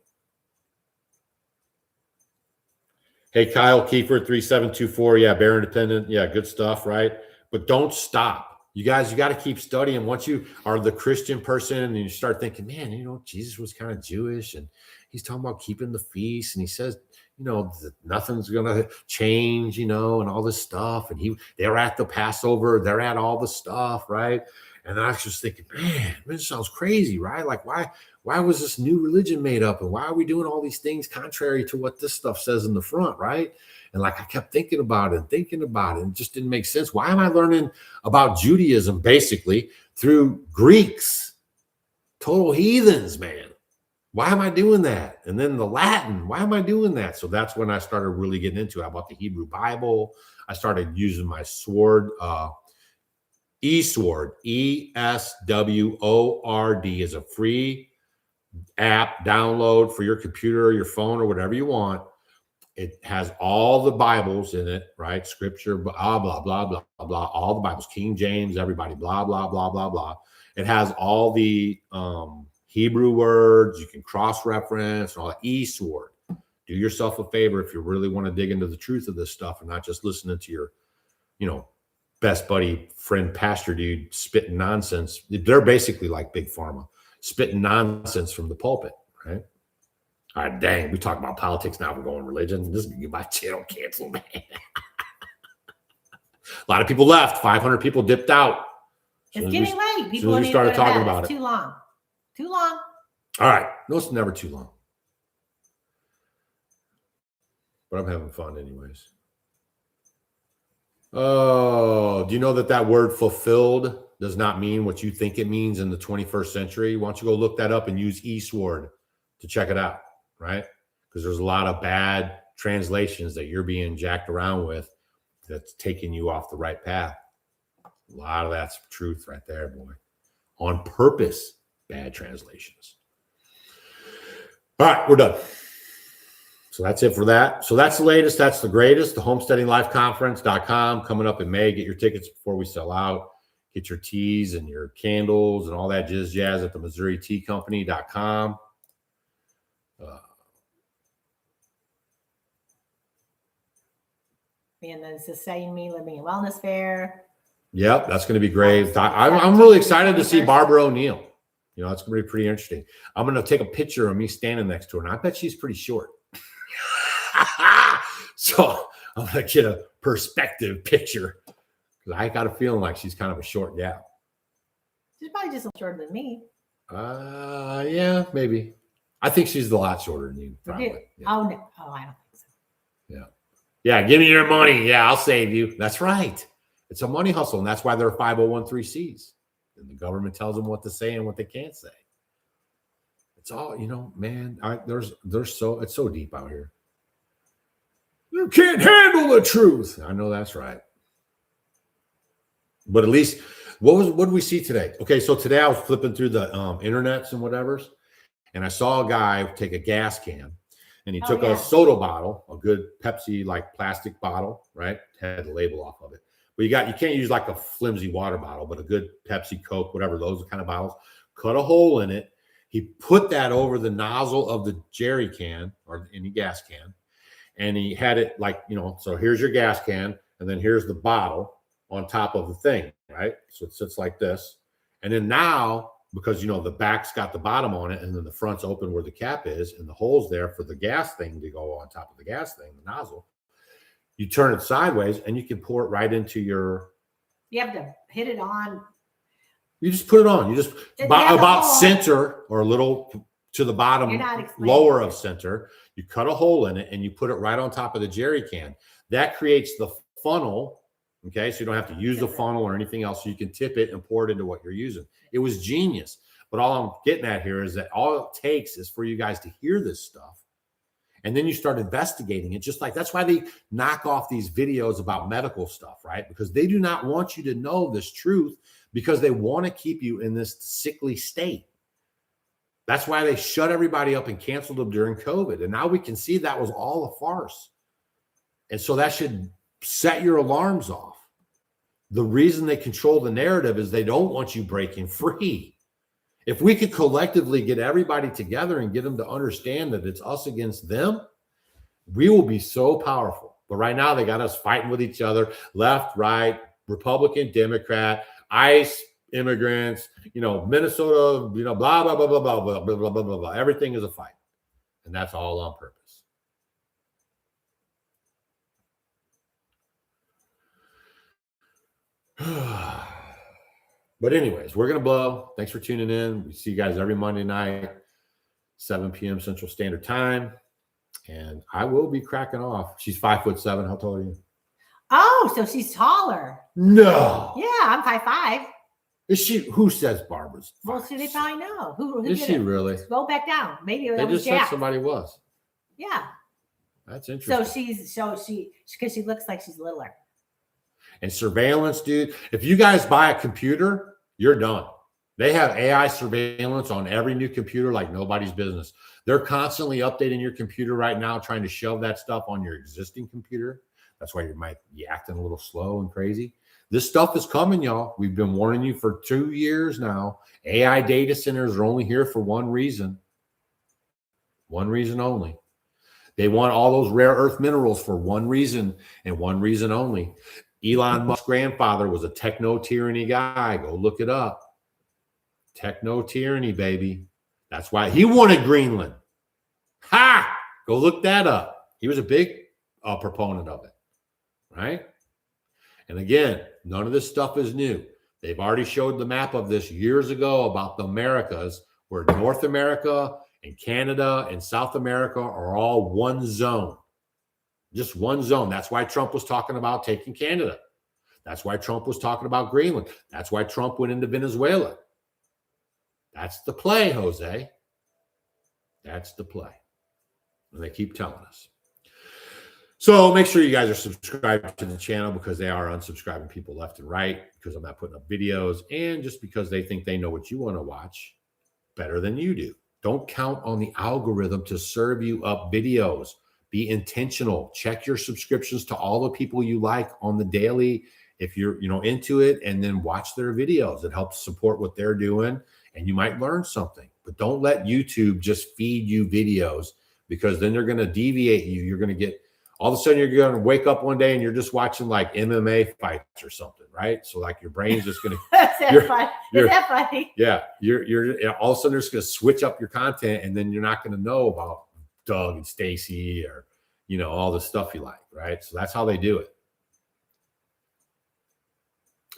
Hey, Kyle Kiefer, 3724. Yeah, Bear Independent. Yeah, good stuff, right? But don't stop. You guys, you got to keep studying. Once you are the Christian person and you start thinking, man, Jesus was kind of Jewish and he's talking about keeping the feast. And he says, that nothing's going to change, and all this stuff. And they're at the Passover. They're at all the stuff, right? And I was just thinking, man, this sounds crazy, right? Like, why was this new religion made up? And why are we doing all these things contrary to what this stuff says in the front, right? And I kept thinking about it, and it just didn't make sense. Why am I learning about Judaism basically through Greeks? Total heathens, man. Why am I doing that? And then the Latin, why am I doing that? So that's when I started really getting into it. I bought the Hebrew Bible. I started using my sword, eSword, ESWORD is a free app download for your computer or your phone or whatever you want. It has all the Bibles in it, right? Scripture, blah, blah, blah, blah, blah, all the Bibles, King James, everybody, blah, blah, blah, blah, blah. It has all the Hebrew words. You can cross-reference and all that. eSword. Do yourself a favor if you really want to dig into the truth of this stuff and not just listening to your, best buddy, friend, pastor dude spitting nonsense. They're basically like Big Pharma, spitting nonsense from the pulpit, right? All right, dang, we talk about politics now. We're going religion. This is going to get my channel canceled, man. A lot of people left. 500 people dipped out. It's getting late. People need started talking about it. Too long. Too long. All right. No, it's never too long. But I'm having fun anyways. Oh, do you know that word fulfilled does not mean what you think it means in the 21st century? Why don't you go look that up and use eSword to check it out, right? Because there's a lot of bad translations that you're being jacked around with that's taking you off the right path. A lot of that's truth right there, boy. On purpose, bad translations. All right, we're done. So that's it for that. So that's the latest. That's the greatest. The homesteadinglifeconference.com coming up in May. Get your tickets before we sell out. Get your teas and your candles and all that jazz at the MissouriTeaCompany.com. And then Sustain Me Living and Wellness Fair. Yep, that's going to be great. I'm really excited to see Barbara O'Neill. It's going to be pretty interesting. I'm going to take a picture of me standing next to her, and I bet she's pretty short. So I'm going to get a perspective picture because I got a feeling like she's kind of a short gal. She's probably just a little shorter than me. Yeah, maybe. I think she's a lot shorter than you. Probably. Yeah. Oh, no. Oh, I don't think so. Yeah. Yeah, give me your money. Yeah, I'll save you. That's right. It's a money hustle, and that's why they're 501(c)(3)s. And the government tells them what to say and what they can't say. It's all, man, it's so deep out here. You can't handle the truth. I know that's right. But at least What did we see today? Okay, so today I was flipping through the internets and whatever's, and I saw a guy take a gas can, and he took a soda bottle, a good Pepsi like plastic bottle, right? Had the label off of it. But you can't use like a flimsy water bottle, but a good Pepsi, Coke, whatever, those kind of bottles. Cut a hole in it. He put that over the nozzle of the jerry can or any gas can, and he had it like, so here's your gas can, and then here's the bottle on top of the thing, right? So it sits like this. And then now, because, the back's got the bottom on it, and then the front's open where the cap is, and the hole's there for the gas thing to go on top of the gas thing, the nozzle, you turn it sideways, and you can pour it right into your... You have to hit it on. You just put it on. You just about center or a little to the bottom, lower of center. You cut a hole in it, and you put it right on top of the jerry can. That creates the funnel. Okay, so you don't have to use the funnel or anything else. So you can tip it and pour it into what you're using. It was genius. But all I'm getting at here is that all it takes is for you guys to hear this stuff. And then you start investigating it. Just like that's why they knock off these videos about medical stuff, right? Because they do not want you to know this truth, because they want to keep you in this sickly state. That's why they shut everybody up and canceled them during COVID. And now we can see that was all a farce. And so that should set your alarms off. The reason they control the narrative is they don't want you breaking free. If we could collectively get everybody together and get them to understand that it's us against them, we will be so powerful. But right now they got us fighting with each other, left, right, Republican, Democrat, ICE, immigrants, Minnesota, blah, blah, blah, blah, blah, blah, blah, blah, blah, blah, blah. Everything is a fight. And that's all on purpose. But anyways, we're going to blow. Thanks for tuning in. We see you guys every Monday night, 7 p.m. Central Standard Time. And I will be cracking off. She's 5'7". How tall are you? Oh, so she's taller. No. Yeah, I'm 5'5". Is she? Who says Barbara's? Well, so they probably know. Who is she really? Go back down. Maybe they just said somebody was. Yeah. That's interesting. Because she looks like she's littler. And surveillance, dude. If you guys buy a computer, you're done. They have AI surveillance on every new computer like nobody's business. They're constantly updating your computer right now, trying to shove that stuff on your existing computer. That's why you might be acting a little slow and crazy. This stuff is coming, y'all. We've been warning you for 2 years now. AI data centers are only here for one reason. One reason only. They want all those rare earth minerals for one reason and one reason only. Elon Musk's grandfather was a techno-tyranny guy. Go look it up. Techno-tyranny, baby. That's why he wanted Greenland. Ha! Go look that up. He was a big proponent of it, right? And again, none of this stuff is new. They've already showed the map of this years ago about the Americas, where North America and Canada and South America are all one zone. Just one zone. That's why Trump was talking about taking Canada. That's why Trump was talking about Greenland. That's why Trump went into Venezuela. That's the play, Jose. That's the play. And they keep telling us. So make sure you guys are subscribed to the channel, because they are unsubscribing people left and right, because I'm not putting up videos, and just because they think they know what you want to watch better than you do. Don't count on the algorithm to serve you up videos. Be intentional. Check your subscriptions to all the people you like on the daily, if you're into it, and then watch their videos. It helps support what they're doing, and you might learn something. But don't let YouTube just feed you videos, because then they're going to deviate you. You're going to get, all of a sudden you're going to wake up one day and you're just watching like MMA fights or something, right? So like your brain's just going to. Is that funny? Yeah, you're all of a sudden they're just going to switch up your content, and then you're not going to know about Doug and Stacy or all the stuff you like, right? So that's how they do it.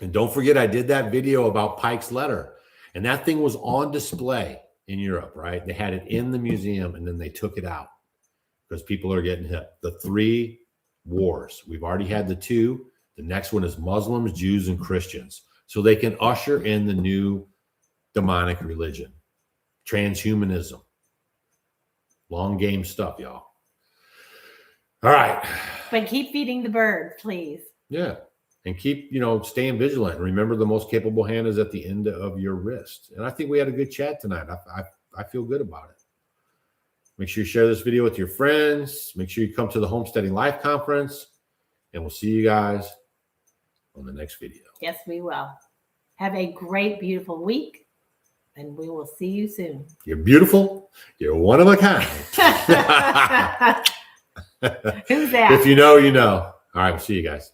And don't forget, I did that video about Pike's letter, and that thing was on display in Europe, right? They had it in the museum, and then they took it out because people are getting hit. The 3 wars. We've already had the 2. The next one is Muslims, Jews, and Christians. So they can usher in the new demonic religion, transhumanism. Long game stuff, y'all. All right. But keep feeding the bird, please. Yeah. and keep, staying vigilant. Remember, the most capable hand is at the end of your wrist. And I think we had a good chat tonight. I feel good about it. Make sure you share this video with your friends. Make sure you come to the Homesteading Life Conference, and we'll see you guys on the next video. Yes, we will. Have a great, beautiful week, and we will see you soon. You're beautiful. You're one of a kind. Who's that? If you know, you know. All right, we'll see you guys.